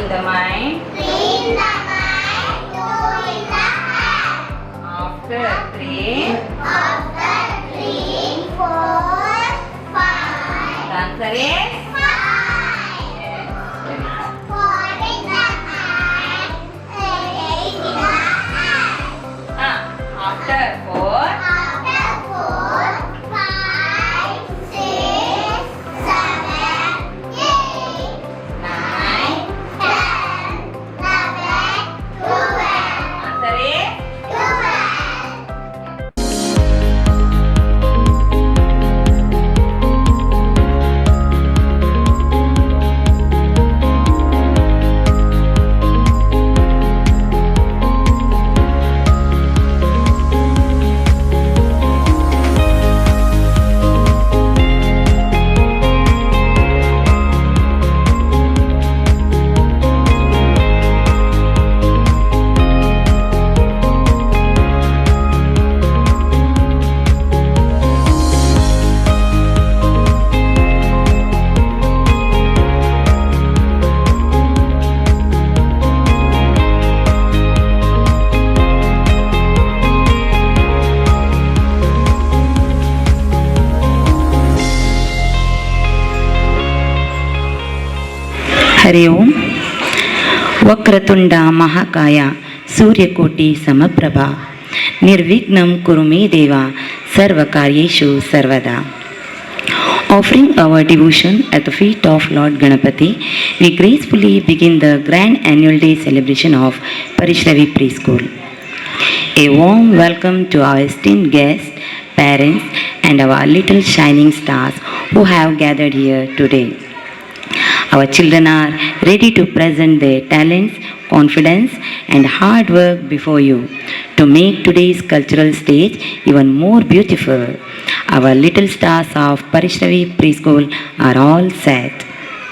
the mind. Clean the mind, two in the hand. After 3. After 3, 4, 5. The answer is 5. yes. Very good. 4 in the hand, 8 in the hand. After 4. After 4, 5, 6, 7, 8, 9, 10, 11, 12. Answer is 12. ಹರಿ ಓಂ. ವಕ್ರತುಂಡ ಮಹಾಕಾಯ ಸೂರ್ಯಕೋಟಿ ಸಮಪ್ರಭಾ ನಿರ್ವಿಘ್ನಂ ಕುರು ಮೇ ದೇವ ಸರ್ವಕಾರ್ಯೇಷು ಸರ್ವದಾ. Offering our devotion at the feet of Lord Ganapati, we gracefully begin the grand annual day celebration of Parishravi Preschool. A warm welcome to our esteemed guests, parents, and our little shining stars who have gathered here today. Our children are ready to present their talents, confidence, and hard work before you to make today's cultural stage even more beautiful. Our little stars of Parishravi Preschool are all set.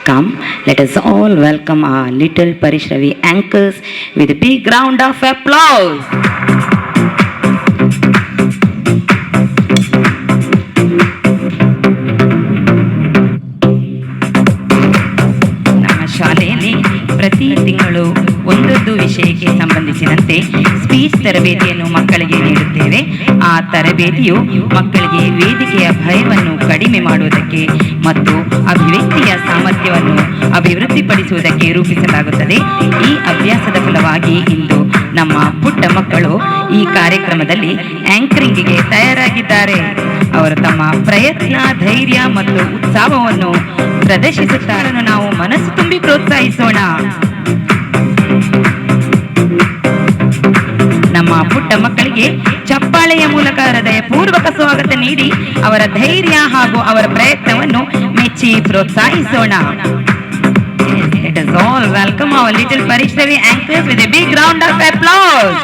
Come, let us all welcome our little Parishravi anchors with a big round of applause. ಶಾಲೆಯಲ್ಲಿ ಪ್ರತಿ ತಿಂಗಳು ಒಂದೊಂದು ವಿಷಯಕ್ಕೆ ಸಂಬಂಧಿಸಿದಂತೆ speech ತರಬೇತಿಯನ್ನು ಮಕ್ಕಳಿಗೆ ನೀಡುತ್ತೇವೆ. ಆ ತರಬೇತಿಯು ಮಕ್ಕಳಿಗೆ ವೇದಿಕೆಯ ಭಯವನ್ನು ಕಡಿಮೆ ಮಾಡುವುದಕ್ಕೆ ಮತ್ತು ಅಭಿವ್ಯಕ್ತಿಯ ಸಾಮರ್ಥ್ಯವನ್ನು ಅಭಿವೃದ್ಧಿಪಡಿಸುವುದಕ್ಕೆ ರೂಪಿಸಲಾಗುತ್ತದೆ. ಈ ಅಭ್ಯಾಸದ ಫಲವಾಗಿ ಇಂದು ನಮ್ಮ ಪುಟ್ಟ ಮಕ್ಕಳು ಈ ಕಾರ್ಯಕ್ರಮದಲ್ಲಿ ಆಂಕರಿಂಗಿಗೆ ತಯಾರಾಗಿದ್ದಾರೆ. ಅವರು ತಮ್ಮ ಪ್ರಯತ್ನ, ಧೈರ್ಯ ಮತ್ತು ಉತ್ಸಾಹವನ್ನು ಪ್ರದರ್ಶಿಸುತ್ತಾರೆ. ನಾವು ಮನಸ್ಸು ತುಂಬಿ ಪ್ರೋತ್ಸಾಹಿಸೋಣ. ನಮ್ಮ ಪುಟ್ಟ ಮಕ್ಕಳಿಗೆ ಚಪ್ಪಾಳೆಯ ಮೂಲಕ ಹೃದಯ ಪೂರ್ವಕ ಸ್ವಾಗತ ನೀಡಿ ಅವರ ಧೈರ್ಯ ಹಾಗೂ ಅವರ ಪ್ರಯತ್ನವನ್ನು ಮೆಚ್ಚಿ ಪ್ರೋತ್ಸಾಹಿಸೋಣ. Let us all welcome our little Parishravi anchors with a big round of applause.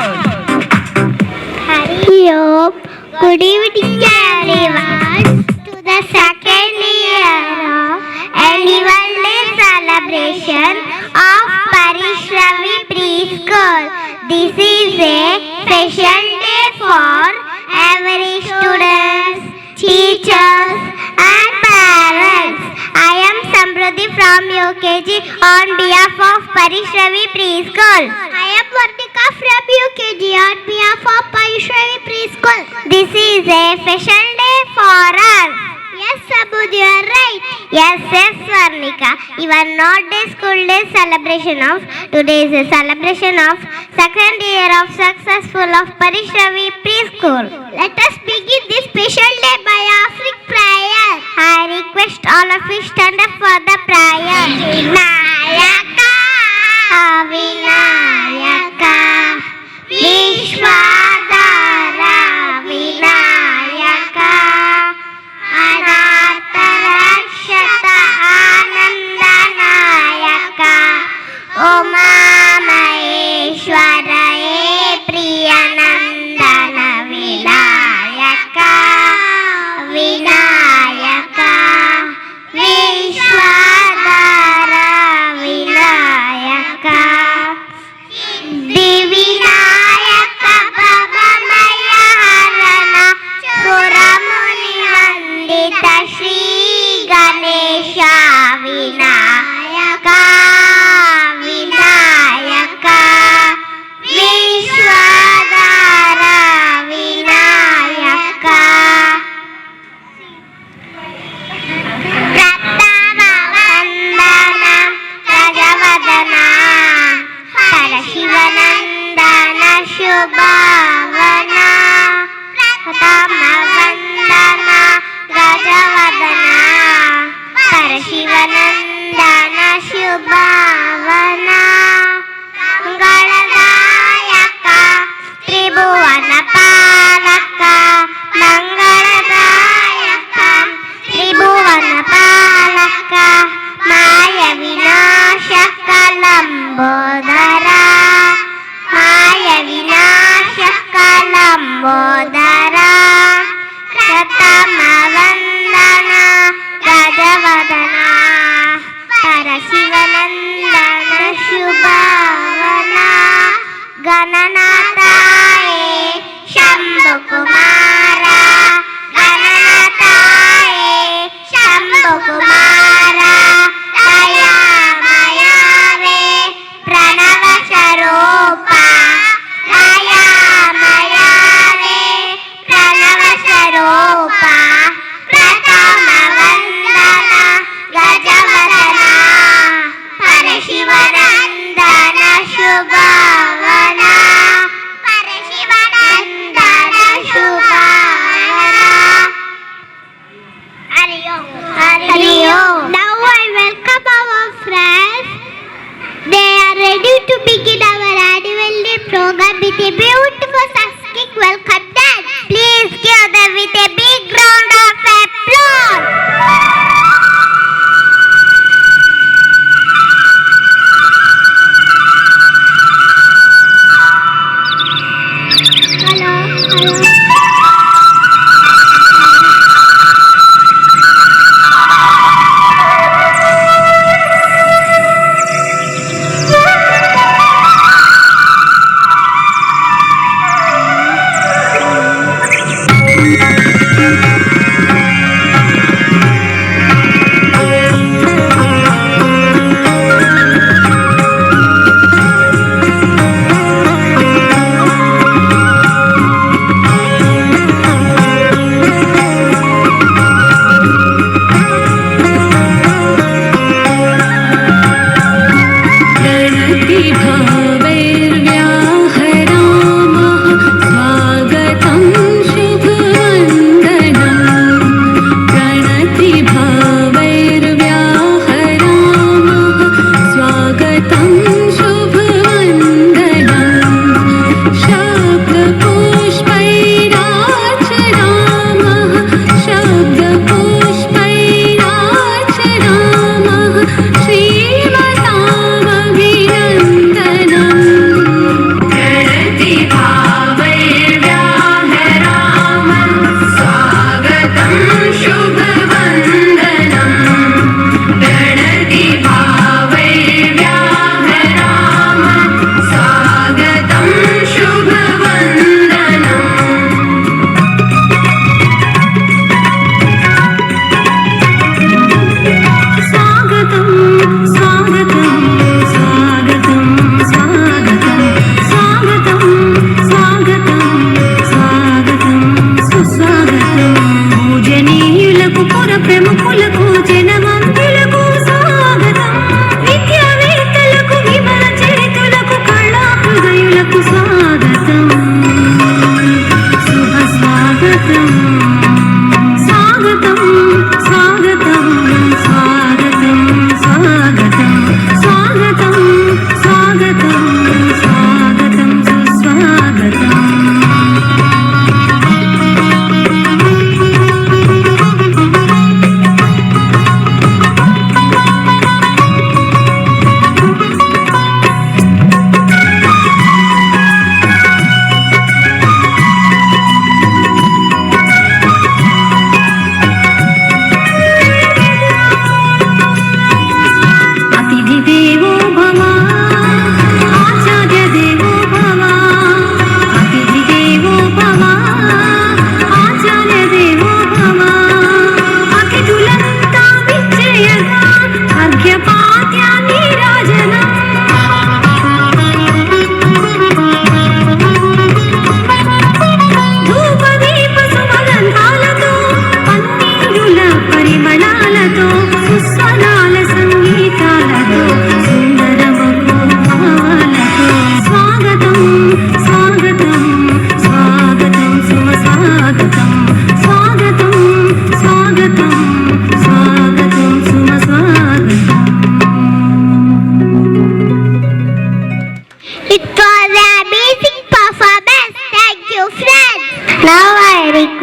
Hari Om. Good evening everyone to the second year of annual day celebration of Parishravi Preschool. This is a special day for every students, teachers and parents. I am Samruddhi from UKG on behalf of Parishravi Preschool. I am Vartika from UKG on behalf of Parishravi Preschool. This is a special day for us. Yes, Sabud, you are right. Yes, Varnika. Even not the school day celebration of today is a celebration of second year of successful of Parishravi Preschool. Let us begin this special day by offering prayer. I request all of you stand up for the prayer. Vinayaka, Vinayaka, Vishwadhara, Vinayaka, Anatharakshata, Anandanayaka, Uma Maheshwaraye, Priyanandana, Vinayaka, Vinayaka, Vishwadhara, Vinayaka, Divinayaka, Bhavamaya Harana, Suramuni Vandita, Shri Ganesha, Vinayaka, Vinayaka. ಶುಭಾವನ ಮಂಗಳದಾಯಕ ತ್ರಿಭುವನ ಪಾಲಕ ಮಂಗಳದಾಯಕ ತ್ರಿಭುವನ ಪಾಲಕ ಮಾಯ ವಿನಾಶಕ ಲಂಬೋದರ ಮಾಯ ವಿನಾಶಕ ಲಂಬೋದರ ಪ್ರಥಮ ವಂದನ ಗಜವದನ ಪರಶಿವನಂದನ ಶುಭಾವನ ಗಣನಾಥಾಯೇ ಶಂಭು ಕುಮಾರ ಗಣನಾಥಾಯೇ ಶಂಭು ಕುಮಾರ ದಯಾಮಯವೇ ಪ್ರಣವ ಸ್ವರೂಪ ದಯಾಮಯವೇ ಪ್ರಣವ ಸ್ವರೂಪ ಪ್ರಥಮ ವಂದನ ಗಜವದನ ಪರಶಿವನಂದನ ಶುಭಾವನ ಪರಶಿವನಂದನ ಶುಭಾವನ Hari Om. Now I welcome our friends. They are ready to begin our annual day program with a beautiful Sanskrit welcome dance. Please give them with a big round of applause. Hello.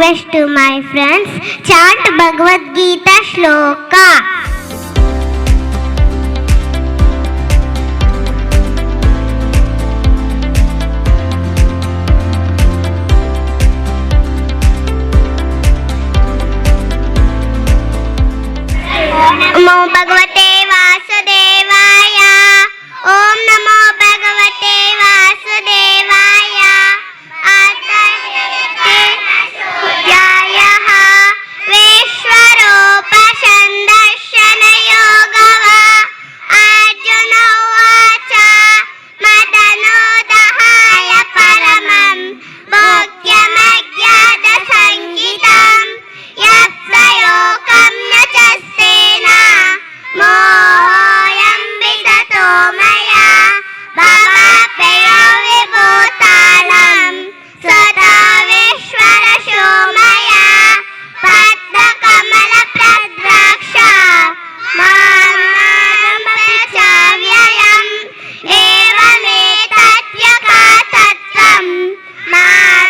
request to my friends, chant Bhagavad Gita shloka. नमो भगवते वासुदेवाय। ओम नमो भगवते वासुदेवाय। आत्मज्ञायः विश्वरूपसन्दर्शनयोगः। अर्जुन उवाच मदनुदहाय परमं भोग्यमज्ञातसङ्गीतं यत्सयोकं न चस्तेन मोहं विदतो मया भवाप्ययो विभूतानं सदा विश्वरशो मया पद्मकमलप्रद्राक्ष मामृतव्ययम् एवमेतद्यथातत्त्वं मां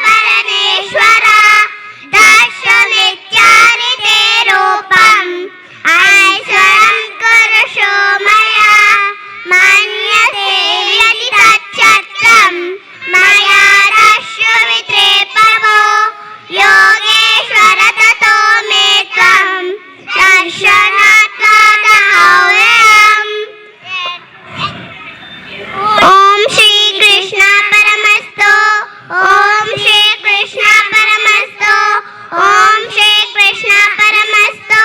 परमेश्वर दर्शमित्यादिते रूपम् ऐश्वरं कुरुषो मया मन्यते यदि तच्चत्रं मया दर्शवित्रे प्रभो योगेश्वर ततो मे त्वं दर्शनात्मादहव्ययम्। ओम श्री कृष्ण परमस्तु। ओम श्री कृष्ण परमस्तु। ओम Shri Krishna परमस्तु।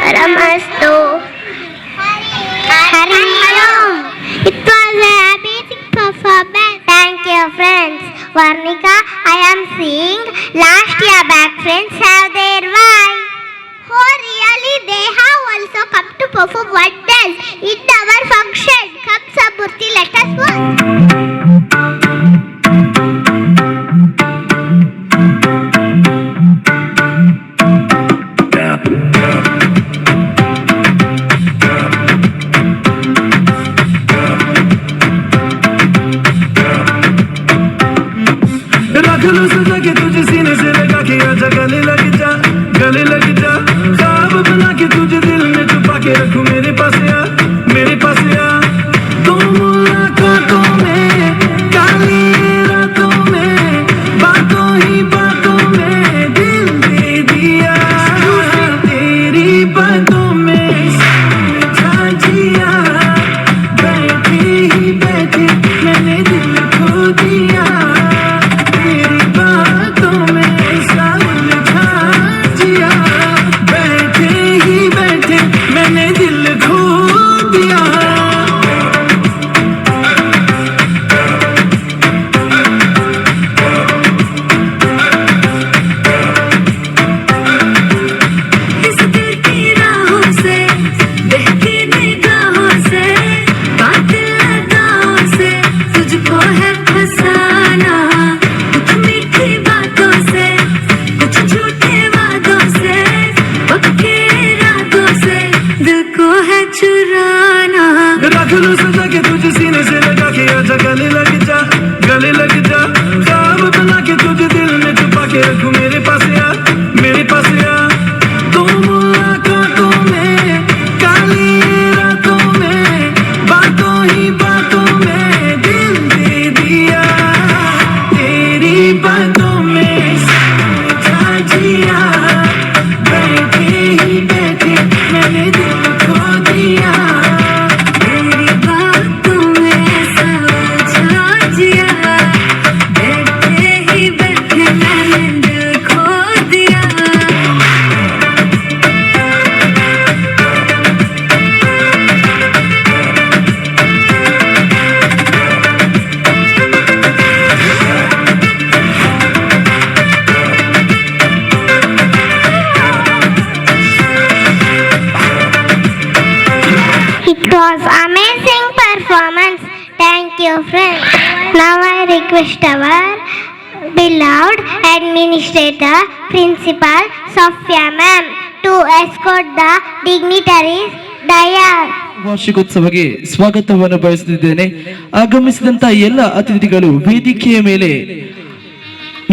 परमस्तु। Hari Om. It was a amazing performance. Thank you, friends. Varnika, I am seeing last year back friends have their wife. Oh, really? They have also come to perform wonders in our function. Come, Samurti, let us watch. रख लो सजा के तुझे सीने से लगा के आजा गले लग जा ख्वाब बना के तुझे दिल में छुपा के रखूं मेरे पास आ तुम मुलाकातों में काली रातों में बातों ही बातों में दिल दे दिया तेरी बातों में समझा जिया बैठे ही बैठे मैंने दिल खो दिया तेरी बातों में समझा जिया बैठे ही बैठे मैंने दिल खो दिया। इस दिल की राहों से बहती निगाहों से बातिल अदाओं से तुझको है फसाना कुछ मीठी बातों से कुछ झूठे वादों से पक्के इरादों से दिल को है चुराना। रख लो सजा के तुझे सीने से लगा के आजा गले लग जा ख्वाब बना के तुझे दिल में छुपा के रखूं मेरे पास आ तुम मुलाकातों में काली रातों में बातों ही बातों में दिल दे दिया तेरी बातों में समझा जिया बैठे ही बैठे मैंने दिल खो दिया तेरी बातों में समझा जिया बैठे ही बैठे मैंने दिल खो दिया। It was amazing performance. Thank you, friends. Now I request our beloved administrator, Principal Sophia Ma'am, to escort the dignitaries Dayal. ವಾರ್ಷಿಕೋತ್ಸವಕ್ಕೆ ಸ್ವಾಗತವನ್ನು ಬಯಸುತ್ತಿದ್ದೇನೆ. ಆಗಮಿಸಿದಂತ ಎಲ್ಲ ಅತಿಥಿಗಳು ವೇದಿಕೆಯ ಮೇಲೆ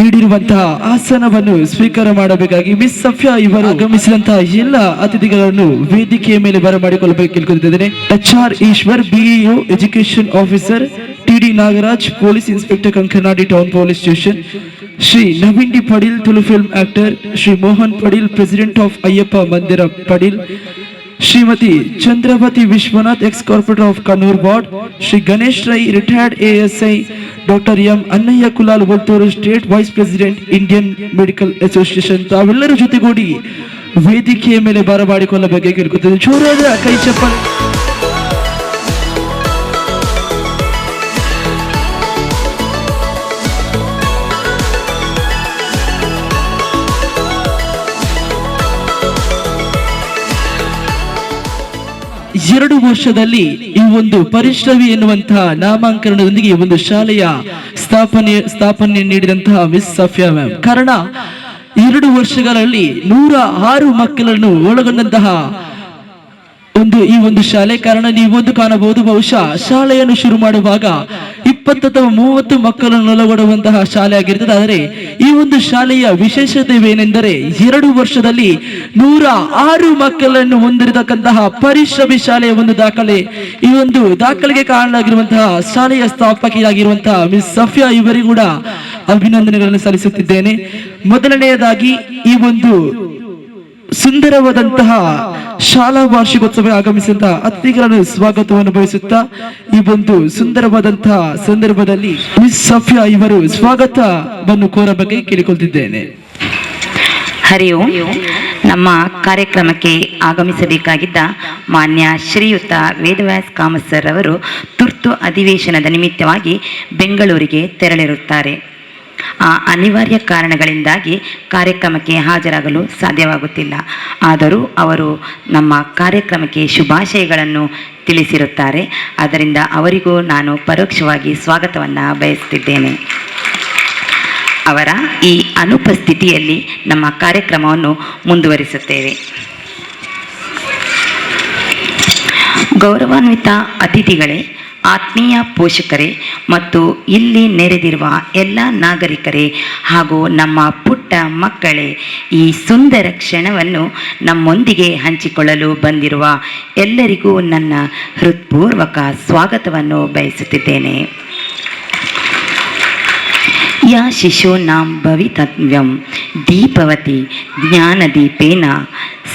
ನೀಡಿರುವಂತಹ ಆಸನವನ್ನು ಸ್ವೀಕಾರ ಮಾಡಬೇಕಾಗಿ ಮಿಸ್ ಸಫಿಯಾ ಇವರು ಆಗಮಿಸಿದಂತಹ ಎಲ್ಲ ಅತಿಥಿಗಳನ್ನು ವೇದಿಕೆಯ ಮೇಲೆ ಬರಮಾಡಿಕೊಳ್ಳಬೇಕು ಕೇಳ್ಕೊತಿದ್ದೇನೆ. HR Eshwar, BEO education officer, TD Nagaraj, police inspector, Kankanadi town police station, Shri Naveen D Padil, Tulu film actor, Shri Mohan Padil, president of Ayyappa Mandir Padil, Shrimati Chandravati Vishwanath, ex corporator of Kannur ward, Shri Ganesh Rai, retired ASI, doctor M Annayya Kulal Valthur, state vice president, Indian medical association, ತಾವೆಲ್ಲರ ಜೊತೆಗೂಡಿ ವೇದಿಕೆಯ ಮೇಲೆ ಬರಮಾಡಿಕೊಳ್ಳಬೇಕು ಕೇಳ್ಕೊತೇನೆ. ಜೋರಾದ ಕೈ ಚಪ್ಪಲ್. ಎರಡು ವರ್ಷದಲ್ಲಿ ಈ ಒಂದು ಪರಿಶ್ರವಿ ಎನ್ನುವಂತಹ ನಾಮಾಂಕರಣದೊಂದಿಗೆ ಈ ಒಂದು ಶಾಲೆಯ ಸ್ಥಾಪನೆ ನೀಡಿದಂತಹ ಮಿಸ್ ಸಫಿಯಾ ಮ್ಯಾಮ್. ಕಾರಣ 2 ವರ್ಷಗಳಲ್ಲಿ 106 ಮಕ್ಕಳನ್ನು ಒಳಗೊಂಡಂತಹ ಈ ಒಂದು ಶಾಲೆ. ಕಾರಣ ನೀವೊಂದು ಕಾಣಬಹುದು, ಬಹುಶಃ ಶಾಲೆಯನ್ನು ಶುರು ಮಾಡುವಾಗ 20 ಅಥವಾ 30 ಮಕ್ಕಳನ್ನು ಒಳಗೊಳ್ಳುವಂತಹ ಶಾಲೆ ಆಗಿರ್ತದೆ. ಆದರೆ ಈ ಒಂದು ಶಾಲೆಯ ವಿಶೇಷತೆವೇನೆಂದರೆ 2 ವರ್ಷದಲ್ಲಿ 106 ಮಕ್ಕಳನ್ನು ಹೊಂದಿರತಕ್ಕಂತಹ ಪರಿಶ್ರಮಿ ಶಾಲೆಯ ಒಂದು ದಾಖಲೆ. ಈ ಒಂದು ದಾಖಲೆಗೆ ಕಾರಣವಾಗಿರುವಂತಹ ಶಾಲೆಯ ಸ್ಥಾಪಕಿಯಾಗಿರುವಂತಹ ಮಿಸ್ ಸಫಿಯಾ ಇವರಿಗೂ ಕೂಡ ಅಭಿನಂದನೆಗಳನ್ನು ಸಲ್ಲಿಸುತ್ತಿದ್ದೇನೆ. ಮೊದಲನೆಯದಾಗಿ ಈ ಒಂದು ಸುಂದರವಾದಂತಹ ಶಾಲಾ ವಾರ್ಷಿಕೋತ್ಸವ ಆಗಮಿಸಿದಂತಹ ಅತಿಥಿಗಳನ್ನು ಸ್ವಾಗತವನ್ನು ಬಯಸುತ್ತಾ ಈ ಒಂದು ಸುಂದರವಾದಂತಹ ಸಂದರ್ಭದಲ್ಲಿ ಮಿಸ್ ಸಫಿಯಾ ಇವರು ಸ್ವಾಗತವನ್ನು ಕೋರಬೇಕು ಕೇಳಿಕೊಳ್ತಿದ್ದೇನೆ. ಹರಿ ಓಂ. ನಮ್ಮ ಕಾರ್ಯಕ್ರಮಕ್ಕೆ ಆಗಮಿಸಬೇಕಾಗಿದ್ದ ಮಾನ್ಯ ಶ್ರೀಯುತ ವೇದವ್ಯಾಸ್ ಕಾಮತ್ ಸರ್ ಅವರು ತುರ್ತು ಅಧಿವೇಶನದ ನಿಮಿತ್ತವಾಗಿ ಬೆಂಗಳೂರಿಗೆ ತೆರಳಿರುತ್ತಾರೆ. ಆ ಅನಿವಾರ್ಯ ಕಾರಣಗಳಿಂದಾಗಿ ಕಾರ್ಯಕ್ರಮಕ್ಕೆ ಹಾಜರಾಗಲು ಸಾಧ್ಯವಾಗುತ್ತಿಲ್ಲ. ಆದರೂ ಅವರು ನಮ್ಮ ಕಾರ್ಯಕ್ರಮಕ್ಕೆ ಶುಭಾಶಯಗಳನ್ನು ತಿಳಿಸಿರುತ್ತಾರೆ. ಆದ್ದರಿಂದ ಅವರಿಗೂ ನಾನು ಪರೋಕ್ಷವಾಗಿ ಸ್ವಾಗತವನ್ನು ಬಯಸುತ್ತಿದ್ದೇನೆ. ಅವರ ಈ ಅನುಪಸ್ಥಿತಿಯಲ್ಲಿ ನಮ್ಮ ಕಾರ್ಯಕ್ರಮವನ್ನು ಮುಂದುವರಿಸುತ್ತೇವೆ. ಗೌರವಾನ್ವಿತ ಅತಿಥಿಗಳೇ, ಆತ್ಮೀಯ ಪೋಷಕರೇ ಮತ್ತು ಇಲ್ಲಿ ನೆರೆದಿರುವ ಎಲ್ಲ ನಾಗರಿಕರೇ ಹಾಗೂ ನಮ್ಮ ಪುಟ್ಟ ಮಕ್ಕಳೇ, ಈ ಸುಂದರ ಕ್ಷಣವನ್ನು ನಮ್ಮೊಂದಿಗೆ ಹಂಚಿಕೊಳ್ಳಲು ಬಂದಿರುವ ಎಲ್ಲರಿಗೂ ನನ್ನ ಹೃತ್ಪೂರ್ವಕ ಸ್ವಾಗತವನ್ನು ಬಯಸುತ್ತಿದ್ದೇನೆ. ಯಾ ಶಿಶೂನಾಂ ಭವಿತವ್ಯಂ ದೀಪವತಿ ಜ್ಞಾನದೀಪೇನ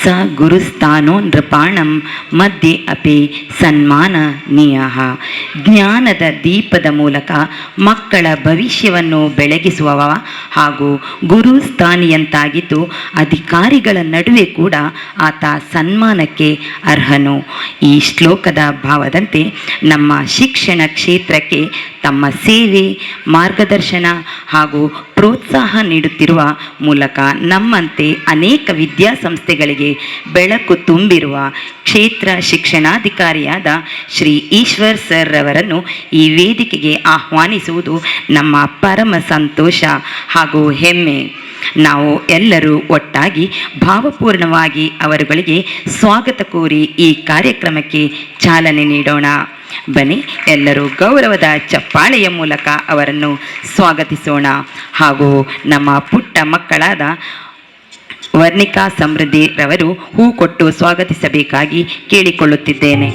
ಸ ಗುರುಸ್ಥಾನೋ ನೃಪಾಣಂ ಮಧ್ಯೆ ಅಪಿ ಸನ್ಮಾನನೀಯಃ. ಜ್ಞಾನದ ದೀಪದ ಮೂಲಕ ಮಕ್ಕಳ ಭವಿಷ್ಯವನ್ನು ಬೆಳಗಿಸುವವ ಹಾಗೂ ಗುರುಸ್ಥಾನಿಯಂತಾಗಿದ್ದು ಅಧಿಕಾರಿಗಳ ನಡುವೆ ಕೂಡ ಆತ ಸನ್ಮಾನಕ್ಕೆ ಅರ್ಹನು. ಈ ಶ್ಲೋಕದ ಭಾವದಂತೆ ನಮ್ಮ ಶಿಕ್ಷಣ ಕ್ಷೇತ್ರಕ್ಕೆ ತಮ್ಮ ಸೇವೆ, ಮಾರ್ಗದರ್ಶನ ಹಾಗೂ ಪ್ರೋತ್ಸಾಹ ನೀಡುತ್ತಿರುವ ಮೂಲಕ ನಮ್ಮಂತೆ ಅನೇಕ ವಿದ್ಯಾಸಂಸ್ಥೆಗಳಿಗೆ ಬೆಳಕು ತುಂಬಿರುವ ಕ್ಷೇತ್ರ ಶಿಕ್ಷಣಾಧಿಕಾರಿಯಾದ ಶ್ರೀ ಈಶ್ವರ್ ಸರ್ ರವರನ್ನು ಈ ವೇದಿಕೆಗೆ ಆಹ್ವಾನಿಸುವುದು ನಮ್ಮ ಪರಮ ಸಂತೋಷ ಹಾಗೂ ಹೆಮ್ಮೆ. ನಾವು ಎಲ್ಲರೂ ಒಟ್ಟಾಗಿ ಭಾವಪೂರ್ಣವಾಗಿ ಅವರುಗಳಿಗೆ ಸ್ವಾಗತ ಕೋರಿ ಈ ಕಾರ್ಯಕ್ರಮಕ್ಕೆ ಚಾಲನೆ ನೀಡೋಣ. ಬನ್ನಿ, ಎಲ್ಲರೂ ಗೌರವದ ಚಪ್ಪಾಳೆಯ ಮೂಲಕ ಅವರನ್ನು ಸ್ವಾಗತಿಸೋಣ ಹಾಗೂ ನಮ್ಮ ಪುಟ್ಟ ಮಕ್ಕಳಾದ ವರ್ಣಿಕಾ ಸಮೃದ್ಧಿ ರವರು ಹೂ ಕೊಟ್ಟು ಸ್ವಾಗತಿಸಬೇಕಾಗಿ ಕೇಳಿಕೊಳ್ಳುತ್ತಿದ್ದೇನೆ.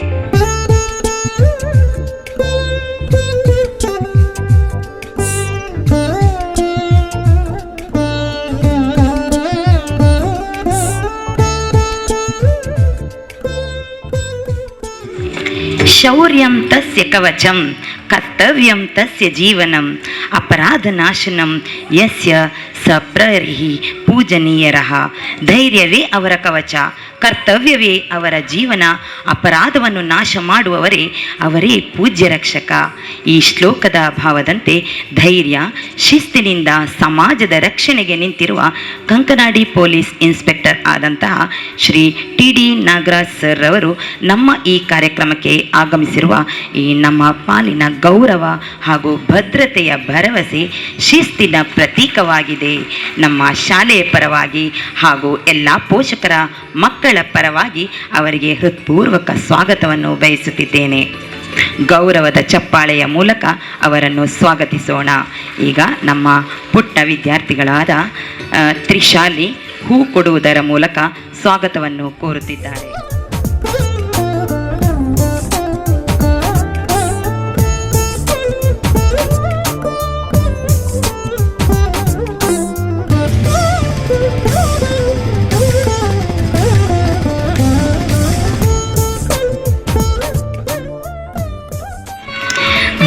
ಶೌರ್ಯಂ ತಸ್ಯ ಕವಚಂ ಕರ್ತವ್ಯಂ ತಸ್ಯ ಜೀವನಂ ಅಪರಾಧನಾಶನಂ ಯಸ್ಯ ಸಪ್ರರಿಹಿ ಪೂಜನೀಯರಃ. ಧೈರ್ಯವೇ ಅವರ ಕವಚ, ಕರ್ತವ್ಯವೇ ಅವರ ಜೀವನ, ಅಪರಾಧವನ್ನು ನಾಶ ಮಾಡುವವರೇ ಅವರೇ ಪೂಜ್ಯ ರಕ್ಷಕ. ಈ ಶ್ಲೋಕದ ಭಾವದಂತೆ ಧೈರ್ಯ, ಶಿಸ್ತಿನಿಂದ ಸಮಾಜದ ರಕ್ಷಣೆಗೆ ನಿಂತಿರುವ ಕಂಕನಾಡಿ ಪೊಲೀಸ್ ಇನ್ಸ್ಪೆಕ್ಟರ್ ಆದಂತಹ ಶ್ರೀ TD ನಾಗರಾಜ್ ಸರ್ ರವರು ನಮ್ಮ ಈ ಕಾರ್ಯಕ್ರಮಕ್ಕೆ ಆಗಮಿಸಿರುವ ಈ ನಮ್ಮ ಪಾಲಿನ ಗೌರವ ಹಾಗೂ ಭದ್ರತೆಯ ಭರವಸೆ, ಶಿಸ್ತಿನ ಪ್ರತೀಕವಾಗಿದೆ. ನಮ್ಮ ಶಾಲೆಯ ಪರವಾಗಿ ಹಾಗೂ ಎಲ್ಲ ಪೋಷಕರ ಮಕ್ಕಳ ಪರವಾಗಿ ಅವರಿಗೆ ಹೃತ್ಪೂರ್ವಕ ಸ್ವಾಗತವನ್ನು ಬಯಸುತ್ತಿದ್ದೇನೆ. ಗೌರವದ ಚಪ್ಪಾಳೆಯ ಮೂಲಕ ಅವರನ್ನು ಸ್ವಾಗತಿಸೋಣ. ಈಗ ನಮ್ಮ ಪುಟ್ಟ ವಿದ್ಯಾರ್ಥಿಗಳಾದ ತ್ರಿಶಾಲಿ ಹೂ ಕೊಡುವುದರ ಮೂಲಕ ಸ್ವಾಗತವನ್ನು ಕೋರುತ್ತಿದ್ದಾರೆ.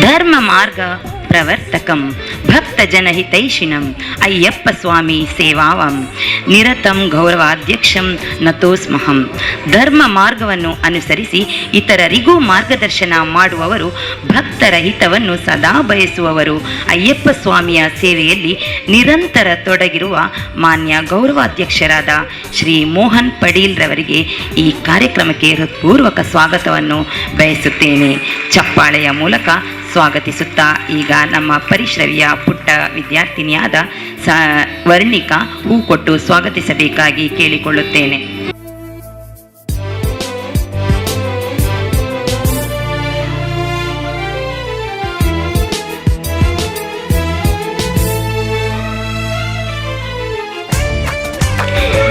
ಧರ್ಮ ಮಾರ್ಗ ಪ್ರವರ್ತಕಂ ಭಕ್ತ ಜನಹಿತೈಷಿಣಂ ಅಯ್ಯಪ್ಪ ಸ್ವಾಮಿ ಸೇವಾವಂ ನಿರತಂ ಗೌರವಾಧ್ಯಕ್ಷಂ ನತೋಸ್ಮಹಂ. ಧರ್ಮ ಮಾರ್ಗವನ್ನು ಅನುಸರಿಸಿ ಇತರರಿಗೂ ಮಾರ್ಗದರ್ಶನ ಮಾಡುವವರು, ಭಕ್ತರ ಹಿತವನ್ನು ಸದಾ ಬಯಸುವವರು, ಅಯ್ಯಪ್ಪ ಸ್ವಾಮಿಯ ಸೇವೆಯಲ್ಲಿ ನಿರಂತರ ತೊಡಗಿರುವ ಮಾನ್ಯ ಗೌರವಾಧ್ಯಕ್ಷರಾದ ಶ್ರೀ ಮೋಹನ್ ಪಡೀಲ್ ರವರಿಗೆ ಈ ಕಾರ್ಯಕ್ರಮಕ್ಕೆ ಹೃತ್ಪೂರ್ವಕ ಸ್ವಾಗತವನ್ನು ಬಯಸುತ್ತೇನೆ. ಚಪ್ಪಾಳೆಯ ಮೂಲಕ ಸ್ವಾಗತಿಸುತ್ತಾ ಈಗ ನಮ್ಮ ಪರಿಶ್ರವಿಯ ಪುಟ್ಟ ವಿದ್ಯಾರ್ಥಿನಿಯಾದ ವರ್ಣಿಕಾ ಹೂ ಕೊಟ್ಟು ಸ್ವಾಗತಿಸಬೇಕಾಗಿ ಕೇಳಿಕೊಳ್ಳುತ್ತೇನೆ.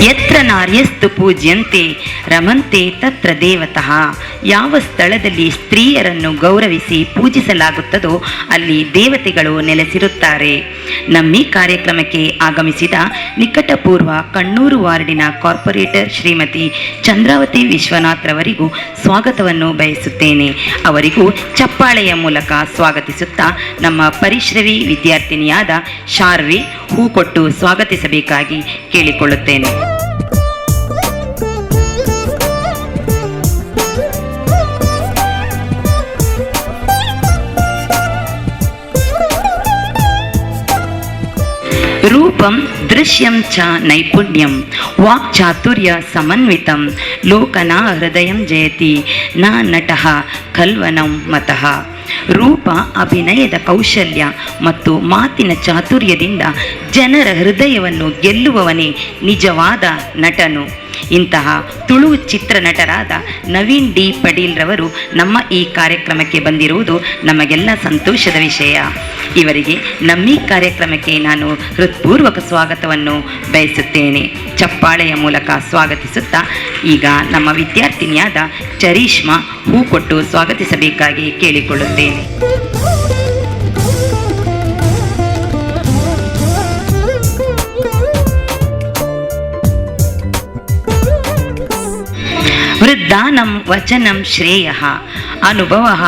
ಯತ್ರ ನಾರ್ಯಸ್ತು ಪೂಜ್ಯಂತೆ ರಮಂತೆ ತತ್ರ ದೇವತಃ. ಯಾವ ಸ್ಥಳದಲ್ಲಿ ಸ್ತ್ರೀಯರನ್ನು ಗೌರವಿಸಿ ಪೂಜಿಸಲಾಗುತ್ತದೋ ಅಲ್ಲಿ ದೇವತೆಗಳು ನೆಲೆಸಿರುತ್ತಾರೆ. ನಮ್ಮ ಈ ಕಾರ್ಯಕ್ರಮಕ್ಕೆ ಆಗಮಿಸಿದ ನಿಕಟಪೂರ್ವ ಕಣ್ಣೂರು ವಾರ್ಡಿನ ಕಾರ್ಪೊರೇಟರ್ ಶ್ರೀಮತಿ ಚಂದ್ರಾವತಿ ವಿಶ್ವನಾಥ್ ರವರಿಗೂ ಸ್ವಾಗತವನ್ನು ಬಯಸುತ್ತೇನೆ. ಅವರಿಗೂ ಚಪ್ಪಾಳೆಯ ಮೂಲಕ ಸ್ವಾಗತಿಸುತ್ತಾ ನಮ್ಮ ಪರಿಶ್ರವಿ ವಿದ್ಯಾರ್ಥಿನಿಯಾದ ಶಾರ್ವಿ ಹೂ ಕೊಟ್ಟು ಸ್ವಾಗತಿಸಬೇಕಾಗಿ ಕೇಳಿಕೊಳ್ಳುತ್ತೇನೆ. ರೂಪಂ ದೃಶ್ಯಂ ಚ ನೈಪುಣ್ಯಂ ವಾಕ್ಚಾತುರ್ಯ ಸಮನ್ವಿತಂ ಲೋಕನಾ ಹೃದಯಂ ಜಯತಿ ನ ನಟಃ ಖಲ್ವನಂ ಮತಃ. ರೂಪ, ಅಭಿನಯದ ಕೌಶಲ್ಯ ಮತ್ತು ಮಾತಿನ ಚಾತುರ್ಯದಿಂದ ಜನರ ಹೃದಯವನ್ನು ಗೆಲ್ಲುವವನೇ ನಿಜವಾದ ನಟನು. ಇಂತಹ ತುಳು ಚಿತ್ರನಟರಾದ ನವೀನ್ ಡಿ ಪಡೀಲ್ ರವರು ನಮ್ಮ ಈ ಕಾರ್ಯಕ್ರಮಕ್ಕೆ ಬಂದಿರುವುದು ನಮಗೆಲ್ಲ ಸಂತೋಷದ ವಿಷಯ. ಇವರಿಗೆ ನಮ್ಮ ಈ ಕಾರ್ಯಕ್ರಮಕ್ಕೆ ನಾನು ಹೃತ್ಪೂರ್ವಕ ಸ್ವಾಗತವನ್ನು ಬಯಸುತ್ತೇನೆ. ಚಪ್ಪಾಳೆಯ ಮೂಲಕ ಸ್ವಾಗತಿಸುತ್ತಾ ಈಗ ನಮ್ಮ ವಿದ್ಯಾರ್ಥಿನಿಯಾದ ಚರೀಶ್ಮಾ ಹೂ ಕೊಟ್ಟು ಸ್ವಾಗತಿಸಬೇಕಾಗಿ ಕೇಳಿಕೊಳ್ಳುತ್ತೇನೆ. ವೃದ್ಧಾನಂ ವಚನಂ ಶ್ರೇಯಃ ಅನುಭವಃ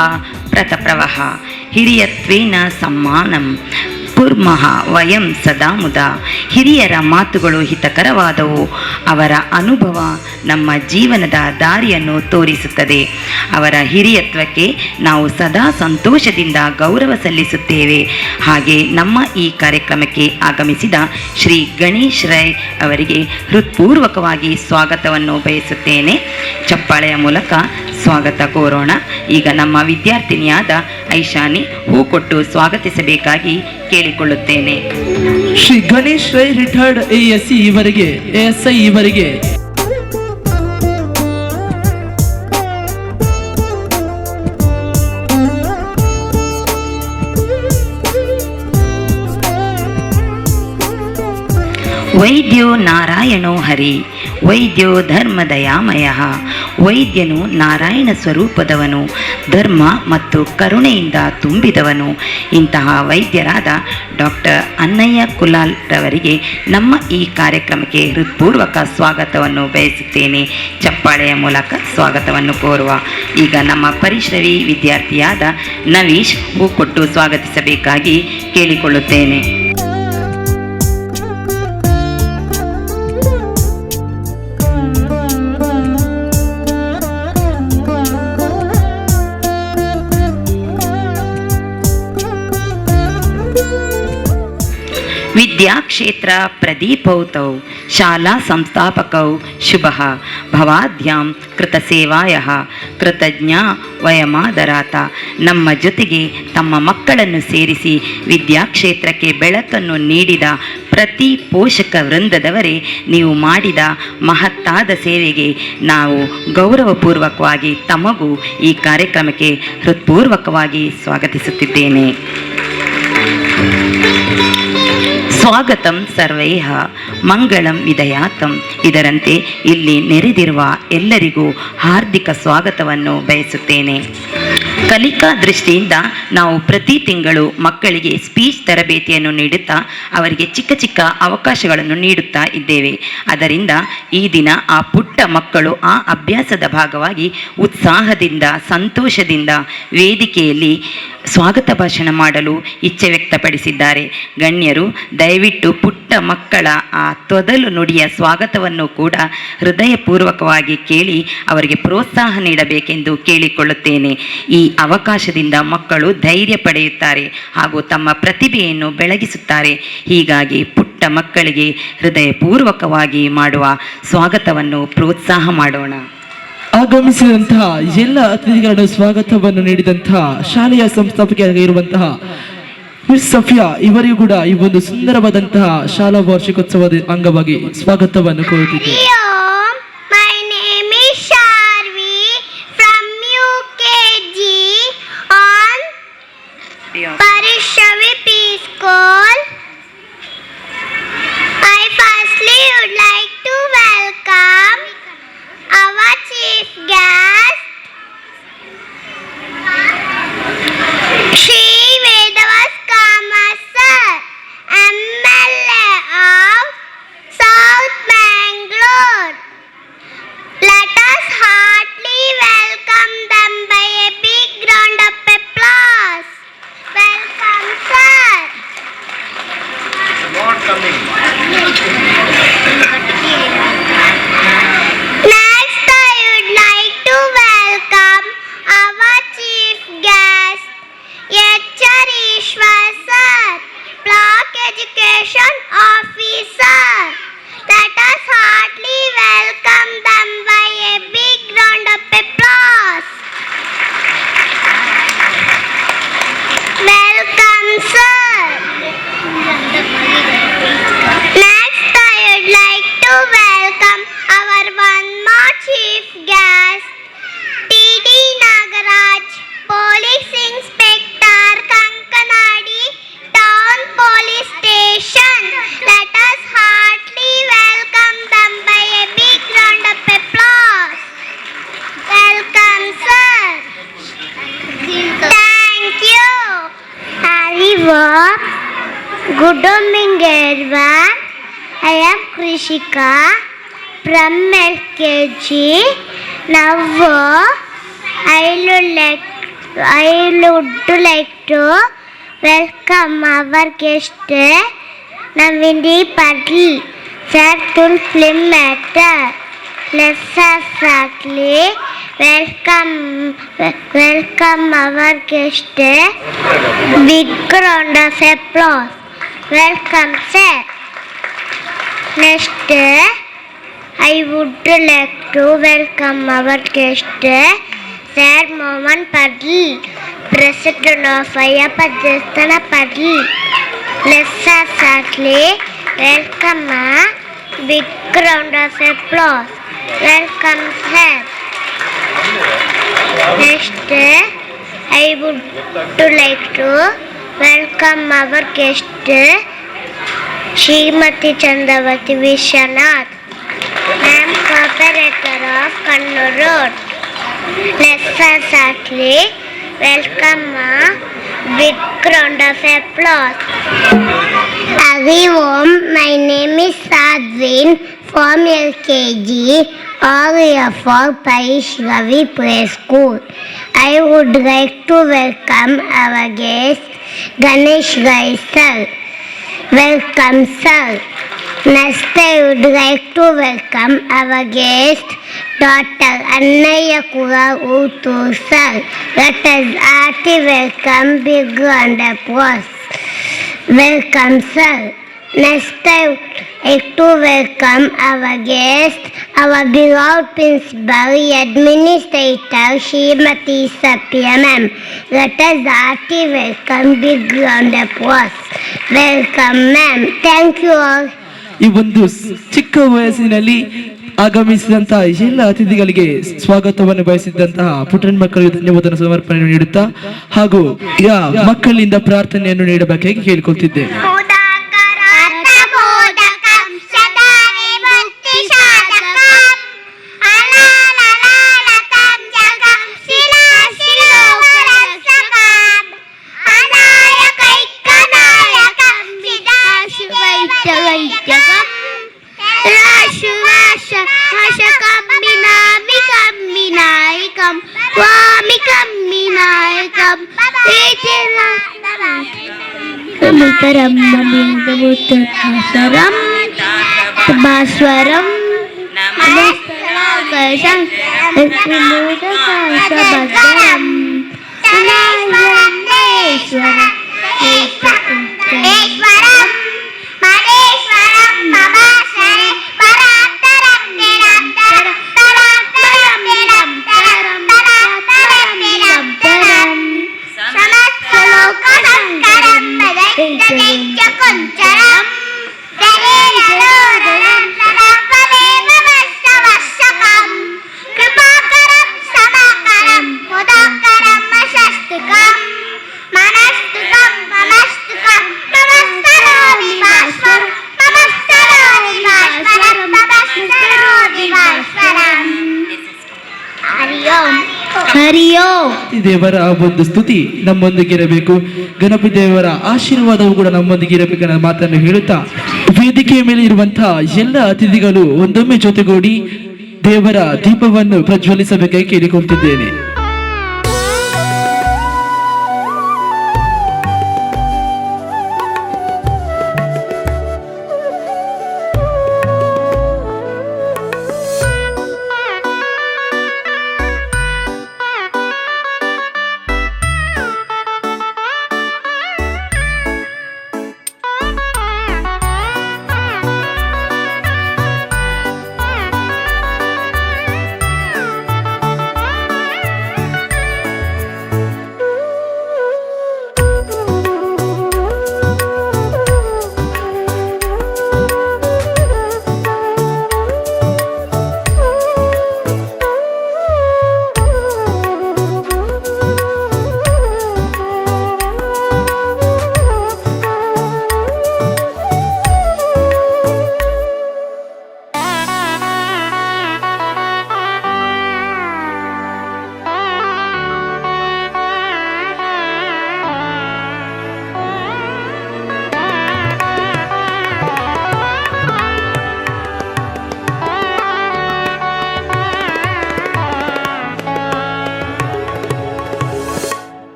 ಪ್ರತಪ್ರವಃ ಹಿರಿಯತ್ವೇನ ಸಮ್ಮಾನಂ ಕುರ್ಮಃ ವಯಂ ಸದಾ ಮುದಾ. ಹಿರಿಯರ ಮಾತುಗಳು ಹಿತಕರವಾದವು. ಅವರ ಅನುಭವ ನಮ್ಮ ಜೀವನದ ದಾರಿಯನ್ನು ತೋರಿಸುತ್ತದೆ. ಅವರ ಹಿರಿಯತ್ವಕ್ಕೆ ನಾವು ಸದಾ ಸಂತೋಷದಿಂದ ಗೌರವ ಸಲ್ಲಿಸುತ್ತೇವೆ. ಹಾಗೆ ನಮ್ಮ ಈ ಕಾರ್ಯಕ್ರಮಕ್ಕೆ ಆಗಮಿಸಿದ ಶ್ರೀ ಗಣೇಶ್ ರೈ ಅವರಿಗೆ ಹೃತ್ಪೂರ್ವಕವಾಗಿ ಸ್ವಾಗತವನ್ನು ಬಯಸುತ್ತೇನೆ. ಚಪ್ಪಾಳೆಯ ಮೂಲಕ ಸ್ವಾಗತ ಕೋರೋಣ. ಈಗ ನಮ್ಮ ವಿದ್ಯಾರ್ಥಿನಿಯಾದ ಐಶಾನಿ ಹೂ ಕೊಟ್ಟು ಸ್ವಾಗತಿಸಬೇಕಾಗಿ ಕೇಳಿಕೊಳ್ಳುತ್ತೇನೆ. ಶ್ರೀ ಗಣೇಶ್ ರೈ ರಿಟೈರ್ಡ್ ASI ಇವರಿಗೆ ವೈದ್ಯೋ ನಾರಾಯಣೋ ಹರಿ ವೈದ್ಯೋ ಧರ್ಮದಯಾಮಯ. ವೈದ್ಯನು ನಾರಾಯಣ ಸ್ವರೂಪದವನು, ಧರ್ಮ ಮತ್ತು ಕರುಣೆಯಿಂದ ತುಂಬಿದವನು. ಇಂತಹ ವೈದ್ಯರಾದ ಡಾಕ್ಟರ್ ಅನ್ನಯ್ಯ ಕುಲಾಲ್ ರವರಿಗೆ ನಮ್ಮ ಈ ಕಾರ್ಯಕ್ರಮಕ್ಕೆ ಹೃತ್ಪೂರ್ವಕ ಸ್ವಾಗತವನ್ನು ಬಯಸುತ್ತೇನೆ. ಚಪ್ಪಾಳೆಯ ಮೂಲಕ ಸ್ವಾಗತವನ್ನು ಕೋರುವ ಈಗ ನಮ್ಮ ಪರಿಶ್ರವಿ ವಿದ್ಯಾರ್ಥಿಯಾದ ನವೀಶ್ ಹೂ ಕೊಟ್ಟು ಸ್ವಾಗತಿಸಬೇಕಾಗಿ ಕೇಳಿಕೊಳ್ಳುತ್ತೇನೆ. ವಿದ್ಯಾಕ್ಷೇತ್ರ ಪ್ರದೀಪೌತೌ ಶಾಲಾ ಸಂಸ್ಥಾಪಕೌ ಶುಭಃ ಭವಾದ್ಯಾಂ ಕೃತ ಸೇವಾಯಃ ಕೃತಜ್ಞ ವಯಮಾದರಾತ. ನಮ್ಮ ಜೊತೆಗೆ ತಮ್ಮ ಮಕ್ಕಳನ್ನು ಸೇರಿಸಿ ವಿದ್ಯಾಕ್ಷೇತ್ರಕ್ಕೆ ಬೆಳಕನ್ನು ನೀಡಿದ ಪ್ರತಿ ಪೋಷಕ ವೃಂದದವರೇ, ನೀವು ಮಾಡಿದ ಮಹತ್ತಾದ ಸೇವೆಗೆ ನಾವು ಗೌರವಪೂರ್ವಕವಾಗಿ ತಮಗೂ ಈ ಕಾರ್ಯಕ್ರಮಕ್ಕೆ ಹೃತ್ಪೂರ್ವಕವಾಗಿ ಸ್ವಾಗತಿಸುತ್ತಿದ್ದೇನೆ. ಸ್ವಾಗತಂ ಸರ್ವೈಃ ಮಂಗಳಂ ವಿದಯಾತಂ. ಇದರಂತೆ ಇಲ್ಲಿ ನೆರೆದಿರುವ ಎಲ್ಲರಿಗೂ ಹಾರ್ದಿಕ ಸ್ವಾಗತವನ್ನು ಬಯಸುತ್ತೇನೆ. ಕಲಿಕಾ ದೃಷ್ಟಿಯಿಂದ ನಾವು ಪ್ರತಿ ತಿಂಗಳು ಮಕ್ಕಳಿಗೆ ಸ್ಪೀಚ್ ತರಬೇತಿಯನ್ನು ನೀಡುತ್ತಾ ಅವರಿಗೆ ಚಿಕ್ಕ ಚಿಕ್ಕ ಅವಕಾಶಗಳನ್ನು ನೀಡುತ್ತಾ ಇದ್ದೇವೆ. ಅದರಿಂದ ಈ ದಿನ ಆ ಪುಟ್ಟ ಮಕ್ಕಳು ಆ ಅಭ್ಯಾಸದ ಭಾಗವಾಗಿ ಉತ್ಸಾಹದಿಂದ ಸಂತೋಷದಿಂದ ವೇದಿಕೆಯಲ್ಲಿ ಸ್ವಾಗತ ಭಾಷಣ ಮಾಡಲು ಇಚ್ಛೆ ವ್ಯಕ್ತಪಡಿಸಿದ್ದಾರೆ. ಗಣ್ಯರು ದಯವಿಟ್ಟು ಪುಟ್ಟ ಮಕ್ಕಳ ಆ ತೊದಲು ನುಡಿಯ ಸ್ವಾಗತವನ್ನು ಕೂಡ ಹೃದಯಪೂರ್ವಕವಾಗಿ ಕೇಳಿ ಅವರಿಗೆ ಪ್ರೋತ್ಸಾಹ ನೀಡಬೇಕೆಂದು ಕೇಳಿಕೊಳ್ಳುತ್ತೇನೆ. ಈ ಅವಕಾಶದಿಂದ ಮಕ್ಕಳು ಧೈರ್ಯ ಪಡೆಯುತ್ತಾರೆ ಹಾಗೂ ತಮ್ಮ ಪ್ರತಿಭೆಯನ್ನು ಬೆಳಗಿಸುತ್ತಾರೆ. ಹೀಗಾಗಿ ಪುಟ್ಟ ಮಕ್ಕಳಿಗೆ ಹೃದಯಪೂರ್ವಕವಾಗಿ ಮಾಡುವ ಸ್ವಾಗತವನ್ನು ಪ್ರೋತ್ಸಾಹ ಮಾಡೋಣ. ಆಗಮಿಸಿದಂತಹ ಎಲ್ಲ ಅತಿಥಿಗಳನ್ನು ಸ್ವಾಗತವನ್ನು ನೀಡಿದಂತಹ ಶಾಲೆಯ ಸಂಸ್ಥಾಪಕಿಯಾಗಿರುವಂತಹ ಮಿಸ್ ಸಫಿಯಾ ಇವರಿಗೂ ಕೂಡ ಈ ಒಂದು ಸುಂದರವಾದಂತಹ ಶಾಲಾ ವಾರ್ಷಿಕೋತ್ಸವದ ಅಂಗವಾಗಿ ಸ್ವಾಗತವನ್ನು ಕೋರುತ್ತಿದ್ದೇವೆ. Hello, my name is Sharvi from UKG on Parishravi Preschool. I firstly would like to welcome our chief guest, Shri Vedavas Kama sir, MLA of South Bangalore. Let us heartily welcome them by a big round of applause. Welcome, sir. Next, I would like to welcome our chief guest, HR Ishwar sir, Block Education Officer. Let us heartily welcome them by a big round of applause. Welcome, sir. Next, I would like to welcome our one more chief guest, TD Nagaraj, Police Inspector, Kankanadi Town Police Station. Let us heartily welcome them by a big round of applause. Welcome, sir. Thank you. Hariva. Good morning, everyone. I am Krishika from LKG. Now, I would like to welcome our guest, Navindi Patil, Satul Film Actor. Let's exactly welcome our guest. Big round of applause. Welcome, sir. Next, I would like to welcome our guest, Sir Mohan Patil, President of Ayappa Devasthana Patil. Let's exactly welcome a big round of applause. Welcome, sir. Next, I would like to welcome our guest, Srimati Chandavati Vishwanath, Ma'am Cooperator of Kannur Road. Let's exactly welcome a big round of applause. Hariom, my name is Sadvin from LKG, area for Parishravi Preschool. I would like to welcome our guest, Ganesh Rai sir. Welcome, sir. Next, I would like to welcome our guest, Dr. Annaya Kura Utu sir. Let us hearty welcome big round of applause. Welcome, sir. Next, I would like to welcome our guest, our beloved principal administrator, Srimati Sapya ma'am. Let us hearty welcome, big round of applause. Welcome ma'am. Thank you all. ಈ ಒಂದು ಚಿಕ್ಕ ವಯಸ್ಸಿನಲ್ಲಿ ಆಗಮಿಸಿದಂತಹ ಎಲ್ಲ ಅತಿಥಿಗಳಿಗೆ ಸ್ವಾಗತವನ್ನು ಬಯಸಿದಂತಹ ಪುಟ್ಟಣ ಮಕ್ಕಳಿಗೆ ಧನ್ಯವಾದ ಸಮರ್ಪಣೆ ನೀಡುತ್ತಾ ಹಾಗೂ ಮಕ್ಕಳಿಂದ ಪ್ರಾರ್ಥನೆಯನ್ನು ನೀಡಬೇಕಾಗಿ ಕೇಳಿಕೊಳ್ತಿದ್ದೇನೆ. భాస్వరం ದೇವರ ಒಂದು ಸ್ತುತಿ ನಮ್ಮೊಂದಿಗಿರಬೇಕು, ಗಣಪತಿ ದೇವರ ಆಶೀರ್ವಾದವು ಕೂಡ ನಮ್ಮೊಂದಿಗಿರಬೇಕನ್ನ ಮಾತನ್ನು ಹೇಳುತ್ತಾ ವೇದಿಕೆಯ ಮೇಲೆ ಇರುವಂತಹ ಎಲ್ಲ ಅತಿಥಿಗಳು ಒಂದೊಮ್ಮೆ ಜೊತೆಗೂಡಿ ದೇವರ ದೀಪವನ್ನು ಪ್ರಜ್ವಲಿಸಬೇಕಾಗಿ ಕೇಳಿಕೊಳ್ತಿದ್ದೇನೆ.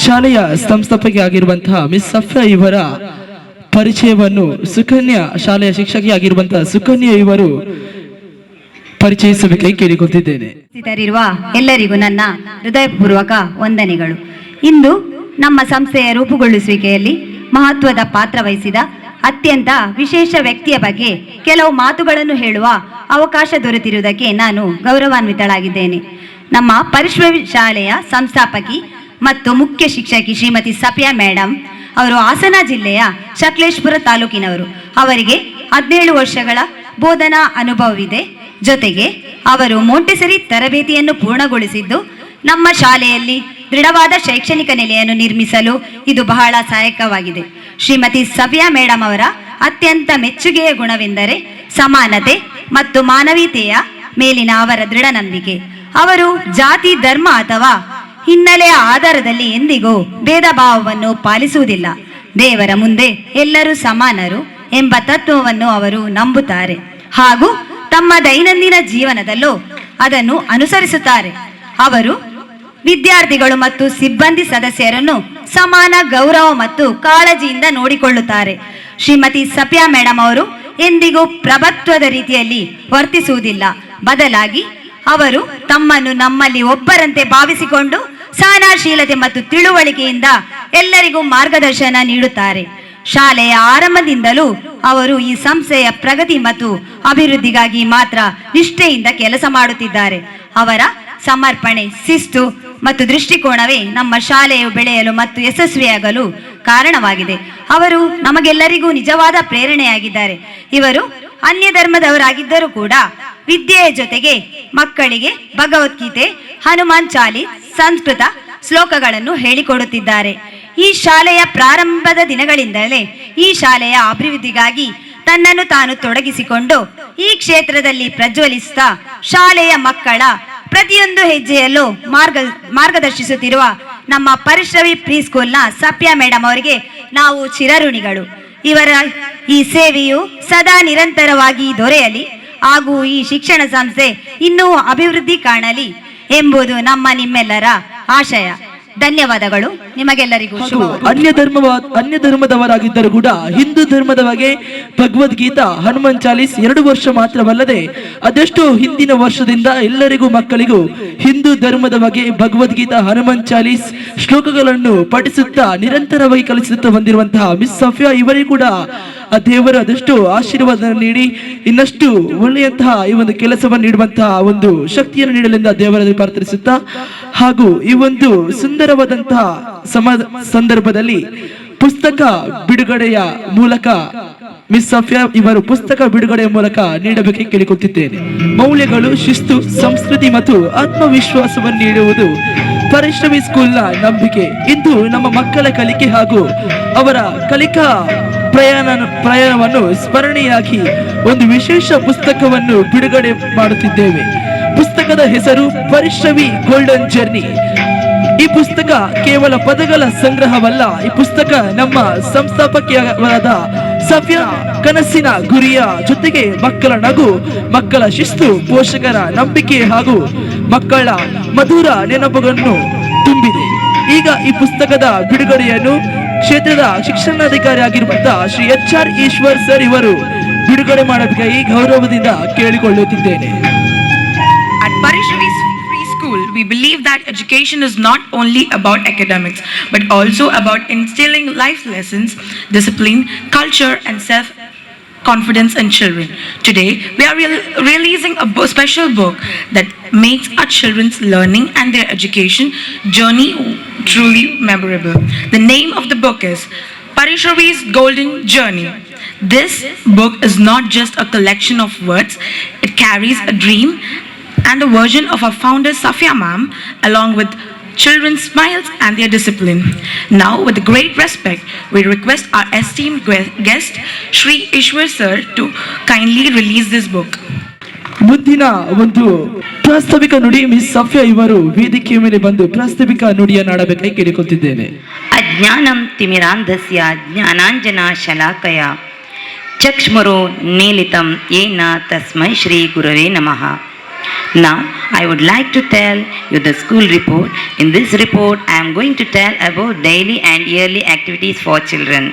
ಶಾಲೆಯ ಸಂಸ್ಥಾಪಕಿ ಆಗಿರುವಂತಹ ಮಿಸ್ ಸಫ್ಯಾ ಇವರ ಪರಿಚಯವನ್ನು ಸುಕನ್ಯಾ ಶಾಲೆಯ ಶಿಕ್ಷಕಿ ಆಗಿರುವಂತಹ ಸುಕನ್ಯಾ ಇವರು ಪರಿಚಯಿಸಬೇಕಾಗಿ ಕೇಳಿಕೊಳ್ತಿದ್ದೇನೆ. ಉಪಸ್ಥಿತರಿರುವ ಎಲ್ಲರಿಗೂ ನನ್ನ ಹೃದಯಪೂರ್ವಕ ವಂದನೆಗಳು. ಇಂದು ನಮ್ಮ ಸಂಸ್ಥೆಯ ರೂಪುಗೊಳಿಸುವಿಕೆಯಲ್ಲಿ ಮಹತ್ವದ ಪಾತ್ರ ವಹಿಸಿದ ಅತ್ಯಂತ ವಿಶೇಷ ವ್ಯಕ್ತಿಯ ಬಗ್ಗೆ ಕೆಲವು ಮಾತುಗಳನ್ನು ಹೇಳುವ ಅವಕಾಶ ದೊರೆತಿರುವುದಕ್ಕೆ ನಾನು ಗೌರವಾನ್ವಿತಳಾಗಿದ್ದೇನೆ. ನಮ್ಮ ಪರಿಶ್ರವಿ ಶಾಲೆಯ ಸಂಸ್ಥಾಪಕಿ ಮತ್ತು ಮುಖ್ಯ ಶಿಕ್ಷಕಿ ಶ್ರೀಮತಿ ಸಫ್ಯಾ ಮೇಡಮ್ ಅವರು ಹಾಸನ ಜಿಲ್ಲೆಯ ಸಕಲೇಶಪುರ ತಾಲೂಕಿನವರು. ಅವರಿಗೆ 17 ವರ್ಷಗಳ ಬೋಧನಾ ಅನುಭವವಿದೆ. ಜೊತೆಗೆ ಅವರು ಮೊಂಟೆಸರಿ ತರಬೇತಿಯನ್ನು ಪೂರ್ಣಗೊಳಿಸಿದ್ದು ನಮ್ಮ ಶಾಲೆಯಲ್ಲಿ ದೃಢವಾದ ಶೈಕ್ಷಣಿಕ ನೆಲೆಯನ್ನು ನಿರ್ಮಿಸಲು ಇದು ಬಹಳ ಸಹಾಯಕವಾಗಿದೆ. ಶ್ರೀಮತಿ ಸಫ್ಯಾ ಮೇಡಮ್ ಅವರ ಅತ್ಯಂತ ಮೆಚ್ಚುಗೆಯ ಗುಣವೆಂದರೆ ಸಮಾನತೆ ಮತ್ತು ಮಾನವೀಯತೆಯ ಮೇಲಿನ ಅವರ ದೃಢ ನಂಬಿಕೆ. ಅವರು ಜಾತಿ, ಧರ್ಮ ಅಥವಾ ಹಿನ್ನೆಲೆಯ ಆಧಾರದಲ್ಲಿ ಎಂದಿಗೂ ಭೇದ ಭಾವವನ್ನು ಪಾಲಿಸುವುದಿಲ್ಲ. ದೇವರ ಮುಂದೆ ಎಲ್ಲರೂ ಸಮಾನರು ಎಂಬ ತತ್ವವನ್ನು ಅವರು ನಂಬುತ್ತಾರೆ ಹಾಗೂ ತಮ್ಮ ದೈನಂದಿನ ಜೀವನದಲ್ಲೂ ಅದನ್ನು ಅನುಸರಿಸುತ್ತಾರೆ. ಅವರು ವಿದ್ಯಾರ್ಥಿಗಳು ಮತ್ತು ಸಿಬ್ಬಂದಿ ಸದಸ್ಯರನ್ನು ಸಮಾನ ಗೌರವ ಮತ್ತು ಕಾಳಜಿಯಿಂದ ನೋಡಿಕೊಳ್ಳುತ್ತಾರೆ. ಶ್ರೀಮತಿ ಸಫ್ಯಾ ಮೇಡಮ್ ಅವರು ಎಂದಿಗೂ ಪ್ರಭುತ್ವದ ರೀತಿಯಲ್ಲಿ ವರ್ತಿಸುವುದಿಲ್ಲ. ಬದಲಾಗಿ ಅವರು ತಮ್ಮನ್ನು ನಮ್ಮಲ್ಲಿ ಒಬ್ಬರಂತೆ ಭಾವಿಸಿಕೊಂಡು ಸಹನಶೀಲತೆ ಮತ್ತು ತಿಳುವಳಿಕೆಯಿಂದ ಎಲ್ಲರಿಗೂ ಮಾರ್ಗದರ್ಶನ ನೀಡುತ್ತಾರೆ. ಶಾಲೆಯ ಆರಂಭದಿಂದಲೂ ಅವರು ಈ ಸಂಸ್ಥೆಯ ಪ್ರಗತಿ ಮತ್ತು ಅಭಿವೃದ್ಧಿಗಾಗಿ ಮಾತ್ರ ನಿಷ್ಠೆಯಿಂದ ಕೆಲಸ ಮಾಡುತ್ತಿದ್ದಾರೆ. ಅವರ ಸಮರ್ಪಣೆ, ಶಿಸ್ತು ಮತ್ತು ದೃಷ್ಟಿಕೋನವೇ ನಮ್ಮ ಶಾಲೆಯು ಬೆಳೆಯಲು ಮತ್ತು ಯಶಸ್ವಿಯಾಗಲು ಕಾರಣವಾಗಿದೆ. ಅವರು ನಮಗೆಲ್ಲರಿಗೂ ನಿಜವಾದ ಪ್ರೇರಣೆಯಾಗಿದ್ದಾರೆ. ಇವರು ಅನ್ಯ ಧರ್ಮದವರಾಗಿದ್ದರೂ ಕೂಡ ವಿದ್ಯೆಯ ಜೊತೆಗೆ ಮಕ್ಕಳಿಗೆ ಭಗವದ್ಗೀತೆ, ಹನುಮಾನ್ ಚಾಲೀಸ್, ಸಂಸ್ಕೃತ ಶ್ಲೋಕಗಳನ್ನು ಹೇಳಿಕೊಡುತ್ತಿದ್ದಾರೆ. ಈ ಶಾಲೆಯ ಪ್ರಾರಂಭದ ದಿನಗಳಿಂದಲೇ ಈ ಶಾಲೆಯ ಅಭಿವೃದ್ಧಿಗಾಗಿ ತನ್ನನ್ನು ತಾನು ತೊಡಗಿಸಿಕೊಂಡು ಈ ಕ್ಷೇತ್ರದಲ್ಲಿ ಪ್ರಜ್ವಲಿಸುತ್ತಾ ಶಾಲೆಯ ಮಕ್ಕಳ ಪ್ರತಿಯೊಂದು ಹೆಜ್ಜೆಯಲ್ಲೂ ಮಾರ್ಗದರ್ಶಿಸುತ್ತಿರುವ ನಮ್ಮ ಪರಿಶ್ರವಿ ಪ್ರೀ ಸ್ಕೂಲ್ನ ಸಫ್ಯಾ ಮೇಡಮ್ ಅವರಿಗೆ ನಾವು ಚಿರಋಣಿಗಳು. ಇವರ ಈ ಸೇವೆಯು ಸದಾ ನಿರಂತರವಾಗಿ ದೊರೆಯಲಿ ಹಾಗೂ ಈ ಶಿಕ್ಷಣ ಸಂಸ್ಥೆ ಇನ್ನೂ ಅಭಿವೃದ್ಧಿ ಕಾಣಲಿ ಎಂಬುದು ನಿಮ್ಮೆಲ್ಲರ ಆಶಯ. ಧನ್ಯವಾದಗಳು. ನಿಮಗೆಲ್ಲರಿಗೂ ಅನ್ಯ ಧರ್ಮದವರಾಗಿದ್ದರೂ ಕೂಡ ಹಿಂದೂ ಧರ್ಮದ ಬಗ್ಗೆ ಭಗವದ್ಗೀತಾ, ಹನುಮಾನ್ ಚಾಲೀಸ್ 2 ವರ್ಷ ಮಾತ್ರವಲ್ಲದೆ ಅದೆಷ್ಟೋ ಹಿಂದಿನ ವರ್ಷದಿಂದ ಎಲ್ಲರಿಗೂ ಮಕ್ಕಳಿಗೂ ಹಿಂದೂ ಧರ್ಮದ ಬಗ್ಗೆ ಭಗವದ್ಗೀತಾ, ಹನುಮಾನ್ ಚಾಲೀಸ್ ಶ್ಲೋಕಗಳನ್ನು ಪಠಿಸುತ್ತಾ ನಿರಂತರವಾಗಿ ಕಲಿಸುತ್ತಾ ಬಂದಿರುವಂತಹ ಮಿಸ್ ಸಫಿಯಾ ಇವರಿಗೂ ಕೂಡ ಆ ದೇವರು ಅದೆಷ್ಟು ಆಶೀರ್ವಾದ ನೀಡಿ ಇನ್ನಷ್ಟು ಒಳ್ಳೆಯಂತಹ ಈ ಒಂದು ಕೆಲಸವನ್ನು ನೀಡುವಂತಹ ಒಂದು ಶಕ್ತಿಯನ್ನು ನೀಡಲೆಂದು ದೇವರಲ್ಲಿ ಪ್ರಾರ್ಥಿಸುತ್ತಾ, ಹಾಗೂ ಈ ಒಂದು ಸುಂದರವಾದಂತಹ ಸಂದರ್ಭದಲ್ಲಿ ಪುಸ್ತಕ ಬಿಡುಗಡೆಯ ಮೂಲಕ ಮಿಸ್ ಸಫಿಯಾ ಇವರು ಪುಸ್ತಕ ಬಿಡುಗಡೆಯ ಮೂಲಕ ನೀಡಬೇಕೆ ಕೇಳಿಕೊಳ್ತಿದ್ದೇನೆ. ಮೌಲ್ಯಗಳು, ಶಿಸ್ತು, ಸಂಸ್ಕೃತಿ ಮತ್ತು ಆತ್ಮವಿಶ್ವಾಸವನ್ನು ನೀಡುವುದು ಪರಿಶ್ರಮಿ ಸ್ಕೂಲ್ನ ನಂಬಿಕೆ. ಇಂದು ನಮ್ಮ ಮಕ್ಕಳ ಕಲಿಕೆ ಹಾಗೂ ಅವರ ಕಲಿಕಾ ಪ್ರಯಾಣವನ್ನು ಸ್ಮರಣೆಯಾಗಿ ಒಂದು ವಿಶೇಷ ಪುಸ್ತಕವನ್ನು ಬಿಡುಗಡೆ ಮಾಡುತ್ತಿದ್ದೇವೆ. ಪುಸ್ತಕದ ಹೆಸರು ಪರಿಶ್ರಮಿ ಗೋಲ್ಡನ್ ಜರ್ನಿ. ಈ ಪುಸ್ತಕ ಕೇವಲ ಪದಗಳ ಸಂಗ್ರಹವಲ್ಲ. ಈ ಪುಸ್ತಕ ನಮ್ಮ ಸಂಸ್ಥಾಪಕಿಯಾದ ಸಫಿಯಾ ಕನಸಿನ ಗುರಿಯ ಜೊತೆಗೆ ಮಕ್ಕಳ ನಗು, ಮಕ್ಕಳ ಶಿಸ್ತು, ಪೋಷಕರ ನಂಬಿಕೆ ಹಾಗೂ ಮಕ್ಕಳ ಮಧುರ ನೆನಪುಗಳನ್ನು ತುಂಬಿದೆ. ಈಗ ಈ ಪುಸ್ತಕದ ಬಿಡುಗಡೆಯನ್ನು ಕ್ಷೇತ್ರದ ಶಿಕ್ಷಣಾಧಿಕಾರಿ ಆಗಿರುವಂತಹ ಶ್ರೀ HR ಈಶ್ವರ್ ಸರ್ ಇವರು ಬಿಡುಗಡೆ ಮಾಡಬೇಕಾಗಿ ಗೌರವದಿಂದ ಕೇಳಿಕೊಳ್ಳುತ್ತಿದ್ದೇನೆ. At Parishravi Preschool, we believe that education is not only about academics, but also about instilling life lessons, discipline, culture, and self-confidence in children. Today, we are releasing a special book that makes our children's learning and their education journey truly memorable. The name of the book is Parishravi's Golden Journey. This book is not just a collection of words, it carries a dream and the version of our founder Safia ma'am, along with children's smiles and their discipline. Now, with great respect, we request our esteemed guest, Shri Ishwar sir, to kindly release this book. ಮುಂದಿನ ಒಂದು ಪ್ರಾಸ್ತಾವಿಕ ನುಡಿ miss Safia ಇವರು ವೇದಿಕೆಯ ಮೇಲೆ ಬಂದು ಪ್ರಾಸ್ತಾವಿಕ ನುಡಿಯನ್ನಾಡಬೇಕಾಗಿ ಕೇಳಿಕೊಳ್ತಿದ್ದೇನೆ. ಅಜ್ಞಾನಂ ತಿಮಿರಾಂಧಸ್ಯ ಜ್ಞಾನಾಂಜನ ಶಲಾಕಯ ಚಕ್ಷ್ಮುರೋ ನೇಲಿತಂ ಯೇನ ತಸ್ಮೈ ಶ್ರೀ ಗುರವೇ ನಮಃ. Now, I would like to tell you the school report. In this report, I am going to tell about daily and yearly activities for children.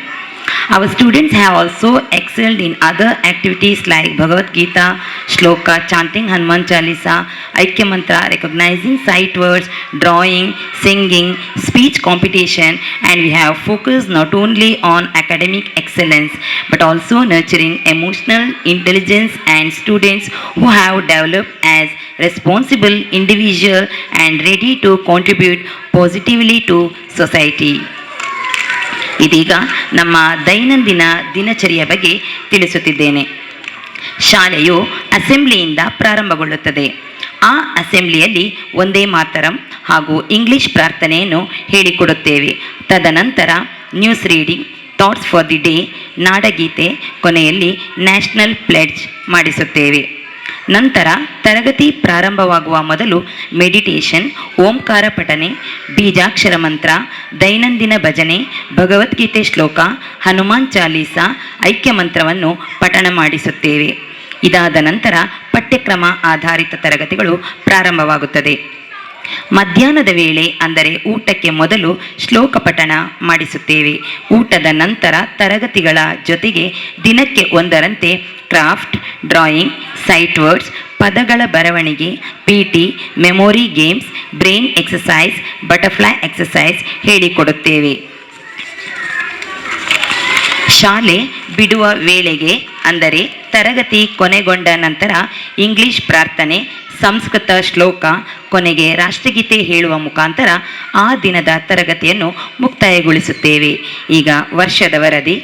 Our students have also excelled in other activities like Bhagavad Gita, Shloka, chanting Hanuman Chalisa, Aikya Mantra, recognizing sight words, drawing, singing, speech competition, and we have focused not only on academic excellence but also nurturing emotional intelligence and students who have developed as responsible individual and ready to contribute positively to society. ಇದೀಗ ನಮ್ಮ ದೈನಂದಿನ ದಿನಚರಿಯ ಬಗ್ಗೆ ತಿಳಿಸುತ್ತಿದ್ದೇನೆ. ಶಾಲೆಯು ಅಸೆಂಬ್ಲಿಯಿಂದ ಪ್ರಾರಂಭಗೊಳ್ಳುತ್ತದೆ. ಆ ಅಸೆಂಬ್ಲಿಯಲ್ಲಿ ಒಂದೇ ಮಾತರಂ ಹಾಗೂ English ಪ್ರಾರ್ಥನೆಯನ್ನು ಹೇಳಿಕೊಡುತ್ತೇವೆ. ತದನಂತರ news reading, thoughts for the day, ನಾಡಗೀತೆ, ಕೊನೆಯಲ್ಲಿ ನ್ಯಾಷನಲ್ ಪ್ಲೆಡ್ಜ್ ಮಾಡಿಸುತ್ತೇವೆ. ನಂತರ ತರಗತಿ ಪ್ರಾರಂಭವಾಗುವ ಮೊದಲು ಮೆಡಿಟೇಷನ್, ಓಂಕಾರ ಪಠನೆ, ಬೀಜಾಕ್ಷರ ಮಂತ್ರ, ದೈನಂದಿನ ಭಜನೆ, ಭಗವದ್ಗೀತೆ ಶ್ಲೋಕ, ಹನುಮಾನ್ ಚಾಲೀಸ, ಐಕ್ಯ ಮಂತ್ರವನ್ನು ಪಠಣ ಮಾಡಿಸುತ್ತೇವೆ. ಇದಾದ ನಂತರ ಪಠ್ಯಕ್ರಮ ಆಧಾರಿತ ತರಗತಿಗಳು ಪ್ರಾರಂಭವಾಗುತ್ತದೆ. ಮಧ್ಯಾಹ್ನದ ವೇಳೆ ಅಂದರೆ ಊಟಕ್ಕೆ ಮೊದಲು ಶ್ಲೋಕ ಪಠಣ ಮಾಡಿಸುತ್ತೇವೆ. ಊಟದ ನಂತರ ತರಗತಿಗಳ ಜೊತೆಗೆ ದಿನಕ್ಕೆ ಒಂದರಂತೆ ಕ್ರಾಫ್ಟ್, ಡ್ರಾಯಿಂಗ್, ಸೈಟ್ ವರ್ಡ್ಸ್, ಪದಗಳ ಬರವಣಿಗೆ, PT, memory games, brain exercise, butterfly exercise ಹೇಳಿಕೊಡುತ್ತೇವೆ. ಶಾಲೆ ಬಿಡುವ ವೇಳೆಗೆ ಅಂದರೆ ತರಗತಿ ಕೊನೆಗೊಂಡ ನಂತರ ಇಂಗ್ಲಿಷ್ ಪ್ರಾರ್ಥನೆ, ಸಂಸ್ಕೃತ ಶ್ಲೋಕ, ಕೊನೆಗೆ ರಾಷ್ಟ್ರಗೀತೆ ಹೇಳುವ ಮುಖಾಂತರ ಆ ದಿನದ ತರಗತಿಯನ್ನು ಮುಕ್ತಾಯಗೊಳಿಸುತ್ತೇವೆ. ಈಗ ವರ್ಷದ ವರದಿ.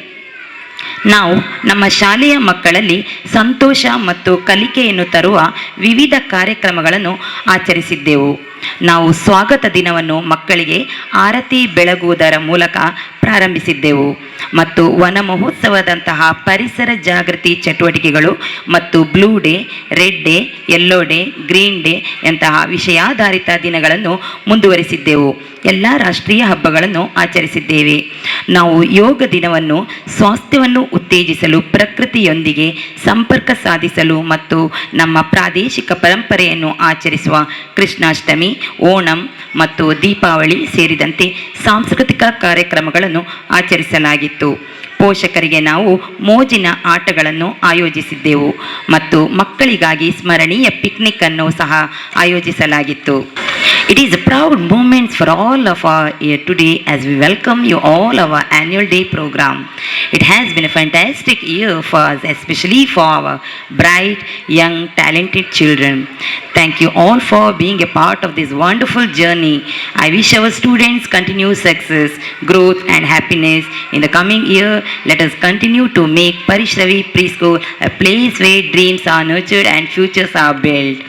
ನಾವು ನಮ್ಮ ಶಾಲೆಯ ಮಕ್ಕಳಲ್ಲಿ ಸಂತೋಷ ಮತ್ತು ಕಲಿಕೆಯನ್ನು ತರುವ ವಿವಿಧ ಕಾರ್ಯಕ್ರಮಗಳನ್ನು ಆಚರಿಸಿದ್ದೆವು. ನಾವು ಸ್ವಾಗತ ದಿನವನ್ನು ಮಕ್ಕಳಿಗೆ ಆರತಿ ಬೆಳಗುವುದರ ಮೂಲಕ ಪ್ರಾರಂಭಿಸಿದ್ದೆವು ಮತ್ತು ವನ ಮಹೋತ್ಸವದಂತಹ ಪರಿಸರ ಜಾಗೃತಿ ಚಟುವಟಿಕೆಗಳು ಮತ್ತು blue day, red day, yellow day, green day ಯಂತಹ ವಿಷಯಾಧಾರಿತ ದಿನಗಳನ್ನು ಮುಂದುವರಿಸಿದ್ದೆವು. ಎಲ್ಲ ರಾಷ್ಟ್ರೀಯ ಹಬ್ಬಗಳನ್ನು ಆಚರಿಸಿದ್ದೇವೆ. ನಾವು ಯೋಗ ದಿನವನ್ನು ಸ್ವಾಸ್ಥ್ಯವನ್ನು ಉತ್ತೇಜಿಸಲು, ಪ್ರಕೃತಿಯೊಂದಿಗೆ ಸಂಪರ್ಕ ಸಾಧಿಸಲು ಮತ್ತು ನಮ್ಮ ಪ್ರಾದೇಶಿಕ ಪರಂಪರೆಯನ್ನು ಆಚರಿಸುವ ಕೃಷ್ಣಾಷ್ಟಮಿ, ಓಣಂ ಮತ್ತು ದೀಪಾವಳಿ ಸೇರಿದಂತೆ ಸಾಂಸ್ಕೃತಿಕ ಕಾರ್ಯಕ್ರಮಗಳನ್ನು ಆಚರಿಸಲಾಗಿತ್ತು. ಪೋಷಕರಿಗೆ ನಾವು ಮೋಜಿನ ಆಟಗಳನ್ನು ಆಯೋಜಿಸಿದ್ದೆವು ಮತ್ತು ಮಕ್ಕಳಿಗಾಗಿ ಸ್ಮರಣೀಯ ಪಿಕ್ನಿಕ್ ಅನ್ನು ಸಹ ಆಯೋಜಿಸಲಾಗಿತ್ತು. It is a proud moment for all of our here today as we welcome you all our annual day program. It has been a fantastic year for us, especially for our bright, young, talented children. Thank you all for being a part of this wonderful journey. I wish our students continue success, growth and happiness in the coming year. Let us continue to make Parishravi Preschool a place where dreams are nurtured and futures are built.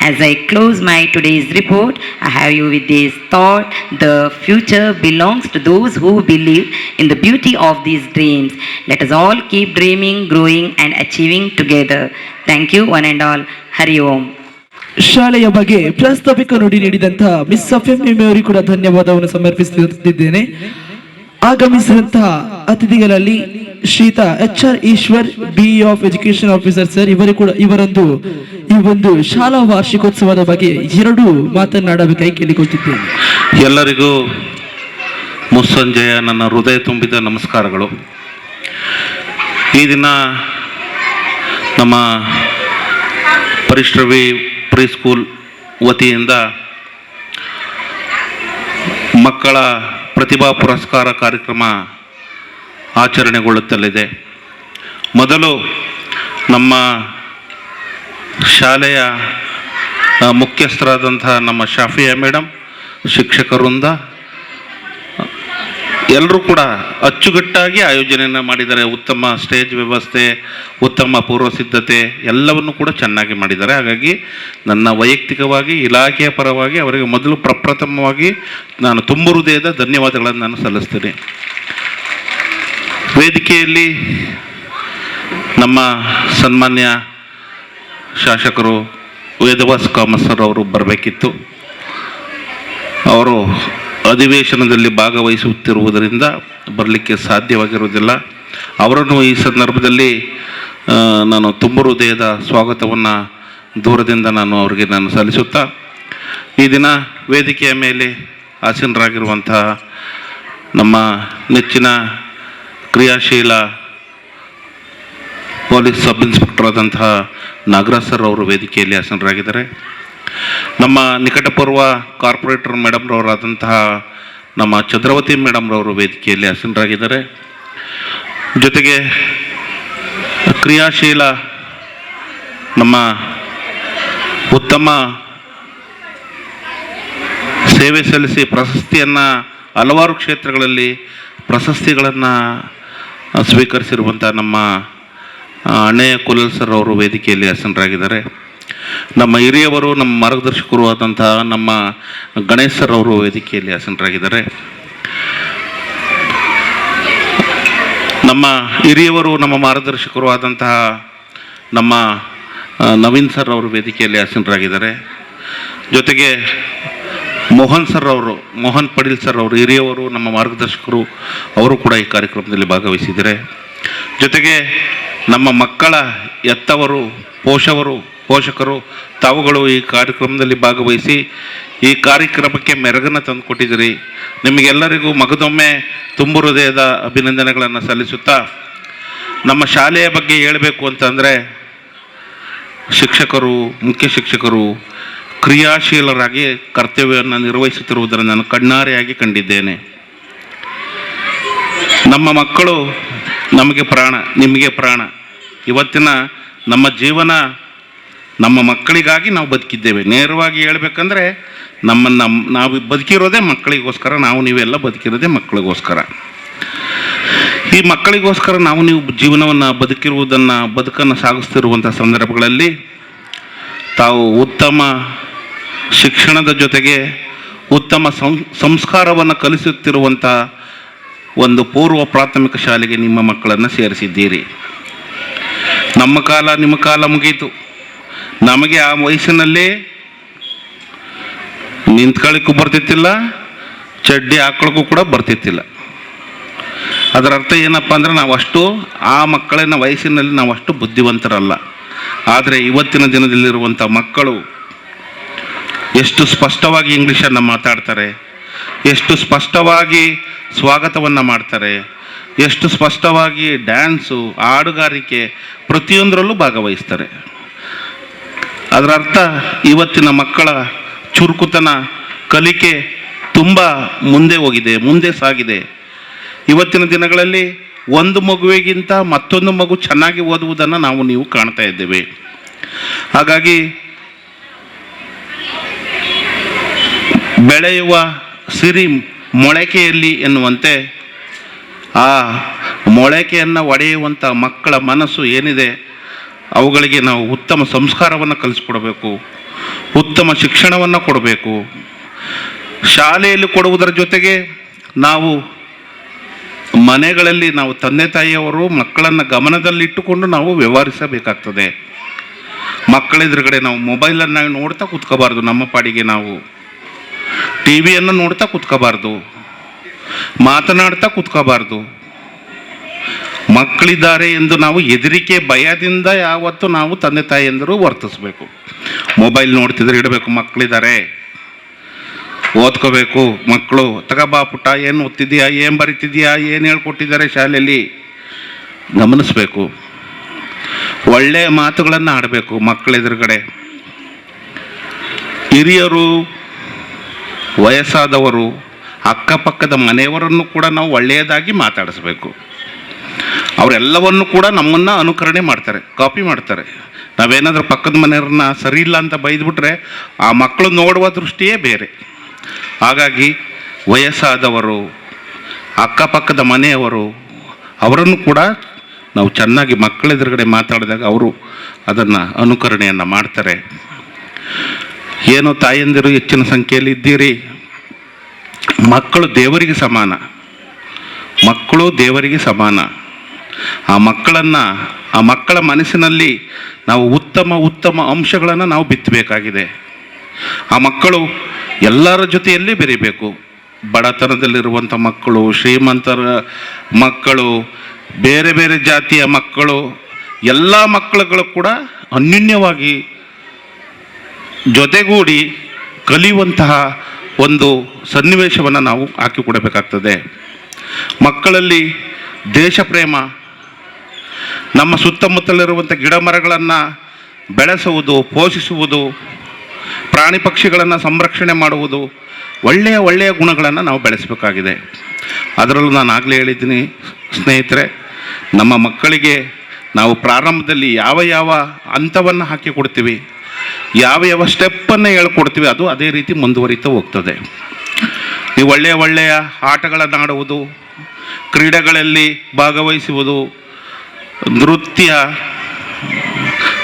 As I close my today's report, I have you with this thought: the future belongs to those who believe in the beauty of these dreams. Let us all keep dreaming, growing and achieving together. Thank you one and all. Hari Om. ಶಾಲೆಯ ಬಗ್ಗೆ ಪ್ರಾಸ್ತಾವಿಕ ನುಡಿ ನೀಡಿದಂತಹ miss Safia ಅವರಿಗೆ ಕೂಡ ಧನ್ಯವಾದವನ್ನು ಸಮರ್ಪಿಸುತ್ತಿದ್ದೇನೆ. ಆಗಮಿಸಿದಂತಹ ಅತಿಥಿಗಳಲ್ಲಿ ಶ್ರೀಯುತ HR Eshwar, BE of education officer sir, ಇವರೊಂದು ಈ ಒಂದು ಶಾಲಾ ವಾರ್ಷಿಕೋತ್ಸವದ ಬಗ್ಗೆ 2 ಮಾತನಾಡಬೇಕಾಗಿ ಕೇಳಿಕೊಳ್ತಿದ್ದೇನೆ. ಎಲ್ಲರಿಗೂ ಮುಸ್ಸಂಜೆಯ ನನ್ನ ಹೃದಯ ತುಂಬಿದ ನಮಸ್ಕಾರಗಳು. ಈ ದಿನ ನಮ್ಮ ಪರಿಶ್ರವಿ ಪ್ರೀಸ್ಕೂಲ್ ವತಿಯಿಂದ ಮಕ್ಕಳ ಪ್ರತಿಭಾ ಪುರಸ್ಕಾರ ಕಾರ್ಯಕ್ರಮ ಆಚರಣೆಗೊಳ್ಳುತ್ತಲಿದೆ. ಮೊದಲು ನಮ್ಮ ಶಾಲೆಯ ಮುಖ್ಯಸ್ಥರಾದಂತಹ ನಮ್ಮ ಶಾಫಿಯಾ ಮೇಡಮ್, ಶಿಕ್ಷಕರಿಂದ ಎಲ್ಲರೂ ಕೂಡ ಅಚ್ಚುಕಟ್ಟಾಗಿ ಆಯೋಜನೆಯನ್ನು ಮಾಡಿದ್ದಾರೆ. ಉತ್ತಮ ಸ್ಟೇಜ್ ವ್ಯವಸ್ಥೆ, ಉತ್ತಮ ಪೂರ್ವ ಸಿದ್ಧತೆ ಎಲ್ಲವನ್ನು ಕೂಡ ಚೆನ್ನಾಗಿ ಮಾಡಿದ್ದಾರೆ. ಹಾಗಾಗಿ ನನ್ನ ವೈಯಕ್ತಿಕವಾಗಿ ಇಲಾಖೆಯ ಪರವಾಗಿ ಅವರಿಗೆ ಮೊದಲು ಪ್ರಪ್ರಥಮವಾಗಿ ನಾನು ತುಂಬ ಹೃದಯದ ಧನ್ಯವಾದಗಳನ್ನು ನಾನು ಸಲ್ಲಿಸ್ತೀನಿ. ವೇದಿಕೆಯಲ್ಲಿ ನಮ್ಮ ಸನ್ಮಾನ್ಯ ಶಾಸಕರು ವೇದವಾಸ್ ಕಾಮತ್ ಸರ್ ಅವರು ಬರಬೇಕಿತ್ತು. ಅವರು ಅಧಿವೇಶನದಲ್ಲಿ ಭಾಗವಹಿಸುತ್ತಿರುವುದರಿಂದ ಬರಲಿಕ್ಕೆ ಸಾಧ್ಯವಾಗಿರುವುದಿಲ್ಲ. ಅವರನ್ನು ಈ ಸಂದರ್ಭದಲ್ಲಿ ನಾನು ತುಂಬ ಹೃದಯದ ಸ್ವಾಗತವನ್ನು ದೂರದಿಂದ ಅವರಿಗೆ ಸಲ್ಲಿಸುತ್ತಾ, ಈ ದಿನ ವೇದಿಕೆಯ ಮೇಲೆ ಆಸೀನರಾಗಿರುವಂತಹ ನಮ್ಮ ನೆಚ್ಚಿನ ಕ್ರಿಯಾಶೀಲ ಪೊಲೀಸ್ ಸಬ್ ಇನ್ಸ್ಪೆಕ್ಟರ್ ಆದಂತಹ ನಾಗರಾಜ್ ಸರ್ ಅವರು ವೇದಿಕೆಯಲ್ಲಿ ಆಸೀನರಾಗಿದ್ದಾರೆ. ನಮ್ಮ ನಿಕಟಪೂರ್ವ ಕಾರ್ಪೊರೇಟರ್ ಮೇಡಮ್ರವರಾದಂತಹ ನಮ್ಮ ಚಂದ್ರವತಿ ಮೇಡಮ್ರವರು ವೇದಿಕೆಯಲ್ಲಿ ಆಸೀನರಾಗಿದ್ದಾರೆ. ಜೊತೆಗೆ ಕ್ರಿಯಾಶೀಲ ನಮ್ಮ ಉತ್ತಮ ಸೇವೆ ಸಲ್ಲಿಸಿ ಪ್ರಶಸ್ತಿಯನ್ನು ಹಲವಾರು ಕ್ಷೇತ್ರಗಳಲ್ಲಿ ಪ್ರಶಸ್ತಿಗಳನ್ನು ಸ್ವೀಕರಿಸಿರುವಂಥ ನಮ್ಮ ಅಣ್ಣಯ್ಯ ಕುಲಲ್ ಸರ್ ಅವರು ವೇದಿಕೆಯಲ್ಲಿ ಆಸೀನರಾಗಿದ್ದಾರೆ. ನಮ್ಮ ಹಿರಿಯವರು, ನಮ್ಮ ಮಾರ್ಗದರ್ಶಕರು ಆದಂತಹ ನಮ್ಮ ಗಣೇಶ್ ಸರ್ ಅವರು ವೇದಿಕೆಯಲ್ಲಿ ಆಸೀನರಾಗಿದ್ದಾರೆ. ನಮ್ಮ ಹಿರಿಯವರು, ನಮ್ಮ ಮಾರ್ಗದರ್ಶಕರು ಆದಂತಹ ನಮ್ಮ ನವೀನ್ ಸರ್ ಅವರು ವೇದಿಕೆಯಲ್ಲಿ ಆಸೀನರಾಗಿದ್ದಾರೆ. ಜೊತೆಗೆ ಮೋಹನ್ ಪಡೀಲ್ ಸರ್ ಅವರು ಹಿರಿಯವರು, ನಮ್ಮ ಮಾರ್ಗದರ್ಶಕರು, ಅವರು ಕೂಡ ಈ ಕಾರ್ಯಕ್ರಮದಲ್ಲಿ ಭಾಗವಹಿಸಿದ್ದಾರೆ. ಜೊತೆಗೆ ನಮ್ಮ ಮಕ್ಕಳ ಎತ್ತವರು, ಪೋಷಕರು ತಾವುಗಳು ಈ ಕಾರ್ಯಕ್ರಮದಲ್ಲಿ ಭಾಗವಹಿಸಿ ಈ ಕಾರ್ಯಕ್ರಮಕ್ಕೆ ಮೆರುಗನ್ನು ತಂದುಕೊಟ್ಟಿದ್ದೀರಿ. ನಿಮಗೆಲ್ಲರಿಗೂ ಮಗದೊಮ್ಮೆ ತುಂಬ ಹೃದಯದ ಅಭಿನಂದನೆಗಳನ್ನು ಸಲ್ಲಿಸುತ್ತಾ, ನಮ್ಮ ಶಾಲೆಯ ಬಗ್ಗೆ ಹೇಳಬೇಕು ಅಂತಂದರೆ ಶಿಕ್ಷಕರು, ಮುಖ್ಯ ಶಿಕ್ಷಕರು ಕ್ರಿಯಾಶೀಲರಾಗಿ ಕರ್ತವ್ಯವನ್ನು ನಿರ್ವಹಿಸುತ್ತಿರುವುದನ್ನು ನಾನು ಕಣ್ಣಾರೆಯಾಗಿ ಕಂಡಿದ್ದೇನೆ. ನಮ್ಮ ಮಕ್ಕಳು ನಮಗೆ ಪ್ರಾಣ, ನಿಮಗೆ ಪ್ರಾಣ. ಇವತ್ತಿನ ನಮ್ಮ ಜೀವನ ನಮ್ಮ ಮಕ್ಕಳಿಗಾಗಿ ನಾವು ಬದುಕಿದ್ದೇವೆ. ನೇರವಾಗಿ ಹೇಳ್ಬೇಕಂದ್ರೆ ನಾವು ಬದುಕಿರೋದೇ ಮಕ್ಕಳಿಗೋಸ್ಕರ, ನೀವೆಲ್ಲ ಬದುಕಿರೋದೇ ಮಕ್ಕಳಿಗೋಸ್ಕರ. ಈ ಮಕ್ಕಳಿಗೋಸ್ಕರ ನೀವು ಜೀವನವನ್ನು ಬದುಕನ್ನು ಸಾಗಿಸ್ತಿರುವಂಥ ಸಂದರ್ಭಗಳಲ್ಲಿ ತಾವು ಉತ್ತಮ ಶಿಕ್ಷಣದ ಜೊತೆಗೆ ಉತ್ತಮ ಸಂಸ್ಕಾರವನ್ನು ಕಲಿಸುತ್ತಿರುವಂಥ ಒಂದು ಪೂರ್ವ ಪ್ರಾಥಮಿಕ ಶಾಲೆಗೆ ನಿಮ್ಮ ಮಕ್ಕಳನ್ನು ಸೇರಿಸಿದ್ದೀರಿ. ನಮ್ಮ ಕಾಲ ನಿಮ್ಮ ಕಾಲ ಮುಗೀತು. ನಮಗೆ ಆ ವಯಸ್ಸಿನಲ್ಲಿ ನಿಂತ್ಕೊಳ್ಳಿಕ್ಕೂ ಬರ್ತಿತ್ತಿಲ್ಲ, ಚಡ್ಡಿ ಹಾಕೊಳ್ಳೋಕ್ಕೂ ಕೂಡ ಬರ್ತಿತ್ತಿಲ್ಲ. ಅದರ ಅರ್ಥ ಏನಪ್ಪ ಅಂದರೆ ಆ ಮಕ್ಕಳಿನ ವಯಸ್ಸಿನಲ್ಲಿ ನಾವು ಅಷ್ಟು ಬುದ್ಧಿವಂತರಲ್ಲ. ಆದರೆ ಇವತ್ತಿನ ದಿನದಲ್ಲಿರುವಂಥ ಮಕ್ಕಳು ಎಷ್ಟು ಸ್ಪಷ್ಟವಾಗಿ ಇಂಗ್ಲೀಷನ್ನು ಮಾತಾಡ್ತಾರೆ, ಎಷ್ಟು ಸ್ಪಷ್ಟವಾಗಿ ಸ್ವಾಗತವನ್ನು ಮಾಡ್ತಾರೆ, ಎಷ್ಟು ಸ್ಪಷ್ಟವಾಗಿ ಡ್ಯಾನ್ಸು, ಹಾಡುಗಾರಿಕೆ ಪ್ರತಿಯೊಂದರಲ್ಲೂ ಭಾಗವಹಿಸ್ತಾರೆ. ಅದರ ಅರ್ಥ ಇವತ್ತಿನ ಮಕ್ಕಳ ಚುರುಕುತನ, ಕಲಿಕೆ ತುಂಬ ಮುಂದೆ ಸಾಗಿದೆ. ಇವತ್ತಿನ ದಿನಗಳಲ್ಲಿ ಒಂದು ಮಗುವಿಗಿಂತ ಮತ್ತೊಂದು ಮಗು ಚೆನ್ನಾಗಿ ಓದುವುದನ್ನು ನೀವು ಕಾಣ್ತಾ ಇದ್ದೇವೆ. ಹಾಗಾಗಿ ಬೆಳೆಯುವ ಸಿರಿ ಮೊಳಕೆಯಲ್ಲಿ ಎನ್ನುವಂತೆ ಆ ಮೊಳಕೆಯನ್ನು ಒಡೆಯುವಂಥ ಮಕ್ಕಳ ಮನಸ್ಸು ಏನಿದೆ ಅವುಗಳಿಗೆ ನಾವು ಉತ್ತಮ ಸಂಸ್ಕಾರವನ್ನು ಕಲಿಸ್ಕೊಡ್ಬೇಕು, ಉತ್ತಮ ಶಿಕ್ಷಣವನ್ನು ಕೊಡಬೇಕು. ಶಾಲೆಯಲ್ಲಿ ಕೊಡುವುದರ ಜೊತೆಗೆ ನಾವು ಮನೆಗಳಲ್ಲಿ ತಂದೆ ತಾಯಿಯವರು ಮಕ್ಕಳನ್ನು ಗಮನದಲ್ಲಿಟ್ಟುಕೊಂಡು ನಾವು ವ್ಯವಹರಿಸಬೇಕಾಗ್ತದೆ. ಮಕ್ಕಳೆದುರುಗಡೆ ನಾವು ಮೊಬೈಲನ್ನು ನೋಡ್ತಾ ಕೂತ್ಕೋಬಾರ್ದು, ನಮ್ಮ ಪಾಡಿಗೆ ನಾವು ಟಿ ವಿಯನ್ನು ನೋಡ್ತಾ ಕೂತ್ಕೋಬಾರ್ದು, ಮಾತನಾಡ್ತಾ ಕೂತ್ಕೋಬಾರ್ದು. ಮಕ್ಕಳಿದ್ದಾರೆ ಎಂದು ನಾವು ಹೆದರಿಕೆ ಭಯದಿಂದ ಯಾವತ್ತೂ ನಾವು ತಂದೆ ತಾಯಿಯಂದರು ವರ್ತಿಸಬೇಕು. ಮೊಬೈಲ್ ನೋಡ್ತಿದ್ರೆ ಇಡಬೇಕು, ಮಕ್ಕಳಿದ್ದಾರೆ ಓದ್ಕೋಬೇಕು, ಮಕ್ಕಳು ತಗೋಬಾ ಪುಟ್ಟ, ಏನು ಓದ್ತಿದ್ಯಾ, ಏನು ಬರಿತಿದ್ಯಾ, ಏನು ಹೇಳ್ಕೊಟ್ಟಿದ್ದಾರೆ ಶಾಲೆಯಲ್ಲಿ ಗಮನಿಸಬೇಕು. ಒಳ್ಳೆಯ ಮಾತುಗಳನ್ನು ಆಡಬೇಕು ಮಕ್ಕಳೆದುರುಗಡೆ. ಹಿರಿಯರು, ವಯಸ್ಸಾದವರು, ಅಕ್ಕಪಕ್ಕದ ಮನೆಯವರನ್ನು ಕೂಡ ನಾವು ಒಳ್ಳೆಯದಾಗಿ ಮಾತಾಡಿಸ್ಬೇಕು. ಅವರೆಲ್ಲವನ್ನು ಕೂಡ ನಮ್ಮನ್ನು ಅನುಕರಣೆ ಮಾಡ್ತಾರೆ, ಕಾಪಿ ಮಾಡ್ತಾರೆ. ನಾವೇನಾದರೂ ಪಕ್ಕದ ಮನೆಯವ್ರನ್ನ ಸರಿ ಇಲ್ಲ ಅಂತ ಬೈದ್ಬಿಟ್ರೆ ಆ ಮಕ್ಕಳು ನೋಡುವ ದೃಷ್ಟಿಯೇ ಬೇರೆ. ಹಾಗಾಗಿ ವಯಸ್ಸಾದವರು, ಅಕ್ಕಪಕ್ಕದ ಮನೆಯವರು ಅವರನ್ನು ಕೂಡ ನಾವು ಚೆನ್ನಾಗಿ ಮಕ್ಕಳೆದುರುಗಡೆ ಮಾತಾಡಿದಾಗ ಅವರು ಅದನ್ನು ಅನುಕರಣೆಯನ್ನು ಮಾಡ್ತಾರೆ. ಏನೋ ತಾಯಂದಿರು ಹೆಚ್ಚಿನ ಸಂಖ್ಯೆಯಲ್ಲಿ ಇದ್ದೀರಿ, ಮಕ್ಕಳು ದೇವರಿಗೆ ಸಮಾನ, ಮಕ್ಕಳು ದೇವರಿಗೆ ಸಮಾನ. ಆ ಮಕ್ಕಳ ಮನಸ್ಸಿನಲ್ಲಿ ನಾವು ಉತ್ತಮ ಅಂಶಗಳನ್ನು ನಾವು ಬಿತ್ತಬೇಕಾಗಿದೆ. ಆ ಮಕ್ಕಳು ಎಲ್ಲರ ಜೊತೆಯಲ್ಲಿ ಬೆರೀಬೇಕು. ಬಡತನದಲ್ಲಿರುವಂಥ ಮಕ್ಕಳು, ಶ್ರೀಮಂತರ ಮಕ್ಕಳು, ಬೇರೆ ಬೇರೆ ಜಾತಿಯ ಮಕ್ಕಳು, ಎಲ್ಲ ಮಕ್ಕಳುಗಳು ಕೂಡ ಅನ್ಯೋನ್ಯವಾಗಿ ಜೊತೆಗೂಡಿ ಕಲಿಯುವಂತಹ ಒಂದು ಸನ್ನಿವೇಶವನ್ನು ನಾವು ಹಾಕಿಕೊಡಬೇಕಾಗ್ತದೆ. ಮಕ್ಕಳಲ್ಲಿ ದೇಶ ಪ್ರೇಮ, ನಮ್ಮ ಸುತ್ತಮುತ್ತಲಿರುವಂಥ ಗಿಡ ಮರಗಳನ್ನು ಬೆಳೆಸುವುದು, ಪೋಷಿಸುವುದು, ಪ್ರಾಣಿ ಪಕ್ಷಿಗಳನ್ನು ಸಂರಕ್ಷಣೆ ಮಾಡುವುದು, ಒಳ್ಳೆಯ ಗುಣಗಳನ್ನು ನಾವು ಬೆಳೆಸಬೇಕಾಗಿದೆ. ಅದರಲ್ಲೂ ನಾನು ಆಗಲೇ ಹೇಳಿದ್ದೀನಿ ಸ್ನೇಹಿತರೆ, ನಮ್ಮ ಮಕ್ಕಳಿಗೆ ನಾವು ಪ್ರಾರಂಭದಲ್ಲಿ ಯಾವ ಹಂತವನ್ನು ಹಾಕಿ ಕೊಡ್ತೀವಿ, ಯಾವ ಸ್ಟೆಪ್ಪನ್ನು ಹೇಳ್ಕೊಡ್ತೀವಿ, ಅದು ಅದೇ ರೀತಿ ಮುಂದುವರಿತಾ ಹೋಗ್ತದೆ. ನೀವು ಒಳ್ಳೆಯ ಆಟಗಳನ್ನು ಆಡುವುದು, ಕ್ರೀಡೆಗಳಲ್ಲಿ ಭಾಗವಹಿಸುವುದು, ನೃತ್ಯ,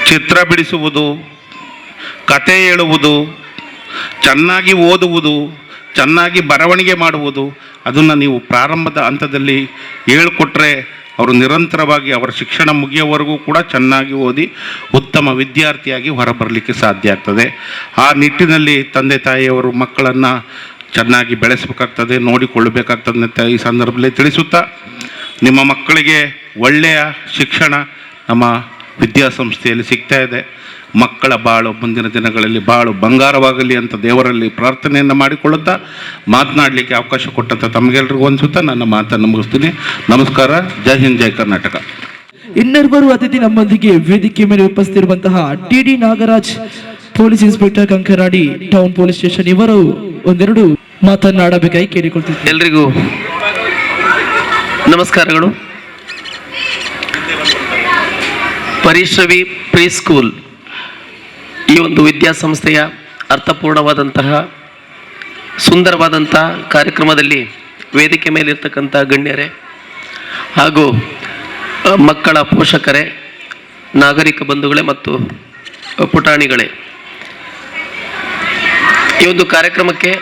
ಚಿತ್ರ ಬಿಡಿಸುವುದು, ಕತೆ ಹೇಳುವುದು, ಚೆನ್ನಾಗಿ ಓದುವುದು, ಚೆನ್ನಾಗಿ ಬರವಣಿಗೆ ಮಾಡುವುದು, ಅದನ್ನು ನೀವು ಪ್ರಾರಂಭದ ಹಂತದಲ್ಲಿ ಹೇಳಿಕೊಟ್ರೆ ಅವರು ನಿರಂತರವಾಗಿ ಅವರ ಶಿಕ್ಷಣ ಮುಗಿಯೋವರೆಗೂ ಕೂಡ ಚೆನ್ನಾಗಿ ಓದಿ ಉತ್ತಮ ವಿದ್ಯಾರ್ಥಿಯಾಗಿ ಹೊರಬರಲಿಕ್ಕೆ ಸಾಧ್ಯ ಆಗ್ತದೆ. ಆ ನಿಟ್ಟಿನಲ್ಲಿ ತಂದೆ ತಾಯಿಯವರು ಮಕ್ಕಳನ್ನು ಚೆನ್ನಾಗಿ ಬೆಳೆಸಬೇಕಾಗ್ತದೆ, ನೋಡಿಕೊಳ್ಳಬೇಕಾಗ್ತದೆ ಅಂತ ಈ ಸಂದರ್ಭದಲ್ಲಿ ತಿಳಿಸುತ್ತಾ, ನಿಮ್ಮ ಮಕ್ಕಳಿಗೆ ಒಳ್ಳೆಯ ಶಿಕ್ಷಣ ನಮ್ಮ ವಿದ್ಯಾಸಂಸ್ಥೆಯಲ್ಲಿ ಸಿಗ್ತಾ ಇದೆ. ಮಕ್ಕಳ ಬಾಳು ಮುಂದಿನ ದಿನಗಳಲ್ಲಿ ಬಾಳು ಬಂಗಾರವಾಗಲಿ ಅಂತ ದೇವರಲ್ಲಿ ಪ್ರಾರ್ಥನೆಯನ್ನು ಮಾಡಿಕೊಳ್ಳುತ್ತಾ ಮಾತನಾಡಲಿಕ್ಕೆ ಅವಕಾಶ ಕೊಟ್ಟಂಥ ತಮಗೆಲ್ಲರಿಗೂ ಅನಿಸುತ್ತಾ ನನ್ನ ಮಾತನ್ನು ಮುಗಿಸ್ತೀನಿ. ನಮಸ್ಕಾರ. ಜೈ ಹಿಂದ್, ಜೈ ಕರ್ನಾಟಕ. ಇನ್ನರ್ವರು ಅತಿಥಿ ನಮ್ಮೊಂದಿಗೆ ವೇದಿಕೆ ಮೇಲೆ ಉಪಸ್ಥಿತಿರುವಂತಹ T Nagaraj, police inspector Kankanadi town police station, ಇವರು ಒಂದೆರಡು ಮಾತನಾಡಬೇಕಾಗಿ ಕೇಳಿಕೊಳ್ತಿದ್ದಾರೆ. ಎಲ್ರಿಗೂ ನಮಸ್ಕಾರಗಳು. ಪರಿಶ್ರವಿ ಪ್ರೀ ಸ್ಕೂಲ್ ಈ ಒಂದು ವಿದ್ಯಾಸಂಸ್ಥೆಯ ಅರ್ಥಪೂರ್ಣವಾದಂತಹ ಸುಂದರವಾದಂತಹ ಕಾರ್ಯಕ್ರಮದಲ್ಲಿ ವೇದಿಕೆ ಮೇಲಿರ್ತಕ್ಕಂಥ ಗಣ್ಯರೇ ಹಾಗೂ ಮಕ್ಕಳ ಪೋಷಕರೇ, ನಾಗರಿಕ ಬಂಧುಗಳೇ ಮತ್ತು ಪುಟಾಣಿಗಳೇ, ಈ ಒಂದು ಕಾರ್ಯಕ್ರಮಕ್ಕೆ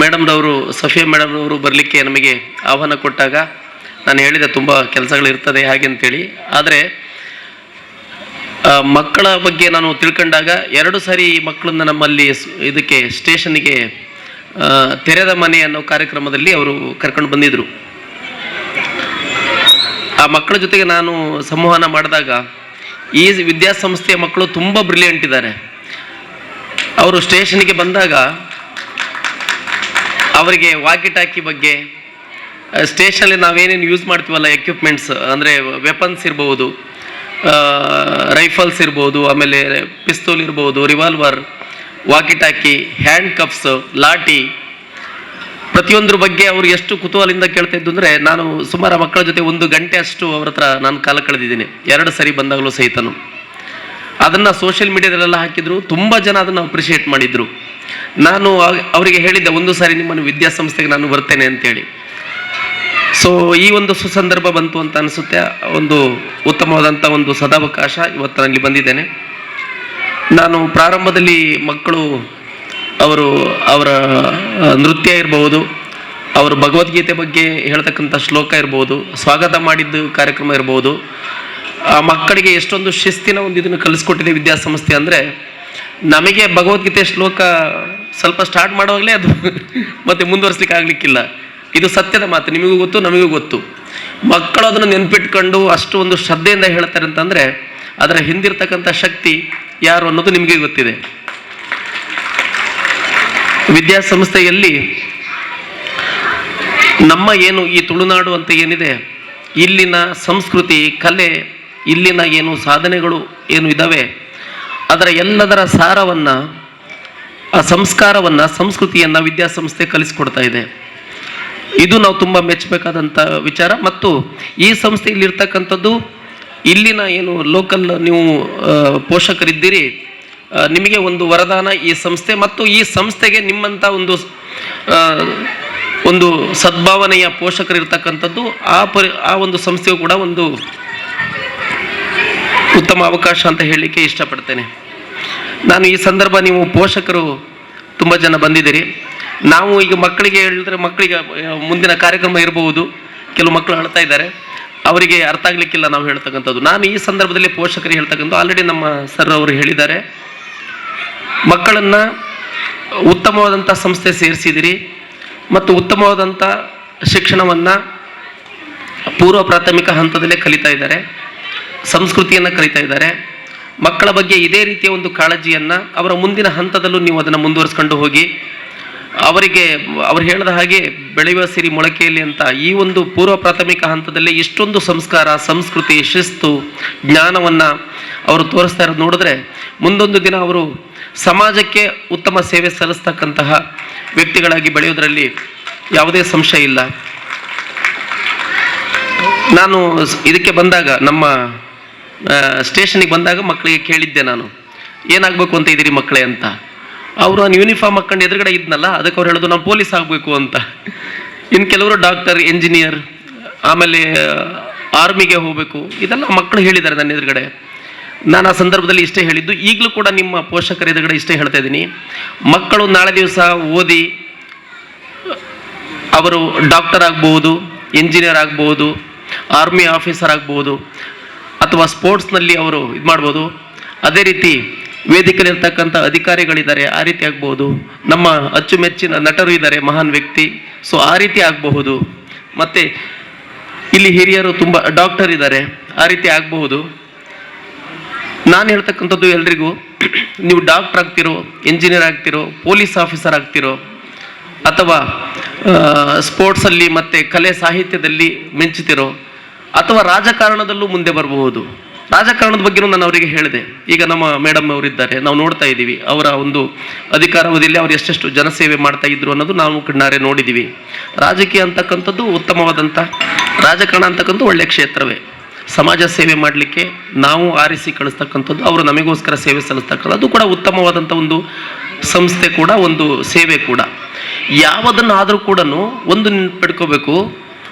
ಮೇಡಮ್ರವರು, ಸಫಿಯಾ ಮೇಡಮ್ರವರು ಬರಲಿಕ್ಕೆ ನಮಗೆ ಆಹ್ವಾನ ಕೊಟ್ಟಾಗ ನಾನು ಹೇಳಿದೆ ತುಂಬ ಕೆಲಸಗಳಿರ್ತದೆ ಹಾಗೆ ಅಂತೇಳಿ. ಆದರೆ ಮಕ್ಕಳ ಬಗ್ಗೆ ನಾನು ತಿಳ್ಕೊಂಡಾಗ 2 ಸಾರಿ ಈ ಮಕ್ಕಳನ್ನ ನಮ್ಮಲ್ಲಿ ಇದಕ್ಕೆ ಸ್ಟೇಷನ್ನಿಗೆ ತೆರೆದ ಮನೆ ಅನ್ನೋ ಕಾರ್ಯಕ್ರಮದಲ್ಲಿ ಅವರು ಕರ್ಕೊಂಡು ಬಂದಿದ್ರು. ಆ ಮಕ್ಕಳ ಜೊತೆಗೆ ನಾನು ಸಂವಹನ ಮಾಡಿದಾಗ ಈ ವಿದ್ಯಾಸಂಸ್ಥೆಯ ಮಕ್ಕಳು ತುಂಬ ಬ್ರಿಲಿಯಂಟ್ ಇದ್ದಾರೆ. ಅವರು ಸ್ಟೇಷನ್ಗೆ ಬಂದಾಗ ಅವರಿಗೆ ವಾಕಿ ಟಾಕಿ ಬಗ್ಗೆ, ಸ್ಟೇಷನಲ್ಲಿ ನಾವೇನೇನು ಯೂಸ್ ಮಾಡ್ತೀವಲ್ಲ ಎಕ್ವಿಪ್ಮೆಂಟ್ಸ್, ಅಂದರೆ ವೆಪನ್ಸ್ ಇರ್ಬೋದು, ರೈಫಲ್ಸ್ ಇರ್ಬೋದು, ಆಮೇಲೆ ಪಿಸ್ತೂಲ್ ಇರ್ಬೋದು, revolver, walkie talkie, handcuffs, lathi, ಪ್ರತಿಯೊಂದ್ರ ಬಗ್ಗೆ ಅವರು ಎಷ್ಟು ಕುತೂಹಲದಿಂದ ಕೇಳ್ತಾ ಇದ್ದು ಅಂದರೆ, ನಾನು ಸುಮಾರು ಮಕ್ಕಳ ಜೊತೆ 1 ಗಂಟೆ ಅಷ್ಟು ಅವ್ರ ಹತ್ರ ನಾನು ಕಾಲ ಕಳೆದಿದ್ದೀನಿ 2 ಸರಿ ಬಂದಾಗಲೂ ಸಹಿತನು. ಅದನ್ನು ಸೋಷಿಯಲ್ ಮೀಡಿಯಾದಲ್ಲೆಲ್ಲ ಹಾಕಿದ್ರು, ತುಂಬ ಜನ ಅದನ್ನು ಅಪ್ರಿಷಿಯೇಟ್ ಮಾಡಿದರು. ನಾನು ಅವರಿಗೆ ಹೇಳಿದ್ದೆ, 1 ಸಾರಿ ನಿಮ್ಮನ್ನು ವಿದ್ಯಾಸಂಸ್ಥೆಗೆ ನಾನು ಬರ್ತೇನೆ ಅಂತೇಳಿ. ಸೊ ಈ ಒಂದು ಸುಸಂದರ್ಭ ಬಂತು ಅಂತ ಅನಿಸುತ್ತೆ. ಒಂದು ಉತ್ತಮವಾದಂಥ ಒಂದು ಸದಾವಕಾಶ ಇವತ್ತು ನಾನಿಲ್ಲಿ ಬಂದಿದ್ದೇನೆ. ನಾನು ಪ್ರಾರಂಭದಲ್ಲಿ ಮಕ್ಕಳು ಅವರ ನೃತ್ಯ ಇರ್ಬೋದು, ಅವರು ಭಗವದ್ಗೀತೆ ಬಗ್ಗೆ ಹೇಳ್ತಕ್ಕಂಥ ಶ್ಲೋಕ ಇರ್ಬೋದು, ಸ್ವಾಗತ ಮಾಡಿದ್ದು ಕಾರ್ಯಕ್ರಮ ಇರ್ಬೋದು, ಆ ಮಕ್ಕಳಿಗೆ ಎಷ್ಟೊಂದು ಶಿಸ್ತಿನ ಒಂದು ಇದನ್ನು ಕಲಿಸ್ಕೊಟ್ಟಿದೆ ವಿದ್ಯಾಸಂಸ್ಥೆ. ಅಂದರೆ ನಮಗೆ ಭಗವದ್ಗೀತೆ ಶ್ಲೋಕ ಸ್ವಲ್ಪ ಸ್ಟಾರ್ಟ್ ಮಾಡುವಾಗಲೇ ಅದು ಮತ್ತೆ ಮುಂದುವರಿಸ್ಲಿಕ್ಕೆ ಆಗಲಿಕ್ಕಿಲ್ಲ. ಇದು ಸತ್ಯದ ಮಾತು, ನಿಮಗೂ ಗೊತ್ತು, ನಮಗೂ ಗೊತ್ತು. ಮಕ್ಕಳು ಅದನ್ನು ನೆನಪಿಟ್ಕೊಂಡು ಅಷ್ಟು ಒಂದು ಶ್ರದ್ಧೆಯಿಂದ ಹೇಳ್ತಾರೆ ಅಂತಂದರೆ ಅದರ ಹಿಂದಿರ್ತಕ್ಕಂಥ ಶಕ್ತಿ ಯಾರು ಅನ್ನೋದು ನಿಮಗೆ ಗೊತ್ತಿದೆ. ವಿದ್ಯಾಸಂಸ್ಥೆಯಲ್ಲಿ ನಮ್ಮ ಏನು ಈ ತುಳುನಾಡು ಅಂತ ಏನಿದೆ, ಇಲ್ಲಿನ ಸಂಸ್ಕೃತಿ, ಕಲೆ, ಇಲ್ಲಿನ ಏನು ಸಾಧನೆಗಳು ಏನು ಇದ್ದಾವೆ, ಅದರ ಎಲ್ಲದರ ಸಾರವನ್ನು, ಆ ಸಂಸ್ಕಾರವನ್ನು, ಸಂಸ್ಕೃತಿಯನ್ನು ವಿದ್ಯಾಸಂಸ್ಥೆ ಕಲಿಸ್ಕೊಡ್ತಾ ಇದೆ. ಇದು ನಾವು ತುಂಬ ಮೆಚ್ಚಬೇಕಾದಂಥ ವಿಚಾರ. ಮತ್ತು ಈ ಸಂಸ್ಥೆಯಲ್ಲಿರ್ತಕ್ಕಂಥದ್ದು, ಇಲ್ಲಿನ ಏನು ಲೋಕಲ್ ನೀವು ಪೋಷಕರಿದ್ದೀರಿ, ನಿಮಗೆ ಒಂದು ವರದಾನ ಈ ಸಂಸ್ಥೆ, ಮತ್ತು ಈ ಸಂಸ್ಥೆಗೆ ನಿಮ್ಮಂಥ ಒಂದು ಸದ್ಭಾವನೆಯ ಪೋಷಕರಿರ್ತಕ್ಕಂಥದ್ದು ಆ ಒಂದು ಸಂಸ್ಥೆಯು ಕೂಡ ಒಂದು ಉತ್ತಮ ಅವಕಾಶ ಅಂತ ಹೇಳಲಿಕ್ಕೆ ಇಷ್ಟಪಡ್ತೇನೆ. ನಾನು ಈ ಸಂದರ್ಭ, ನೀವು ಪೋಷಕರು ತುಂಬ ಜನ ಬಂದಿದ್ದೀರಿ. ನಾವು ಈಗ ಮಕ್ಕಳಿಗೆ ಹೇಳಿದ್ರೆ, ಮಕ್ಕಳಿಗೆ ಮುಂದಿನ ಕಾರ್ಯಕ್ರಮ ಇರಬಹುದು, ಕೆಲವು ಮಕ್ಕಳು ಅಳ್ತಾ ಇದ್ದಾರೆ, ಅವರಿಗೆ ಅರ್ಥ ಆಗಲಿಕ್ಕಿಲ್ಲ ನಾವು ಹೇಳ್ತಕ್ಕಂಥದ್ದು. ನಾನು ಈ ಸಂದರ್ಭದಲ್ಲಿ ಪೋಷಕರಿಗೆ ಹೇಳ್ತಕ್ಕಂಥದ್ದು, ಆಲ್ರೆಡಿ ನಮ್ಮ ಸರ್ ಅವರು ಹೇಳಿದ್ದಾರೆ, ಮಕ್ಕಳನ್ನು ಉತ್ತಮವಾದಂಥ ಸಂಸ್ಥೆ ಸೇರಿಸಿದಿರಿ ಮತ್ತು ಉತ್ತಮವಾದಂಥ ಶಿಕ್ಷಣವನ್ನು ಪೂರ್ವ ಪ್ರಾಥಮಿಕ ಹಂತದಲ್ಲೇ ಕಲಿತಾ ಇದ್ದಾರೆ, ಸಂಸ್ಕೃತಿಯನ್ನು ಕಲಿತಾ ಇದ್ದಾರೆ. ಮಕ್ಕಳ ಬಗ್ಗೆ ಇದೇ ರೀತಿಯ ಒಂದು ಕಾಳಜಿಯನ್ನು ಅವರ ಮುಂದಿನ ಹಂತದಲ್ಲೂ ನೀವು ಅದನ್ನು ಮುಂದುವರಿಸ್ಕೊಂಡು ಹೋಗಿ, ಅವರು ಹೇಳಿದ ಹಾಗೆ ಬೆಳೆಯುವ ಸಿರಿ ಮೊಳಕೆಯಲ್ಲಿ ಅಂತ ಈ ಒಂದು ಪೂರ್ವ ಪ್ರಾಥಮಿಕ ಹಂತದಲ್ಲಿ ಇಷ್ಟೊಂದು ಸಂಸ್ಕಾರ, ಸಂಸ್ಕೃತಿ, ಶಿಸ್ತು, ಜ್ಞಾನವನ್ನು ಅವರು ತೋರಿಸ್ತಾ ಇರೋದು ನೋಡಿದ್ರೆ ಮುಂದೊಂದು ದಿನ ಅವರು ಸಮಾಜಕ್ಕೆ ಉತ್ತಮ ಸೇವೆ ಸಲ್ಲಿಸ್ತಕ್ಕಂತಹ ವ್ಯಕ್ತಿಗಳಾಗಿ ಬೆಳೆಯೋದರಲ್ಲಿ ಯಾವುದೇ ಸಂಶಯ ಇಲ್ಲ. ನಾನು ಇದಕ್ಕೆ ಬಂದಾಗ, ನಮ್ಮ ಸ್ಟೇಷನಿಗೆ ಬಂದಾಗ ಮಕ್ಕಳಿಗೆ ಕೇಳಿದ್ದೆ, ನಾನು ಏನಾಗಬೇಕು ಅಂತ ಇದ್ದೀರಿ ಮಕ್ಕಳೇ ಅಂತ. ಅವರು ನಾನು ಯೂನಿಫಾರ್ಮ್ ಹಾಕೊಂಡು ಎದುರುಗಡೆ ಇದ್ನಲ್ಲ, ಅದಕ್ಕೆ ಅವ್ರು ಹೇಳೋದು ನಾನು ಪೊಲೀಸ್ ಆಗಬೇಕು ಅಂತ. ಇನ್ನು ಕೆಲವರು ಡಾಕ್ಟರ್, ಇಂಜಿನಿಯರ್, ಆಮೇಲೆ ಆರ್ಮಿಗೆ ಹೋಗಬೇಕು, ಇದೆಲ್ಲ ಮಕ್ಕಳು ಹೇಳಿದ್ದಾರೆ ನನ್ನ ಎದುರುಗಡೆ. ನಾನು ಆ ಸಂದರ್ಭದಲ್ಲಿ ಇಷ್ಟೇ ಹೇಳಿದ್ದು, ಈಗಲೂ ಕೂಡ ನಿಮ್ಮ ಪೋಷಕರ ಎದುರುಗಡೆ ಇಷ್ಟೇ ಹೇಳ್ತಾ ಇದ್ದೀನಿ, ಮಕ್ಕಳು ನಾಳೆ ದಿವಸ ಓದಿ ಅವರು ಡಾಕ್ಟರ್ ಆಗ್ಬೋದು, ಇಂಜಿನಿಯರ್ ಆಗ್ಬೋದು, ಆರ್ಮಿ ಆಫೀಸರ್ ಆಗ್ಬೋದು, ಅಥವಾ ಸ್ಪೋರ್ಟ್ಸ್ನಲ್ಲಿ ಅವರು ಇದು ಮಾಡ್ಬೋದು. ಅದೇ ರೀತಿ ವೇದಿಕೆಯಲ್ಲಿರ್ತಕ್ಕಂಥ ಅಧಿಕಾರಿಗಳಿದ್ದಾರೆ, ಆ ರೀತಿ ಆಗ್ಬೋದು. ನಮ್ಮ ಅಚ್ಚುಮೆಚ್ಚಿನ ನಟರು ಇದ್ದಾರೆ, ಮಹಾನ್ ವ್ಯಕ್ತಿ, ಸೊ ಆ ರೀತಿ ಆಗಬಹುದು. ಮತ್ತು ಇಲ್ಲಿ ಹಿರಿಯರು ತುಂಬ ಡಾಕ್ಟರ್ ಇದ್ದಾರೆ, ಆ ರೀತಿ ಆಗಬಹುದು. ನಾನು ಹೇಳ್ತಕ್ಕಂಥದ್ದು ಎಲ್ರಿಗೂ, ನೀವು ಡಾಕ್ಟರ್ ಆಗ್ತಿರೋ, ಇಂಜಿನಿಯರ್ ಆಗ್ತಿರೋ, ಪೊಲೀಸ್ ಆಫೀಸರ್ ಆಗ್ತಿರೋ, ಅಥವಾ ಸ್ಪೋರ್ಟ್ಸಲ್ಲಿ ಮತ್ತು ಕಲೆ ಸಾಹಿತ್ಯದಲ್ಲಿ ಮಿಂಚುತ್ತಿರೋ, ಅಥವಾ ರಾಜಕಾರಣದಲ್ಲೂ ಮುಂದೆ ಬರಬಹುದು. ರಾಜಕಾರಣದ ಬಗ್ಗೆನೂ ನಾನು ಅವರಿಗೆ ಹೇಳಿದೆ. ಈಗ ನಮ್ಮ ಮೇಡಮ್ ಅವರಿದ್ದಾರೆ, ನಾವು ನೋಡ್ತಾ ಇದ್ದೀವಿ ಅವರ ಒಂದು ಅಧಿಕಾರಾವಧಿಯಲ್ಲಿ ಅವರು ಎಷ್ಟೆಷ್ಟು ಜನಸೇವೆ ಮಾಡ್ತಾ ಇದ್ರು ಅನ್ನೋದು ನಾವು ಕಣ್ಣಾರೆ ನೋಡಿದ್ದೀವಿ. ರಾಜಕೀಯ ಅಂತಕ್ಕಂಥದ್ದು ಉತ್ತಮವಾದಂಥ, ರಾಜಕಾರಣ ಅಂತಕ್ಕಂಥ ಒಳ್ಳೆಯ ಕ್ಷೇತ್ರವೇ. ಸಮಾಜ ಸೇವೆ ಮಾಡಲಿಕ್ಕೆ ನಾವು ಆರಿಸಿ ಕಳಿಸ್ತಕ್ಕಂಥದ್ದು, ಅವರು ನಮಗೋಸ್ಕರ ಸೇವೆ ಸಲ್ಲಿಸ್ತಕ್ಕಂಥದ್ದು, ಅದು ಕೂಡ ಉತ್ತಮವಾದಂಥ ಒಂದು ಸಂಸ್ಥೆ ಕೂಡ, ಒಂದು ಸೇವೆ ಕೂಡ. ಯಾವುದನ್ನಾದರೂ ಕೂಡ ಒಂದು ನೆನಪಿಟ್ಕೋಬೇಕು,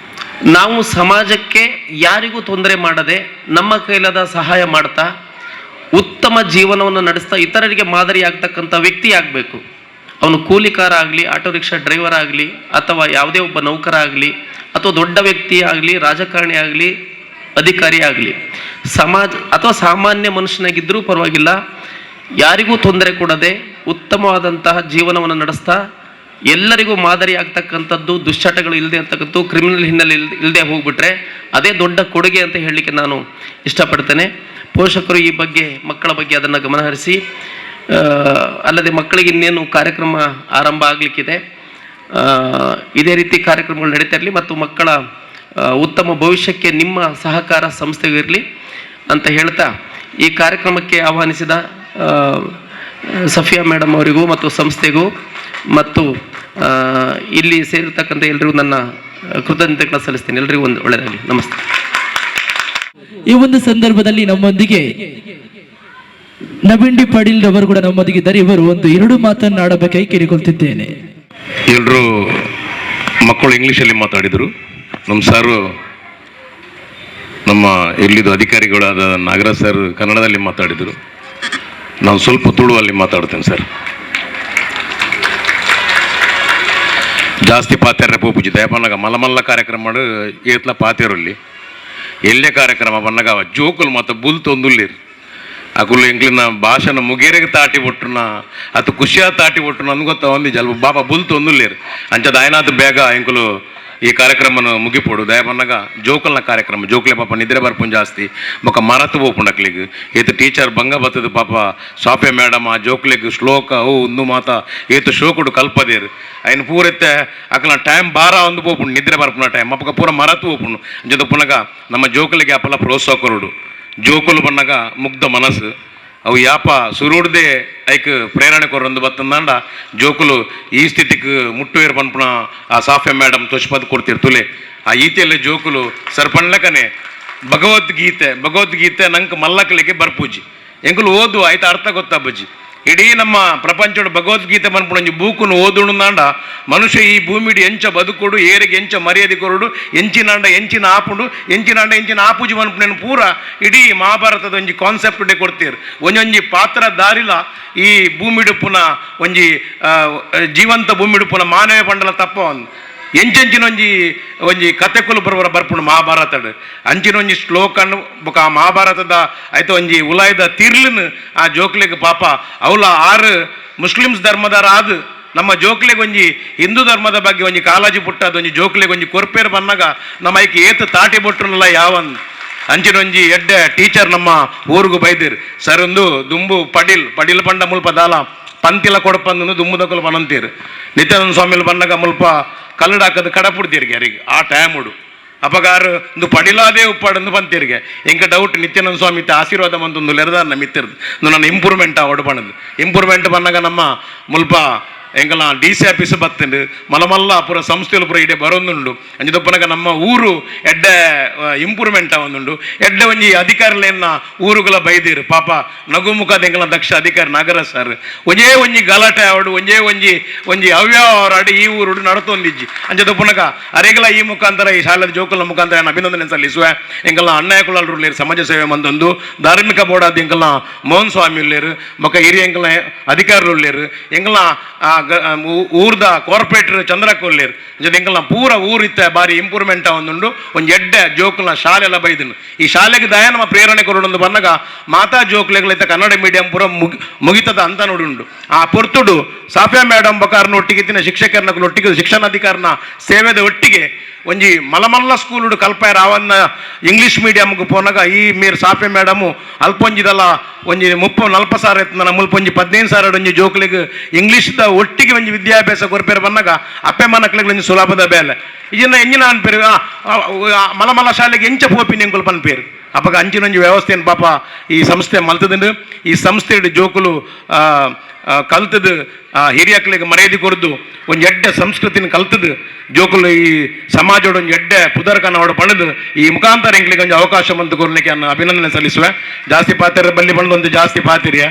ನಾವು ಸಮಾಜಕ್ಕೆ ಯಾರಿಗೂ ತೊಂದರೆ ಮಾಡದೆ ನಮ್ಮ ಕೈಲಾದ ಸಹಾಯ ಮಾಡ್ತಾ ಉತ್ತಮ ಜೀವನವನ್ನು ನಡೆಸ್ತಾ ಇತರರಿಗೆ ಮಾದರಿ ಆಗ್ತಕ್ಕಂಥ ವ್ಯಕ್ತಿ ಆಗಬೇಕು. ಅವನು ಕೂಲಿಕಾರ ಆಗಲಿ, ಆಟೋ ರಿಕ್ಷಾ ಡ್ರೈವರ್ ಆಗಲಿ, ಅಥವಾ ಯಾವುದೇ ಒಬ್ಬ ನೌಕರ ಆಗಲಿ, ಅಥವಾ ದೊಡ್ಡ ವ್ಯಕ್ತಿ ಆಗಲಿ, ರಾಜಕಾರಣಿ ಆಗಲಿ, ಅಧಿಕಾರಿ ಆಗಲಿ, ಸಮಾಜ ಅಥವಾ ಸಾಮಾನ್ಯ ಮನುಷ್ಯನಾಗಿದ್ದರೂ ಪರವಾಗಿಲ್ಲ, ಯಾರಿಗೂ ತೊಂದರೆ ಕೊಡದೆ ಉತ್ತಮವಾದಂತಹ ಜೀವನವನ್ನು ನಡೆಸ್ತಾ ಎಲ್ಲರಿಗೂ ಮಾದರಿ ಆಗ್ತಕ್ಕಂಥದ್ದು, ದುಶ್ಚಟಗಳು ಇಲ್ಲದೆ ಅಂತಕ್ಕಂಥ ಕ್ರಿಮಿನಲ್ ಹಿನ್ನೆಲೆ ಇಲ್ಲದೆ ಹೋಗ್ಬಿಟ್ರೆ ಅದೇ ದೊಡ್ಡ ಕೊಡುಗೆ ಅಂತ ಹೇಳಲಿಕ್ಕೆ ನಾನು ಇಷ್ಟಪಡ್ತೇನೆ. ಪೋಷಕರು ಈ ಬಗ್ಗೆ, ಮಕ್ಕಳ ಬಗ್ಗೆ ಅದನ್ನು ಗಮನಹರಿಸಿ, ಅಲ್ಲದೆ ಮಕ್ಕಳಿಗೆ ಇನ್ನೇನು ಕಾರ್ಯಕ್ರಮ ಆರಂಭ ಆಗಲಿಕ್ಕಿದೆ, ಇದೇ ರೀತಿ ಕಾರ್ಯಕ್ರಮಗಳು ನಡೀತಾ ಇರಲಿ ಮತ್ತು ಮಕ್ಕಳ ಉತ್ತಮ ಭವಿಷ್ಯಕ್ಕೆ ನಿಮ್ಮ ಸಹಕಾರ ಸಂಸ್ಥೆಗಿರಲಿ ಅಂತ ಹೇಳ್ತಾ, ಈ ಕಾರ್ಯಕ್ರಮಕ್ಕೆ ಆಹ್ವಾನಿಸಿದ ಸಫಿಯಾ ಮೇಡಮ್ ಅವರಿಗೂ ಮತ್ತು ಸಂಸ್ಥೆಗೂ ಮತ್ತು ಇಲ್ಲಿ ಸೇರಿರ್ತಕ್ಕಂಥ ಎಲ್ರಿಗೂ ನನ್ನ ಕೃತಜ್ಞತೆಗಳನ್ನ ಸಲ್ಲಿಸ್ತೀನಿ. ಎಲ್ರಿಗೂ ಒಂದು ಒಳ್ಳೆಯದಾಗಲಿ. ನಮಸ್ತೆ. ಈ ಒಂದು ಸಂದರ್ಭದಲ್ಲಿ ನಮ್ಮೊಂದಿಗೆ ನಬಿಂಡಿ ಪಾಟೀಲ್ ರವರು ಕೂಡ ನಮ್ಮೊಂದಿಗೆ ಇದ್ದಾರೆ. ಇವರು ಒಂದು 2 ಮಾತನ್ನಾಡಬೇಕಾಗಿ ಕೇಳಿಕೊಳ್ತಿದ್ದೇನೆ. ಎಲ್ಲರೂ ಮಕ್ಕಳು ಇಂಗ್ಲೀಷಲ್ಲಿ ಮಾತಾಡಿದರು. ನಮ್ಮ ಸಾರು, ನಮ್ಮ ಇಲ್ಲಿದು ಅಧಿಕಾರಿಗಳಾದ ನಾಗರಾಜ್ ಸರ್ ಕನ್ನಡದಲ್ಲಿ ಮಾತಾಡಿದರು. ನಾನು ಸ್ವಲ್ಪ ತುಳುವಲ್ಲಿ ಮಾತಾಡ್ತೇನೆ ಸರ್. ಜಾಸ್ತಿ ಪಾತ್ಯಾರ ಪೂಜೆ ದಯಪನ್ನಾಗ ಮಲಮಲ್ಲ ಕಾರ್ಯಕ್ರಮ ಮಾಡು ಏತ್ಲ ಪಾತ್ಯಾರಲ್ಲಿ ಎಲ್ಲೇ ಕಾರ್ಯಕ್ರಮ ಬನ್ನಾಗ ಜೋಕುಲು ಮತ್ತು ಬುಲ್ ತೊಂದುಲ್ಲಿರು ಅಕುಲು ಎಂಕ್ಲಿನ ಭಾಷಣ ಮುಗೇರೆಗೆ ತಾಟಿ ಬಿಟ್ರುನ ಅದು ಖುಷಿಯಾದ ತಾಟಿ ಬಿಟ್ರು ನನ್ಗೆ ಗೊತ್ತ ಒಂದು ಜಲ್ ಬಾಬಾ ಬುಲ್ ತೊಂದುಲ್ಲಿರು ಅಂಚದ ಆಯ್ನಾದ ಬೇಗ ಎಂಕುಲು ಈ ಕಾರ್ಯಕ್ರಮನ ಮುಗಿಪೋಡು ದಯಪನ್ನಾಗ ಜೋಕಲ್ನ ಕಾರ್ಯಕ್ರಮ ಜೋಕ್ಲೆ ಪಾಪ ನಿದ್ರೆ ಬರ್ಪುಂಜ್ ಜಾಸ್ತಿ ಬೊಕ್ಕ ಮರತು ಹೋಗ್ಪುಂಡಕ್ಲಿಗೆ ಏತು ಟೀಚರ್ ಬಂಗ ಬತ್ತದ ಪಾಪ ಸಾಫೆ ಮೇಡಮ್ ಆ ಜೋಕ್ಲಿಗೆ ಶ್ಲೋಕ ಓ ಒಂದು ಮಾತ ಏತು ಶೋಕುಡು ಕಲ್ಪದೇರು ఆయన పూరెత్తే అక్కడ టైం బారా ఉంది పోపుండు నిద్ర బరపున టైం అప్పక పూర మరతు పోపుండు అంచేత పునగా ನಮ್ಮ ಜೋಕುಲಿಗೆ ಅಪ್ಪಲ ಪ್ರೋತ್ಸಾಹಕರುಡು ಜೋಕುಲು ಬಣ್ಣಗ ಮುಗ್ಧ ಮನಸ್ಸು ಅವು ಯಾಪ ಸುರುಡ್ದೆ ಐಕ್ ಪ್ರೇರಣೆ ಕೊರೊಂದು ಬತ್ತಂದಾಂಡ ಜೋಕುಲು ಈ ಸ್ಥಿತಿಗೆ ಮುಟ್ಟುವೇರು ಪನ್ಪುಣ ಆ ಸಾಫ್ಯ ಮೇಡಮ್ ತೊಷ್ಪದ್ ಕೊಡ್ತಿರ್ತುಲೆ ಆ ಈತೆಯಲ್ಲಿ ಜೋಕುಲು ಸರ್ಪಣ್ಲಕನೆ ಭಗವದ್ಗೀತೆ ನಂಗೆ ಮಲ್ಲಕ್ಲಿಗೆ ಬರ್ಪೂಜಿ ಎಂಕುಲು ಓದು ಆಯ್ತು ಅರ್ಥ ಗೊತ್ತಾಬಜ್ಜಿ ಇಡೀ ನಮ್ಮ ಪ್ರಪಂಚದ ಭಗವದ್ಗೀತೆ ಮನ್ಪುಣಂಜಿ ಬೂಕುನು ಓದುಣುಂದಾಂಡ ಮನುಷ್ಯ ಈ ಭೂಮಿಡಿ ಎಂಚ ಬದುಕೊಡು ಏರಿಗೆ ಎಂಚ ಮರ್ಯಾದೆ ಕೊರಡು ಎಂಚಿನಾಂಡ ಎಂಚಿನ ಆಪುಂಡು ಎಂಚಿನಾಂಡ ಎಂಚಿನ ಆಪುಜಿ ಮನ್ಪುಣೆನು ಪೂರ ಇಡೀ ಮಹಾಭಾರತದ ಒಂಜಿ ಕಾನ್ಸೆಪ್ಟ್ ಡೇ ಕೊಡ್ತೀರು ಒಂಜೊಂಜಿ ಪಾತ್ರ ದಾರಿಲ ಈ ಭೂಮಿಡುಪುನ ಒಂಜಿ ಜೀವಂತ ಭೂಮಿಡುಪುನ ಮಾನವ ಪಂಡಲ ತಪ್ಪ ಒಂದು ಎಂಚೆಂಚಿನೊಂಜಿ ಕಥೆಕುಲು ಬರ್ಪುಂಡು ಮಹಾಭಾರತಡ್ ಅಂಚಿನೊಂಜಿ ಶ್ಲೋಕನ್ ಬೊಕ ಆ ಮಹಾಭಾರತದ ಆಯ್ತು ಒಂಜಿ ಉಲಾಯ್ದ ತಿರ್ಲನ್ ಆ ಜೋಕ್ಲೆಗ್ ಪಾಪ ಅವಲ 6 ಮುಸ್ಲಿಮ್ಸ್ ಧರ್ಮದಾರ ಆದ್ ನಮ್ಮ ಜೋಕ್ಲೆಗ್ ಒಂಜಿ ಹಿಂದೂ ಧರ್ಮದ ಬಗ್ಗೆ ಒಂಜಿ ಕಾಳಜಿ ಪುಟ್ಟದ ಒಂಜಿ ಜೋಕ್ಲೆಗ್ ಒಂಜಿ ಕೊರ್ಪೇರು ಬನ್ನಾಗ ನಮ್ಮ ಐಕಿ ಏತು ತಾಟಿ ಬೊಟ್ರನಲ್ಲ ಯಾವನ್ ಅಂಚಿನೊಂಜಿ ಎಡ್ಡೆ ಟೀಚರ್ ನಮ್ಮ ಊರಿಗೂ ಬೈದಿರು ಸರ್ ಒಂದು ದುಂಬು ಪಡಿಲ್ ಪಂಡ ಮುಲ್ಪ ದಾಲ ಪಂತಿಲ ಕೊಡಪಂದು ದುಂಬುದಕ್ಕಲು ಪನಂತೀರು ನಿತ್ಯಾನಂದ ಸ್ವಾಮಿಲು ಬಂದಾಗ ಮುಲ್ಪ ಕಲ್ಲಡ ಹಾಕದು ಕಡಪುಡ್ತೀರಿಗೆ ಯಾರಿಗೆ ಆ ಟೈಮ್ ಉಡು ಅಪಗಾರು ಒಂದು ಪಡಿಲಾದೇ ಉಪ್ಪಾಡಂದು ಬಂತೀರಿಗೆ ಎಂಕ ಡೌಟ್ ನಿತ್ಯಾನಂದ ಸ್ವಾಮಿ ಆಶೀರ್ವಾದ ಬಂತೊಂದು ಲೆರದಾರ ಮಿತ್ತಿರ್ದು ನನ್ನ ಇಂಪ್ರೂವ್ಮೆಂಟ್ ಆ ಒಡಪಣದು ಇಂಪ್ರೂವ್ಮೆಂಟ್ ಬಂದಾಗ ನಮ್ಮ ಮುಲ್ಪ ಎಂಕಲ DC ಆಫೀಸ್ ಬತ್ತಂಡು ಮಲಮಲ್ಲ ಪೂರ ಸಂಸ್ಥೆಲು ಪೂರ ಇಡೆ ಬರೋಂದುಂಡು ಅಂಚಿದಪ್ಪನಾಗ ನಮ್ಮ ಊರು ಎಡ್ಡೆ ಇಂಪ್ರೂವ್ಮೆಂಟ್ ಆವೊಂದುಂಡು ಎಡ್ಡೆ ಒಂಜಿ ಅಧಿಕಾರಿಲೇನ ಊರುಗಳ ಬೈದಿರು ಪಾಪ ನಗುಮುಖದ ಎಂಕಲ ದಕ್ಷ ಅಧಿಕಾರಿ ನಾಗರಾಜ್ ಸರ್ ಒಂಜೇ ಒಂಜಿ ಗಲಾಟೆ ಆವಡು ಒಂಜಿ ಅವ್ಯವಹಾರ ಈ ಊರುಡು ನಡತೊಂದಿಜ್ಜಿ ಅಂಚಿದಪ್ಪನಾಗ ಅರೆಗಲ ಈ ಮುಖಾಂತರ ಈ ಶಾಲೆದ ಜೋಕುಲ ಮುಖಾಂತರ ಅಭಿನಂದನೆ ಸಲ್ಲಿಸುವೆ ಎಂಕಲ ಅಣ್ಣಯ್ಯ ಕುಲಾಲರು ಸಮಾಜ ಸೇವೆ ಮಂದೊಂದು ಧಾರ್ಮಿಕ ಬೋರ್ಡ್ ಎಂಕಲ ಮೋಹನ್ ಸ್ವಾಮಿ ಉಳ್ಳೇರು ಬೊಕ್ಕ ಹಿರಿಯ ಎಂಕಲ ಅಧಿಕಾರಿಗಳು ಉಳ್ಳೇರು ಎಂಕಲ ಊರ್ದ ಕಾರ್ಪೊರೇಟರ್ ಚಂದ್ರಕೊಲ್ಲೇರು ಎಂಕಲ್ನ ಪೂರ ಊರಿತ್ತ ಬಾರಿ ಇಂಪ್ರೂವ್ಮೆಂಟ್ ಆವೊಂದುಂಡು ಒಂಜಿ ಎಡ್ಡೆ ಜೋಕುಲ್ನ ಶಾಲೆ ಎಲ್ಲ ಬೈದನು ಈ ಶಾಲೆಗೆ ದಯ ನಮ್ಮ ಪ್ರೇರಣೆ ಕೊರೊಂದು ಬಂದಾಗ ಮಾತಾ ಜೋಕ್ಲೆಗಳೈತೆ ಕನ್ನಡ ಮೀಡಿಯಂ ಪೂರ ಮುಗಿತದ ಅಂತ ನೋಡುಂಡು ಆ ಪೊರ್ತುಡು ಸಾಫ್ಯಾ ಮೇಡಮ್ ಬಕಾರ್ನ ಒಟ್ಟಿಗೆ ಶಿಕ್ಷಕರನ್ನ ಒಟ್ಟಿಗೆ ಶಿಕ್ಷಣಾಧಿಕಾರನ ಸೇವೆದ ಒಟ್ಟಿಗೆ ಒಂಜಿ ಮಲಮಲ್ಲ ಸ್ಕೂಲ್ ಕಲ್ಪಾಯ ರಾವನ್ನ ಇಂಗ್ಲೀಷ್ ಮೀಡಿಯಂಗೆ ಪೋನಾಗ ಈ ಮೀರ್ ಸಾಫೆ ಮೇಡಮು ಅಲ್ಪೊಂಜಿದಲ್ಲ ಒಂಜಿ 30-40 ಸಾವಿರ ಎತ್ತನ ಮುಲ್ಪ ಒಂಜಿ 15 ಸಾವಿರ ಒಂಜಿ ಜೋಕ್ಲಿಗೆ ಇಂಗ್ಲೀಷ್ದ ಒಟ್ಟಿಗೆ ಒಂಜಿ ವಿದ್ಯಾಭ್ಯಾಸ ಕೊರ್ಪೇರು ಬಂದಾಗ ಅಪ್ಪೆ ಮನಕ್ಲಿಗೆ ಒಂಜಿ ಸುಲಭದ ಬೇಲೆ ಇದನ್ನ ಎಂಜಿನ ಅನ್ಪೇರು ಮಲ ಶಾಲೆಗೆ ಎಂಚ ಪೋಪಿನ ಎಂಕುಲು ಪನ್ಪೇರು ಅಪ್ಪಗ ಅಂಚಿನೊಂಜಿ ವ್ಯವಸ್ಥೆಯನ್ನು ಪಾಪ ಈ ಸಂಸ್ಥೆ ಮಲ್ತದಂಡು ಈ ಸಂಸ್ಥೆ ಜೋಕುಲು ಕಲ್ತದು ಹಿರಿಯಕ್ಕಳಿಗೆ ಮರ್ಯಾದೆ ಕೊರದು ಒಂದು ಎಡ್ಡೆ ಸಂಸ್ಕೃತಿನ ಕಲ್ತದು ಜೋಕುಲು ಈ ಸಮಾಜದ ಒಂದು ಎಡ್ಡೆ ಪುದರ್ಕನ ಹೊಡ ಪಣದು ಈ ಮುಖಾಂತರ ಎಂಕ್ಲಿಗೆ ಒಂದು ಅವಕಾಶ ಬಂತು ಕೊರ್ಲಿಕ್ಕೆ ಅನ್ನ ಅಭಿನಂದನೆ ಸಲ್ಲಿಸುವೆ ಜಾಸ್ತಿ ಪಾತ್ರ ಬಲ್ಲಿ ಬಂದು ಒಂದು ಜಾಸ್ತಿ ಪಾತಿರಿಯ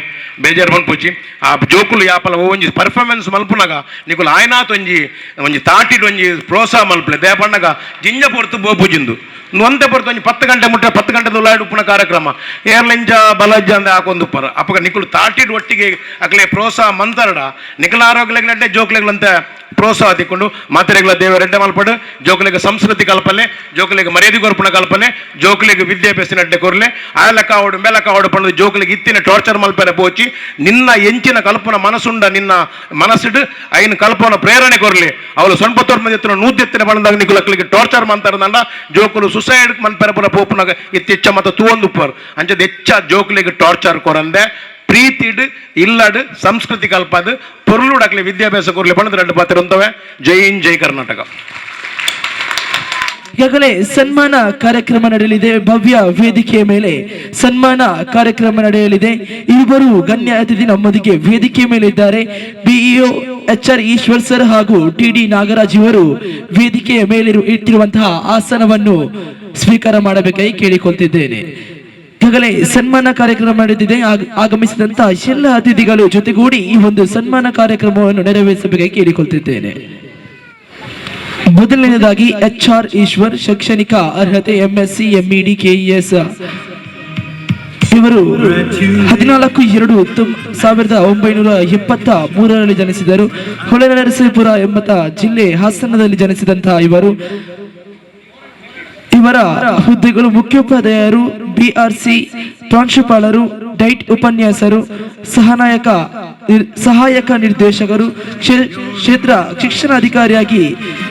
ಬೇಜಾರು ಬಂದ್ಪುಚ್ಚಿ ಆ ಜೋಕುಲು ಯಾಪಲ ಒಂಜಿ ಪರ್ಫಾರ್ಮೆನ್ಸ್ ಮಲ್ಪುನಾಗ ನಿಕುಲು ಆಯ್ನಾತ್ ಒಂಜಿ ತಾಟಿಡ್ ಒಂಜಿ ಪ್ರೋತ್ಸಾಹ ಮಲ್ಪಲೆ ದೇ ಪಣ್ಣಗ ಜಿಂಜ ಪೊರ್ತು ಬೋಪುಜಿಂದು ಒಂದೇ ಬರ್ತು ಒಂದು 10 ಗಂಟೆ ಮುಟ್ಟ 10 ಗಂಟೆ ಉಲ್ಲಾಡಿ ಉಪ್ಪುನ ಕಾರ್ಯಕ್ರಮ ಏರ್ಲೆಂಜ ಬಲಜ್ಜ ಅಂತ ಹಾಕೊಂದುಪ್ಪರ ಅಪ್ಪಗ ನಿಕುಲು ತಾಟಿಡ್ ಒಟ್ಟಿಗೆ ಅಕ್ಲೆ ಪ್ರೋತ್ಸಾಹ ಮಂತರಡ ನಿಕಲ ಆರೋಗ್ಯಗಳಂటే ಜೋಕ್ಲೆಗಳಂತೆ ಪ್ರೋತ್ಸಾಹ ತಿಕ್ಕೊಂಡು ಮಾತ್ರೆಗಳ ದೇವರೆಡ್ಡೆ ಮಲ್ಪಡು ಜೋಕುಲಿಗೆ ಸಂಸ್ಕೃತಿ ಕಲ್ಪನೆ ಜೋಕುಲಿಗೆ ಮರ್ಯಾದೆ ಕೊರ್ಪುನ ಕಲ್ಪನೆ ಜೋಕುಲಿಗೆ ವಿದ್ಯಾಭ್ಯಾಸ ಅಡ್ಡೆ ಕೊರ್ಲೆ ಆಯಲಕ್ಕ ಅವಡು ಮೇಲಕ್ಕ ಅವಡು ಪಣ್ಣದು ಜೋಕುಲಿಗೆ ಇತ್ತಿನ ಟಾರ್ಚರ್ ಮಲ್ಪನೆ ಪೋಚಿ ನಿನ್ನ ಎಂಚಿನ ಕಲ್ಪನ ಮನಸ್ಸುಂಡ ನಿನ್ನ ಮನಸ್ಸಿಡು ಐನ ಕಲ್ಪನ ಪ್ರೇರಣೆ ಕೊರ್ಲಿ ಅವಳು ಸೊಂಪತ್ತೋರ್ ಮಂದಿ ಎತ್ತಿನ ನೂದ್ದೆತ್ತಿನ ಬಂದಾಗ ನಿಕುಲಕ್ಲಿಗೆ ಟಾರ್ಚರ್ ಮಂತಾರದಂಡ ಜೋಕುಲು ಸುಸೈಡ್ ಮನ್ಪೆರಪುರ ಪೋಪುನಾಗ ಇತ್ತೆಚ್ಚ ಮತ್ತು ತೂವೊಂದುಪ್ಪರು ಅಂಚದ ಹೆಚ್ಚ ಜೋಕುಲಿಗೆ ಟಾರ್ಚರ್ ಕೊರಂದೆ ಪ್ರೀತಿಡ್ ಇಲ್ಲಡ್ ಸಂಸ್ಕೃತಿ ಕಲ್ಪದು ಪೊರ್ಲುಡಕ್ಲೆ ವಿದ್ಯಾಭ್ಯಾಸ ಕೊರ್ಲಿ ಪಣ್ಣದ 2 ಪಾತ್ರ ಅಂತವೆ. ಜೈ ಹಿಂದ್ ಜೈ ಕರ್ನಾಟಕ. ಈಗಾಗಲೇ ಸನ್ಮಾನ ಕಾರ್ಯಕ್ರಮ ನಡೆಯಲಿದೆ. ಭವ್ಯ ವೇದಿಕೆಯ ಮೇಲೆ ಸನ್ಮಾನ ಕಾರ್ಯಕ್ರಮ ನಡೆಯಲಿದೆ. ಇಬ್ಬರು ಗಣ್ಯ ಅತಿಥಿ ನಮ್ಮೊಂದಿಗೆ ವೇದಿಕೆ ಮೇಲೆ ಇದ್ದಾರೆ. ಬಿಇಒ HR ಈಶ್ವರ್ ಸರ್ ಹಾಗೂ TD ನಾಗರಾಜ್ ಇವರು ವೇದಿಕೆಯ ಮೇಲೆ ಇಟ್ಟಿರುವಂತಹ ಆಸನವನ್ನು ಸ್ವೀಕಾರ ಮಾಡಬೇಕಾಗಿ ಕೇಳಿಕೊಳ್ತಿದ್ದೇನೆ. ಈಗಾಗಲೇ ಸನ್ಮಾನ ಕಾರ್ಯಕ್ರಮ ನಡೆದಿದೆ. ಆಗಮಿಸಿದಂತಹ ಎಲ್ಲ ಅತಿಥಿಗಳು ಜೊತೆಗೂಡಿ ಈ ಒಂದು ಸನ್ಮಾನ ಕಾರ್ಯಕ್ರಮವನ್ನು ನೆರವೇರಿಸಬೇಕಾಗಿ ಕೇಳಿಕೊಳ್ತಿದ್ದೇನೆ. ಮೊದಲನೇದಾಗಿ HR ಈಶ್ವರ್, ಶೈಕ್ಷಣಿಕ ಅರ್ಹತೆ MSc MEd KES. ಇವರು 14/2/1973 ಜನಿಸಿದರು. ಹೊಳೆನರಸೀಪುರ ಎಂಬ ಜಿಲ್ಲೆ ಹಾಸನದಲ್ಲಿ ಜನಿಸಿದಂತಹ ಇವರ ಹುದ್ದೆಗಳು ಮುಖ್ಯೋಪಾಧ್ಯಾಯರು, BRC ಪ್ರಾಂಶುಪಾಲರು, ಡೈಟ್ ಉಪನ್ಯಾಸರು, ಸಹಾಯಕ ನಿರ್ದೇಶಕರು, ಕ್ಷೇತ್ರ ಶಿಕ್ಷಣಾಧಿಕಾರಿಯಾಗಿ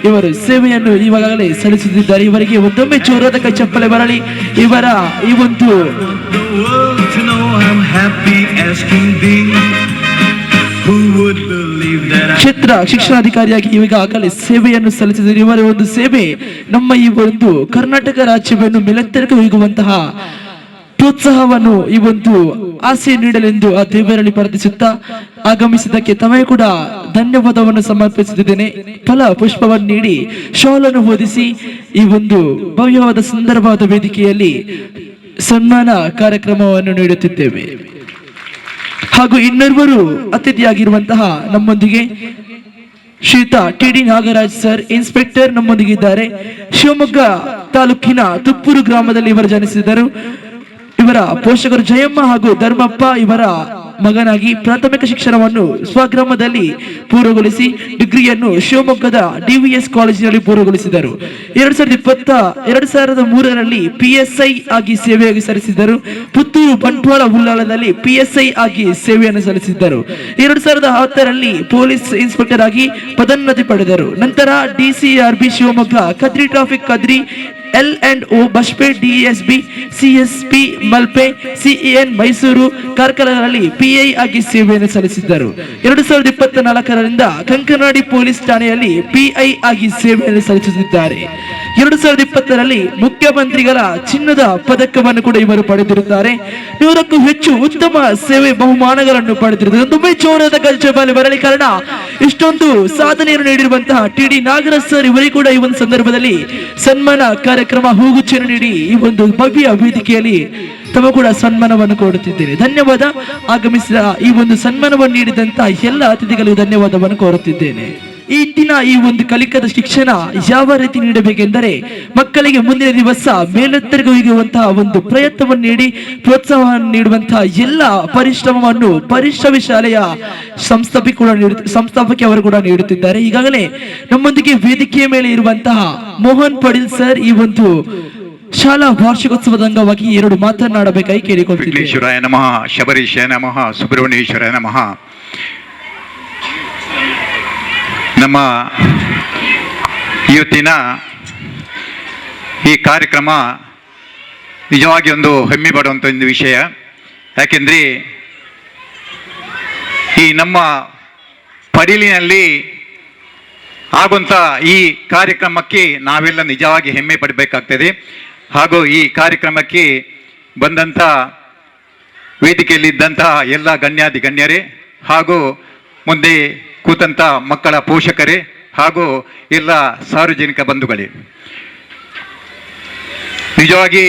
ಇವರು ಸೇವೆಯನ್ನು ಈಗಾಗಲೇ ಸಲ್ಲಿಸುತ್ತಿದ್ದಾರೆ. ಇವರಿಗೆ ಒಂದೊಮ್ಮೆ ಜೋರಾದ ಕೈ ಚಪ್ಪಲೆ ಬರಲಿ. ಇವರ ಈ ಒಂದು ಕ್ಷೇತ್ರ ಶಿಕ್ಷಣಾಧಿಕಾರಿಯಾಗಿ ಈಗಾಗಲೇ ಸೇವೆಯನ್ನು ಸಲ್ಲಿಸಿದ್ದಾರೆ. ಇವರ ಒಂದು ಸೇವೆ ನಮ್ಮ ಈ ಒಂದು ಕರ್ನಾಟಕ ರಾಜ್ಯವನ್ನು ಮೇಲೆತ್ತರಕ್ಕೆ ಒಯ್ಯುವಂತಹ ಪ್ರೋತ್ಸಾಹವನ್ನು ಈ ಒಂದು ಆಸೆ ನೀಡಲೆಂದು ಆ ದೇವರಲ್ಲಿ ಪ್ರಾರ್ಥಿಸುತ್ತಾ ಆಗಮಿಸಿದ್ದಕ್ಕೆ ತಮಗೆ ಕೂಡ ಧನ್ಯವಾದವನ್ನು ಸಮರ್ಪಿಸುತ್ತಿದ್ದೇನೆ. ಫಲ ಪುಷ್ಪವನ್ನು ನೀಡಿ ಶಾಲನ್ನು ಓದಿಸಿ ಈ ಒಂದು ಭವ್ಯವಾದ ಸುಂದರವಾದ ವೇದಿಕೆಯಲ್ಲಿ ಸನ್ಮಾನ ಕಾರ್ಯಕ್ರಮವನ್ನು ನೀಡುತ್ತಿದ್ದೇವೆ. ಹಾಗೂ ಇನ್ನೊಬ್ಬರು ಅತಿಥಿಯಾಗಿರುವಂತಹ ನಮ್ಮೊಂದಿಗೆ ಶ್ರೀಯುತ TD ನಾಗರಾಜ್ ಸರ್, ಇನ್ಸ್ಪೆಕ್ಟರ್ ನಮ್ಮೊಂದಿಗೆ ಇದ್ದಾರೆ. ಶಿವಮೊಗ್ಗ ತಾಲೂಕಿನ ತುಪ್ಪೂರು ಗ್ರಾಮದಲ್ಲಿ ಇವರು ಜನಿಸಿದರು. ಇವರ ಪೋಷಕರು ಜಯಮ್ಮ ಹಾಗೂ ಧರ್ಮಪ್ಪ ಇವರ ಮಗನಾಗಿ ಪ್ರಾಥಮಿಕ ಶಿಕ್ಷಣವನ್ನು ಸ್ವಗ್ರಾಮದಲ್ಲಿ ಪೂರ್ಣಗೊಳಿಸಿ ಡಿಗ್ರಿಯನ್ನು ಶಿವಮೊಗ್ಗದ DVS ಕಾಲೇಜಿನಲ್ಲಿ ಪೂರ್ಣಗೊಳಿಸಿದರು. 2003ರಲ್ಲಿ PSI ಆಗಿ ಸೇವೆಯಾಗಿ ಸಲ್ಲಿಸಿದರು. ಪುತ್ತೂರು ಬಂಟ್ವಾಳ ಉಳ್ಳಾಲದಲ್ಲಿ PSI ಆಗಿ ಸೇವೆಯನ್ನು ಸಲ್ಲಿಸಿದ್ದರು. 2010ರಲ್ಲಿ ಪೊಲೀಸ್ ಇನ್ಸ್ಪೆಕ್ಟರ್ ಆಗಿ ಪದೋನ್ನತಿ ಪಡೆದರು. ನಂತರ DCRB Shivamogga, Kadri traffic Kadri, L&O ಬಸ್ಪೆ, DSB CSP Malpe, CEN Mysuru ಕಾರ್ಖಾನೆಗಳಲ್ಲಿ PI ಆಗಿ ಸೇವೆಯನ್ನು ಸಲ್ಲಿಸಿದ್ದರು. 2024ರಿಂದ ಕಂಕನಾಡಿ ಪೊಲೀಸ್ ಠಾಣೆಯಲ್ಲಿ PI ಆಗಿ ಸೇವೆಯನ್ನು ಸಲ್ಲಿಸುತ್ತಿದ್ದಾರೆ. 2020ರಲ್ಲಿ ಮುಖ್ಯಮಂತ್ರಿಗಳ ಚಿನ್ನದ ಪದಕವನ್ನು ಕೂಡ ಇವರು ಪಡೆದಿರುತ್ತಾರೆ. 100ಕ್ಕೂ ಹೆಚ್ಚು ಉತ್ತಮ ಸೇವೆ ಬಹುಮಾನಗಳನ್ನು ಪಡೆದಿರುತ್ತಾರೆ. ತುಂಬಾ ಜೋರಾದ ಗಲ್ಚಬಾಲಿ ಬರಲಿ. ಕಾರಣ ಇಷ್ಟೊಂದು ಸಾಧನೆಯನ್ನು ನೀಡಿರುವಂತಹ TD ನಾಗರಾಜ್ ಸರ್ ಇವರಿಗೆ ಕೂಡ ಈ ಒಂದು ಸಂದರ್ಭದಲ್ಲಿ ಸನ್ಮಾನ ಕಾರ್ಯಕ್ರಮ ಹೂಗುಚ್ಛನ್ನು ನೀಡಿ ಈ ಒಂದು ಭವ್ಯ ವೇದಿಕೆಯಲ್ಲಿ ತಮ್ಮ ಕೂಡ ಸನ್ಮಾನವನ್ನು ಕೊಡುತ್ತಿದ್ದೇನೆ. ಧನ್ಯವಾದ. ಆಗಮಿಸಿದ ಈ ಒಂದು ಸನ್ಮಾನವನ್ನು ನೀಡಿದಂತಹ ಎಲ್ಲ ಅತಿಥಿಗಳಿಗೂ ಧನ್ಯವಾದವನ್ನು ಕೋರುತ್ತಿದ್ದೇನೆ. ಈ ದಿನ ಈ ಒಂದು ಕಲಿಕದ ಶಿಕ್ಷಣ ಯಾವ ರೀತಿ ನೀಡಬೇಕೆಂದರೆ ಮಕ್ಕಳಿಗೆ ಮುಂದಿನ ದಿವಸ ಮೇಲೆತ್ತರಿಗೆ ಒಯ್ಯುವಂತಹ ಒಂದು ಪ್ರಯತ್ನವನ್ನು ನೀಡಿ ಪ್ರೋತ್ಸಾಹವನ್ನು ನೀಡುವಂತಹ ಎಲ್ಲ ಪರಿಶ್ರಮವನ್ನು ಪರಿಶ್ರಮ ಶಾಲೆಯ ಸಂಸ್ಥಾಪಕಿ ಅವರು ಕೂಡ ನೀಡುತ್ತಿದ್ದಾರೆ. ಈಗಾಗಲೇ ನಮ್ಮೊಂದಿಗೆ ವೇದಿಕೆಯ ಮೇಲೆ ಇರುವಂತಹ ಮೋಹನ್ ಪಡೀಲ್ ಸರ್ ಈ ಒಂದು ಶಾಲಾ ವಾರ್ಷಿಕೋತ್ಸವದ ಅಂಗವಾಗಿ 2 ಮಾತನಾಡಬೇಕಾಗಿ ಕೇಳಿಕೊಳ್ತಿದ್ದೇನೆ. ವಿಘ್ನೇಶ್ವರಾಯ ನಮಃ, ಶಬರೀಶಾಯ ನಮಃ, ಸುಬ್ರಹ್ಮಣ್ಯೇಶ್ವರಾಯ ನಮಃ. ನಮ್ಮ ಇವತ್ತಿನ ಈ ಕಾರ್ಯಕ್ರಮ ನಿಜವಾಗಿ ಒಂದು ಹೆಮ್ಮೆ ಪಡುವಂಥ ಒಂದು ವಿಷಯ. ಯಾಕೆಂದರೆ ಈ ನಮ್ಮ ಪಡಿಲಿನಲ್ಲಿ ಆಗುವಂಥ ಈ ಕಾರ್ಯಕ್ರಮಕ್ಕೆ ನಾವೆಲ್ಲ ನಿಜವಾಗಿ ಹೆಮ್ಮೆ ಪಡಬೇಕಾಗ್ತದೆ. ಹಾಗೂ ಈ ಕಾರ್ಯಕ್ರಮಕ್ಕೆ ಬಂದಂಥ ವೇದಿಕೆಯಲ್ಲಿದ್ದಂತಹ ಎಲ್ಲ ಗಣ್ಯಾಧಿ ಗಣ್ಯರೇ ಹಾಗೂ ಮುಂದೆ ಕೂತಂಥ ಮಕ್ಕಳ ಪೋಷಕರೇ ಹಾಗೂ ಎಲ್ಲ ಸಾರ್ವಜನಿಕ ಬಂಧುಗಳೇ, ನಿಜವಾಗಿ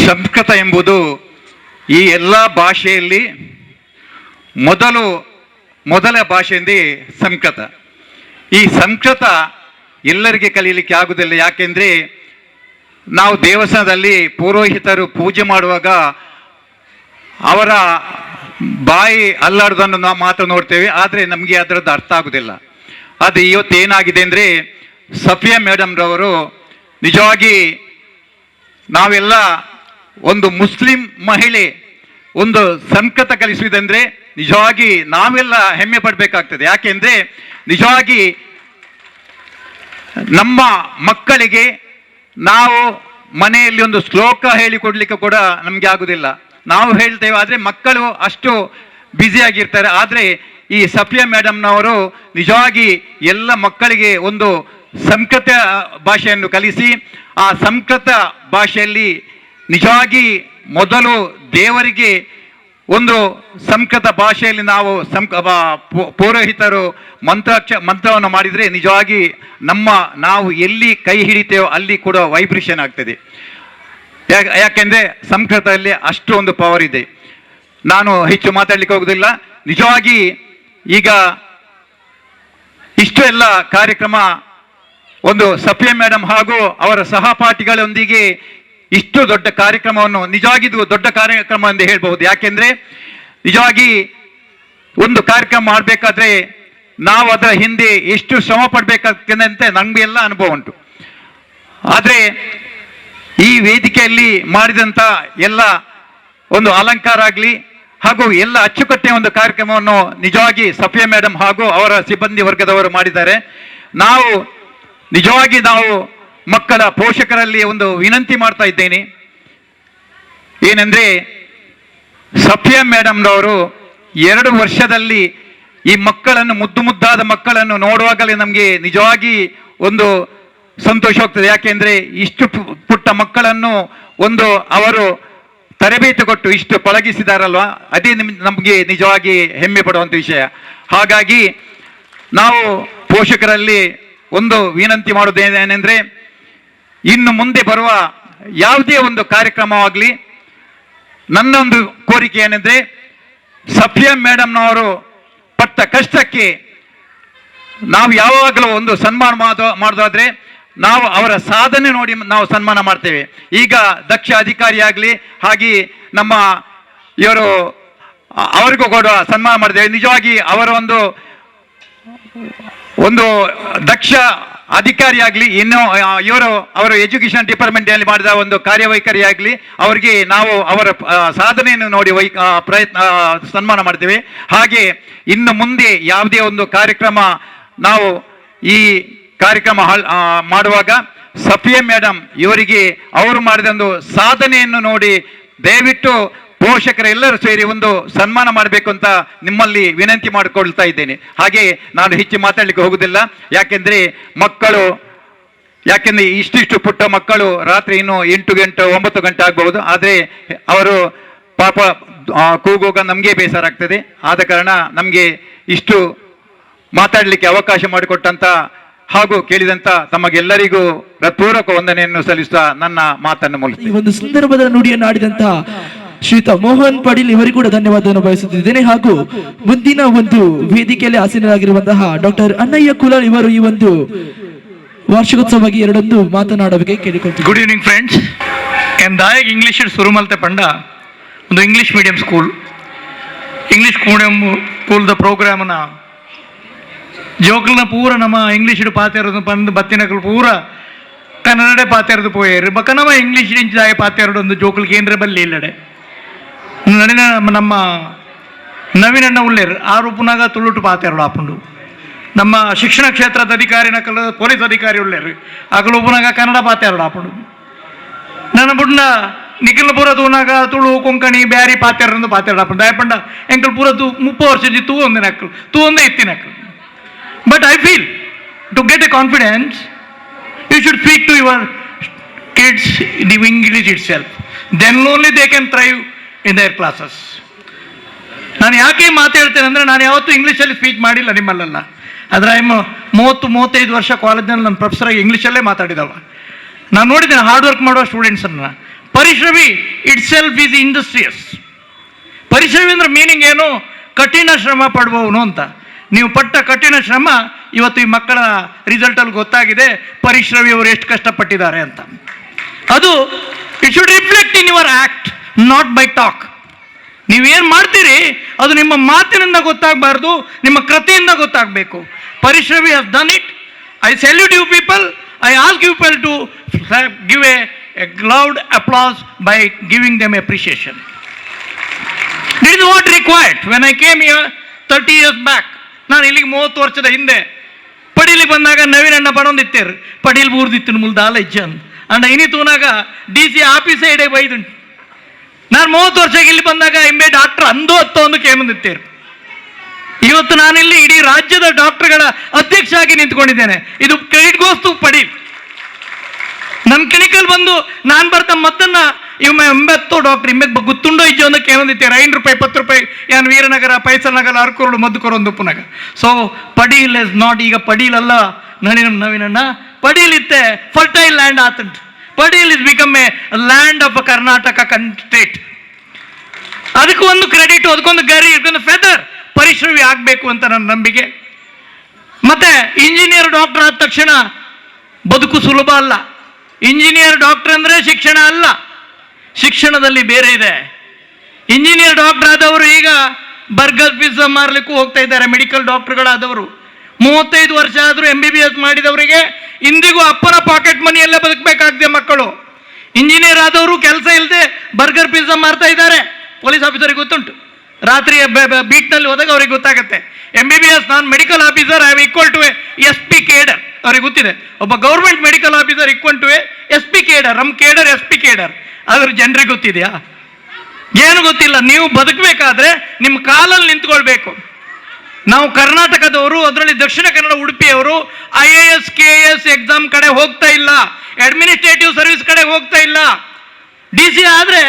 ಸಂಸ್ಕೃತ ಎಂಬುದು ಈ ಎಲ್ಲ ಭಾಷೆಯಲ್ಲಿ ಮೊದಲ ಭಾಷೆ ಎಂದೇ ಸಂಸ್ಕೃತ. ಈ ಸಂಸ್ಕೃತ ಎಲ್ಲರಿಗೆ ಕಲೀಲಿಕ್ಕೆ ಆಗುವುದಿಲ್ಲ. ಯಾಕೆಂದರೆ ನಾವು ದೇವಸ್ಥಾನದಲ್ಲಿ ಪುರೋಹಿತರು ಪೂಜೆ ಮಾಡುವಾಗ ಅವರ ಬಾಯಿ ಅಲ್ಲಾಡೋದನ್ನು ನಾವು ಮಾತ್ರ ನೋಡ್ತೇವೆ, ಆದರೆ ನಮಗೆ ಅದರದ್ದು ಅರ್ಥ ಆಗುವುದಿಲ್ಲ. ಅದು ಇವತ್ತು ಏನಾಗಿದೆ ಅಂದರೆ ಸಫಿಯಾ ಮೇಡಮ್ರವರು ನಿಜವಾಗಿ ನಾವೆಲ್ಲ ಒಂದು ಮುಸ್ಲಿಂ ಮಹಿಳೆ ಒಂದು ಸಂಸ್ಕೃತ ಕಲಿಸುವುದಂದರೆ ನಿಜವಾಗಿ ನಾವೆಲ್ಲ ಹೆಮ್ಮೆ ಪಡಬೇಕಾಗ್ತದೆ. ಯಾಕೆಂದರೆ ನಿಜವಾಗಿ ನಮ್ಮ ಮಕ್ಕಳಿಗೆ ನಾವು ಮನೆಯಲ್ಲಿ ಒಂದು ಶ್ಲೋಕ ಹೇಳಿಕೊಡ್ಲಿಕ್ಕೆ ಕೂಡ ನಮಗೆ ಆಗುವುದಿಲ್ಲ. ನಾವು ಹೇಳ್ತೇವೆ, ಆದರೆ ಮಕ್ಕಳು ಅಷ್ಟು ಬ್ಯುಸಿಯಾಗಿರ್ತಾರೆ. ಆದರೆ ಈ ಸಫಿಯಾ ಮೇಡಮ್ನವರು ನಿಜವಾಗಿ ಎಲ್ಲ ಮಕ್ಕಳಿಗೆ ಒಂದು ಸಂಸ್ಕೃತ ಭಾಷೆಯನ್ನು ಕಲಿಸಿ ಆ ಸಂಸ್ಕೃತ ಭಾಷೆಯಲ್ಲಿ ನಿಜವಾಗಿ ಮೊದಲು ದೇವರಿಗೆ ಒಂದು ಸಂಸ್ಕೃತ ಭಾಷೆಯಲ್ಲಿ ನಾವು ಪೌರೋಹಿತರು ಮಂತ್ರವನ್ನು ಮಾಡಿದರೆ ನಿಜವಾಗಿ ನಾವು ಎಲ್ಲಿ ಕೈ ಹಿಡಿತೇವೋ ಅಲ್ಲಿ ಕೂಡ ವೈಬ್ರೇಷನ್ ಆಗ್ತದೆ. ಯಾಕೆಂದರೆ ಸಂಸ್ಕೃತದಲ್ಲಿ ಅಷ್ಟು ಒಂದು ಪವರ್ ಇದೆ. ನಾನು ಹೆಚ್ಚು ಮಾತಾಡಲಿಕ್ಕೆ ಹೋಗುವುದಿಲ್ಲ. ನಿಜವಾಗಿ ಈಗ ಇಷ್ಟು ಎಲ್ಲ ಕಾರ್ಯಕ್ರಮ ಒಂದು ಸಫಿಯಾ ಮೇಡಮ್ ಹಾಗೂ ಅವರ ಸಹಪಾಠಿಗಳೊಂದಿಗೆ ಇಷ್ಟು ದೊಡ್ಡ ಕಾರ್ಯಕ್ರಮವನ್ನು ನಿಜವಾಗಿ ಇದು ದೊಡ್ಡ ಕಾರ್ಯಕ್ರಮ ಎಂದು ಹೇಳ್ಬಹುದು. ಯಾಕೆಂದರೆ ನಿಜವಾಗಿ ಒಂದು ಕಾರ್ಯಕ್ರಮ ಮಾಡಬೇಕಾದ್ರೆ ನಾವು ಅದರ ಹಿಂದೆ ಎಷ್ಟು ಶ್ರಮ ಪಡಬೇಕಾಗ್ತದೆ ಅಂತ ನಮಗೆ ಎಲ್ಲ ಅನುಭವ ಉಂಟು. ಆದರೆ ಈ ವೇದಿಕೆಯಲ್ಲಿ ಮಾಡಿದಂಥ ಎಲ್ಲ ಒಂದು ಅಲಂಕಾರ ಆಗಲಿ ಹಾಗೂ ಎಲ್ಲ ಅಚ್ಚುಕಟ್ಟೆ ಒಂದು ಕಾರ್ಯಕ್ರಮವನ್ನು ನಿಜವಾಗಿ ಸಫಿಯಾ ಮೇಡಮ್ ಹಾಗೂ ಅವರ ಸಿಬ್ಬಂದಿ ವರ್ಗದವರು ಮಾಡಿದ್ದಾರೆ. ನಾವು ಮಕ್ಕಳ ಪೋಷಕರಲ್ಲಿ ಒಂದು ವಿನಂತಿ ಮಾಡ್ತಾ ಇದ್ದೇನೆ. ಏನೆಂದರೆ ಸಫಿಯಾ ಮೇಡಮ್ನವರು 2 ವರ್ಷದಲ್ಲಿ ಈ ಮಕ್ಕಳನ್ನು ಮುದ್ದಾದ ಮಕ್ಕಳನ್ನು ನೋಡುವಾಗಲೇ ನಮಗೆ ನಿಜವಾಗಿ ಒಂದು ಸಂತೋಷ ಹೋಗ್ತದೆ. ಯಾಕೆಂದರೆ ಇಷ್ಟು ಪುಟ್ಟ ಮಕ್ಕಳನ್ನು ಅವರು ತರಬೇತಿ ಕೊಟ್ಟು ಇಷ್ಟು ಪಳಗಿಸಿದಾರಲ್ವ, ಅದೇ ನಮಗೆ ನಿಜವಾಗಿ ಹೆಮ್ಮೆ ಪಡುವಂಥ ವಿಷಯ. ಹಾಗಾಗಿ ನಾವು ಪೋಷಕರಲ್ಲಿ ಒಂದು ವಿನಂತಿ ಮಾಡೋದೇನೆಂದರೆ ಇನ್ನು ಮುಂದೆ ಬರುವ ಯಾವುದೇ ಒಂದು ಕಾರ್ಯಕ್ರಮವಾಗಲಿ ನನ್ನೊಂದು ಕೋರಿಕೆ ಏನೆಂದರೆ ಸಫಿಯಾ ಮೇಡಮ್ನವರು ಪಟ್ಟ ಕಷ್ಟಕ್ಕೆ ನಾವು ಯಾವಾಗಲೂ ಒಂದು ಸನ್ಮಾನ ಮಾಡೋದಾದ್ರೆ ನಾವು ಅವರ ಸಾಧನೆ ನೋಡಿ ನಾವು ಸನ್ಮಾನ ಮಾಡ್ತೇವೆ. ಈಗ ದಕ್ಷ ಅಧಿಕಾರಿಯಾಗಲಿ ಹಾಗೆ ನಮ್ಮ ಅವರಿಗೂ ಕೂಡ ಸನ್ಮಾನ ಮಾಡ್ತೇವೆ. ನಿಜವಾಗಿ ಅವರ ಒಂದು ದಕ್ಷ ಅಧಿಕಾರಿಯಾಗಲಿ ಇನ್ನು ಅವರ ಎಜುಕೇಶನ್ ಡಿಪಾರ್ಟ್ಮೆಂಟ್ ಅಲ್ಲಿ ಮಾಡಿದ ಒಂದು ಕಾರ್ಯವೈಖರಿ ಆಗಲಿ ಅವರಿಗೆ ನಾವು ಅವರ ಸಾಧನೆಯನ್ನು ನೋಡಿ ಸನ್ಮಾನ ಮಾಡ್ತೇವೆ. ಹಾಗೆ ಇನ್ನು ಮುಂದೆ ಯಾವುದೇ ಒಂದು ಕಾರ್ಯಕ್ರಮ ನಾವು ಈ ಕಾರ್ಯಕ್ರಮ ಮಾಡುವಾಗ ಸಫಿಯಾ ಮೇಡಮ್ ಇವರಿಗೆ ಅವರು ಮಾಡಿದ ಒಂದು ಸಾಧನೆಯನ್ನು ನೋಡಿ ದಯವಿಟ್ಟು ಪೋಷಕರೆಲ್ಲರೂ ಸೇರಿ ಒಂದು ಸನ್ಮಾನ ಮಾಡಬೇಕು ಅಂತ ನಿಮ್ಮಲ್ಲಿ ವಿನಂತಿ ಮಾಡಿಕೊಳ್ತಾ ಇದ್ದೇನೆ. ಹಾಗೆ ನಾನು ಹೆಚ್ಚು ಮಾತಾಡಲಿಕ್ಕೆ ಹೋಗುವುದಿಲ್ಲ. ಯಾಕೆಂದರೆ ಇಷ್ಟಿಷ್ಟು ಪುಟ್ಟ ಮಕ್ಕಳು ರಾತ್ರಿ ಇನ್ನು 8 ಗಂಟೆ 9 ಗಂಟೆ ಆಗಬಹುದು. ಆದರೆ ಅವರು ಪಾಪ ಕೂಗುವಾಗ ನಮಗೆ ಬೇಸರ ಆಗ್ತದೆ. ಆದ ಕಾರಣ ನಮಗೆ ಇಷ್ಟು ಮಾತಾಡಲಿಕ್ಕೆ ಅವಕಾಶ ಮಾಡಿಕೊಟ್ಟಂತ ಹಾಗೂ ಕೇಳಿದಂತ ತಮಗೆಲ್ಲರಿಗೂ ಹೃತ್ಪೂರ್ವಕ ವಂದನೆಯನ್ನು ಸಲ್ಲಿಸುತ್ತಾ ನನ್ನ ಮಾತನ್ನು ಮುಗಿಸುತ್ತೇನೆ. ಈ ಒಂದು ಸಂದರ್ಭದ ನುಡಿಯನ್ನು ಆಡಿದಂತಹ ಶ್ರೀಯುತ ಮೋಹನ್ ಪಾಟೀಲ್ ಇವರಿಗೂ ಕೂಡ ಧನ್ಯವಾದವನ್ನು ಬಯಸುತ್ತಿದ್ದೇನೆ. ಹಾಗೂ ಮುಂದಿನ ಒಂದು ವೇದಿಕೆಯಲ್ಲಿ ಆಸೀನರಾಗಿರುವಂತಹ ಡಾಕ್ಟರ್ ಅಣ್ಣಯ್ಯ ಕುಲಾಲ್ ಇವರು ಈ ಒಂದು ವಾರ್ಷಿಕೋತ್ಸವವಾಗಿ ಎರಡೊಂದು ಮಾತನಾಡಬೇಕು ಕೇಳಿಕೊಳ್ತೀನಿ. Good evening friends. ಎಂದಾಯಗ ಇಂಗ್ಲೀಷ್ ಸುರುಮಲ್ತೆ ಪಂಡ ಒಂದು ಇಂಗ್ಲೀಷ್ ಮೀಡಿಯಂ ಸ್ಕೂಲ್ ಸ್ಕೂಲ್ದ ಪ್ರೋಗ್ರಾಮ್ನ ಜೋಕಲ್ನ ಪೂರ ನಮ್ಮ ಇಂಗ್ಲೀಷ್ ಪಾತೆರದು ಪಂದು ಬತ್ತಿನಕಲು ಪೂರ ಕನ್ನಡ ಪಾತೆರದು ಪೋಯರು ಬಕ್ಕ ನಮ್ಮ ಇಂಗ್ಲೀಷ್ ಇಂಚಾಯ ಪಾತೆರಡು ಒಂದು ಜೋಕಲ್ ಕೇಂದ್ರ ಬಲ್ಲಿ ಇಲ್ಲಡೆ ನಡಿನ ನಮ್ಮ ನವೀನಣ್ಣ ಉಳ್ಳೇರು ಆರು ಪುನಾಗ ತುಳುಟು ಪಾತೆರಡು ಆಪುಂಡು ನಮ್ಮ ಶಿಕ್ಷಣ ಕ್ಷೇತ್ರದ ಅಧಿಕಾರಿ ನಕಲು ಪೊಲೀಸ್ ಅಧಿಕಾರಿ ಉಳ್ಳೇರು ಆಗಲು ಪುನಾಗ ಕನ್ನಡ ಪಾತೆರಡು ಆಪುಂಡು ನನ್ನ ಬುಡ್ನ ನಿಖಿಲ್ ಪೂರ ತೂನಾಗ ತುಳು ಕೊಂಕಣಿ ಬ್ಯಾರಿ ಪಾತ್ಯಾರಂದು ಪಾತ್ಯಾಡ ದಯಪಂಡ ಎಂಕಲ್ ಪೂರ 30 ವರ್ಷದ ತೂ ಒಂದೇ ನಕ್ಕಲು ತೂ ಒಂದೇ ಇತ್ತಿನ ನಕ್ಕಲು. But I feel to get a confidence you should speak to your kids the English itself, then only they can thrive in their classes. ನಾನು ಯಾಕೆ ಮಾತು ಹೇಳ್ತೇನೆ ಅಂದರೆ, ನಾನು ಯಾವತ್ತೂ ಇಂಗ್ಲೀಷಲ್ಲಿ ಸ್ಪೀಚ್ ಮಾಡಿಲ್ಲ ನಿಮ್ಮಲ್ಲೆಲ್ಲ. ಆದರೆ 30-35 ವರ್ಷ ಕಾಲೇಜ್ನಲ್ಲಿ ನನ್ನ ಪ್ರೊಫೆಸರಾಗಿ ಇಂಗ್ಲೀಷಲ್ಲೇ ಮಾತಾಡಿದವ. ನಾನು ನೋಡಿದ್ದೇನೆ ಹಾರ್ಡ್ ವರ್ಕ್ ಮಾಡುವ ಸ್ಟೂಡೆಂಟ್ಸನ್ನು. ಪರಿಶ್ರಮಿ ಇಟ್ ಸೆಲ್ಫ್ ಈಸ್ ಇಂಡಸ್ಟ್ರಿಯಸ್. ಪರಿಶ್ರಮಿ ಅಂದ್ರೆ ಮೀನಿಂಗ್ ಏನು? ಕಠಿಣ ಶ್ರಮ ಪಡುವವನು ಅಂತ. ನೀವು ಪಟ್ಟ ಕಠಿಣ ಶ್ರಮ ಇವತ್ತು ಈ ಮಕ್ಕಳ ರಿಸಲ್ಟಲ್ಲಿ ಗೊತ್ತಾಗಿದೆ, ಪರಿಶ್ರಮಿ ಅವರು ಎಷ್ಟು ಕಷ್ಟಪಟ್ಟಿದ್ದಾರೆ ಅಂತ. ಅದು it should reflect in your act, not by talk. ನೀವೇನು ಮಾಡ್ತೀರಿ ಅದು ನಿಮ್ಮ ಮಾತಿನಿಂದ ಗೊತ್ತಾಗಬಾರ್ದು, ನಿಮ್ಮ ಕೃತಿಯಿಂದ ಗೊತ್ತಾಗಬೇಕು. ಪರಿಶ್ರಮಿ has done it. I salute you people. I ask you people to give a loud applause by giving them appreciation. This is what required. When I came here 30 years back, ನಾನು ಇಲ್ಲಿಗೆ 30 ವರ್ಷದ ಹಿಂದೆ ಪಡೀಲಿ ಬಂದಾಗ ನವೀನಣ್ಣ ಪಡೊಂದಿತ್ತೇರು ಪಡೀಲ್ ಬೂರ್ದಿತ್ತು ಮುಲ್ದಾಲ ಇಜ್ಜನ್ ಅಂಡ ಇನಿ ತೂನಾಗ DC ಆಫೀಸೇ ಇಡೇ ಬೈದುಂಟು. ನಾನು 30 ವರ್ಷಕ್ಕೆ ಇಲ್ಲಿ ಬಂದಾಗ ಎಂಬೆ ಡಾಕ್ಟರ್ ಅಂದು ಹತ್ತು ಒಂದು ಕೇಮಂದಿತ್ತೇರು. ಇವತ್ತು ನಾನಿಲ್ಲಿ ಇಡೀ ರಾಜ್ಯದ ಡಾಕ್ಟರ್ಗಳ ಅಧ್ಯಕ್ಷ ಆಗಿ ನಿಂತ್ಕೊಂಡಿದ್ದೇನೆ. ಇದು ಕ್ರೆಡಿಟ್ ಗೋಸ್ ಟು ಪಡೀಲ್. ನಮ್ಮ ಕ್ಲಿನಿಕಲ್ ಬಂದು ನಾನು ಬರ್ತಾ ಮತ್ತನ್ನ ಇವ 80 ಡಾಕ್ಟರ್ ಇಮ್ಮೆಗೆ ಗುತ್ತುಂಡೋ ಇಜ್ಜೋ ಅಂತ ಕೇಳಂದಿತ್ತೇರು. 5 ರೂಪಾಯಿ 10 ರೂಪಾಯಿ ಯಾನ್ ವೀರನಗರ ಪೈಸಲ್ ನಗರ ಅರ್ಕೋರ್ಡು ಮದ್ದು ಕೊರೊಂದು ಪುನಗ. ಸೊ ಪಡೀಲ್ ಇಸ್ ನಾಟ್ ಈಗ ಪಡೀಲ್ ಅಲ್ಲ ನವೀನಣ್ಣ. ಪಡೀಲ್ ಇತ್ತೆ ಫರ್ಟೈಲ್ ಲ್ಯಾಂಡ್ ಆತಂಟು. Padil is become a land of Karnataka state. ಅದಕ್ಕೆ ಒಂದು ಕ್ರೆಡಿಟ್, ಅದಕ್ಕೊಂದು ಗರಿ, ಅದಕ್ಕೊಂದು ಫೆದರ್. ಪರಿಶ್ರಮಿ ಆಗಬೇಕು ಅಂತ ನನ್ನ ನಂಬಿಕೆ. ಮತ್ತೆ ಇಂಜಿನಿಯರ್ ಡಾಕ್ಟರ್ ಆದ ತಕ್ಷಣ ಬದುಕು ಸುಲಭ ಅಲ್ಲ. ಇಂಜಿನಿಯರ್ ಡಾಕ್ಟರ್ ಅಂದ್ರೆ ಶಿಕ್ಷಣ ಅಲ್ಲ, ಶಿಕ್ಷಣದಲ್ಲಿ ಬೇರೆ ಇದೆ. ಇಂಜಿನಿಯರ್ ಡಾಕ್ಟರ್ ಆದವರು ಈಗ ಬರ್ಗರ್ ಪಿಜ್ಜಾ ಮಾರ್ಲಿಕ್ಕೂ ಹೋಗ್ತಾ ಇದ್ದಾರೆ. ಮೆಡಿಕಲ್ ಡಾಕ್ಟರ್ಗಳಾದವರು 35 ವರ್ಷ ಆದರೂ MBBS ಮಾಡಿದವರಿಗೆ ಇಂದಿಗೂ ಅಪ್ಪನ ಪಾಕೆಟ್ ಮನಿಯಲ್ಲೇ ಬದುಕಬೇಕಾಗಿದೆ ಮಕ್ಕಳು. ಇಂಜಿನಿಯರ್ ಆದವರು ಕೆಲಸ ಇಲ್ಲದೆ ಬರ್ಗರ್ ಪಿಜ್ಜಾ ಮಾರ್ತಾ ಇದ್ದಾರೆ. ಪೊಲೀಸ್ ಆಫೀಸರಿಗೆ ಗೊತ್ತುಂಟು. ರಾತ್ರಿ ಬೀಟ್ನಲ್ಲಿ ಹೋದಾಗ ಅವ್ರಿಗೆ ಗೊತ್ತಾಗುತ್ತೆ. MBBS ನಾನು medical officer I am equal to SP cadre. ಅವ್ರಿಗೆ ಗೊತ್ತಿದೆ, ಒಬ್ಬ government medical officer equal to SP cadre. ನಮ್ಮ ಕೇಡರ್ SP ಕೇಡರ್. ಆದ್ರೆ ಜನರಿಗೆ ಗೊತ್ತಿದೆಯಾ? ಏನು ಗೊತ್ತಿಲ್ಲ. ನೀವು ಬದುಕಬೇಕಾದ್ರೆ ನಿಮ್ಮ ಕಾಲಲ್ಲಿ ನಿಂತ್ಕೊಳ್ಬೇಕು. ನಾವು ಕರ್ನಾಟಕದವರು, ಅದರಲ್ಲಿ Dakshina Kannada ಉಡುಪಿಯವರು IAS KAS exam ಕಡೆ ಹೋಗ್ತಾ ಇಲ್ಲ, ಅಡ್ಮಿನಿಸ್ಟ್ರೇಟಿವ್ ಸರ್ವಿಸ್ ಕಡೆ ಹೋಗ್ತಾ ಇಲ್ಲ. DC ಆದ್ರೆ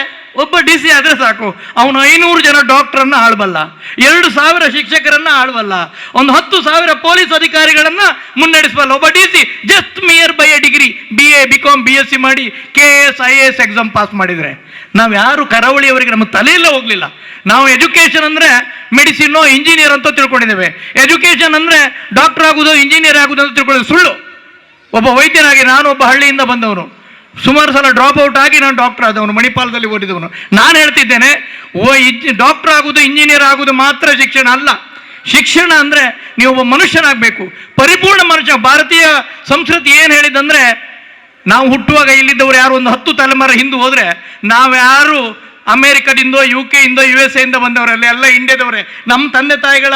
ಒಬ್ಬ DC ಆದ್ರೆ ಸಾಕು, ಅವನು 500 ಜನ ಡಾಕ್ಟರನ್ನ ಆಳ್ಬಲ್ಲ, 2000 ಶಿಕ್ಷಕರನ್ನ ಆಳ್ಬಲ್ಲ, ಒಂದು 10,000 ಪೊಲೀಸ್ ಅಧಿಕಾರಿಗಳನ್ನ ಮುನ್ನಡೆಸಬಲ್ಲ. ಒಬ್ಬ DC just mere by A degree BA BCom BSc ಮಾಡಿ KAS IAS ಎಕ್ಸಾಮ್ ಪಾಸ್ ಮಾಡಿದ್ರೆ. ನಾವು ಯಾರು ಕರಾವಳಿಯವರಿಗೆ ನಮ್ಮ ತಲೆಯಲ್ಲ ಹೋಗ್ಲಿಲ್ಲ. ನಾವು ಎಜುಕೇಶನ್ ಅಂದ್ರೆ ಮೆಡಿಸಿನ್ ಇಂಜಿನಿಯರ್ ಅಂತ ತಿಳ್ಕೊಂಡಿದ್ದೇವೆ. ಎಜುಕೇಶನ್ ಅಂದ್ರೆ ಡಾಕ್ಟರ್ ಆಗುವುದು ಇಂಜಿನಿಯರ್ ಆಗುವುದು ಅಂತ ತಿಳ್ಕೊಳ್ಳೋದು ಸುಳ್ಳು. ಒಬ್ಬ ವೈದ್ಯನಾಗಿ ನಾನು ಒಬ್ಬ ಹಳ್ಳಿಯಿಂದ ಬಂದವನು, ಸುಮಾರು ಸಲ ಡ್ರಾಪ್ ಔಟ್ ಆಗಿ ನಾನು ಡಾಕ್ಟರ್ ಆದವನು, ಮಣಿಪಾಲದಲ್ಲಿ ಓದಿದವನು. ನಾನು ಹೇಳ್ತಿದ್ದೇನೆ, ಡಾಕ್ಟರ್ ಆಗುವುದು ಇಂಜಿನಿಯರ್ ಆಗುವುದು ಮಾತ್ರ ಶಿಕ್ಷಣ ಅಲ್ಲ. ಶಿಕ್ಷಣ ಅಂದ್ರೆ ನೀವು ಒಬ್ಬ ಮನುಷ್ಯನಾಗಬೇಕು, ಪರಿಪೂರ್ಣ ಮನುಷ್ಯ. ಭಾರತೀಯ ಸಂಸ್ಕೃತಿ ಏನು ಹೇಳಿದಂದ್ರೆ, ನಾವು ಹುಟ್ಟುವಾಗ ಇಲ್ಲಿದ್ದವರು ಯಾರು ಒಂದು 10 ತಲೆಮಾರು ಹಿಂದೆ ಹೋದ್ರೆ ನಾವ್ಯಾರು ಅಮೇರಿಕದಿಂದ UK ಇಂದ USA ಇಂದ ಬಂದವರಲ್ಲ, ಎಲ್ಲ ಇಂಡಿಯಾದವರೇ. ನಮ್ಮ ತಂದೆ ತಾಯಿಗಳ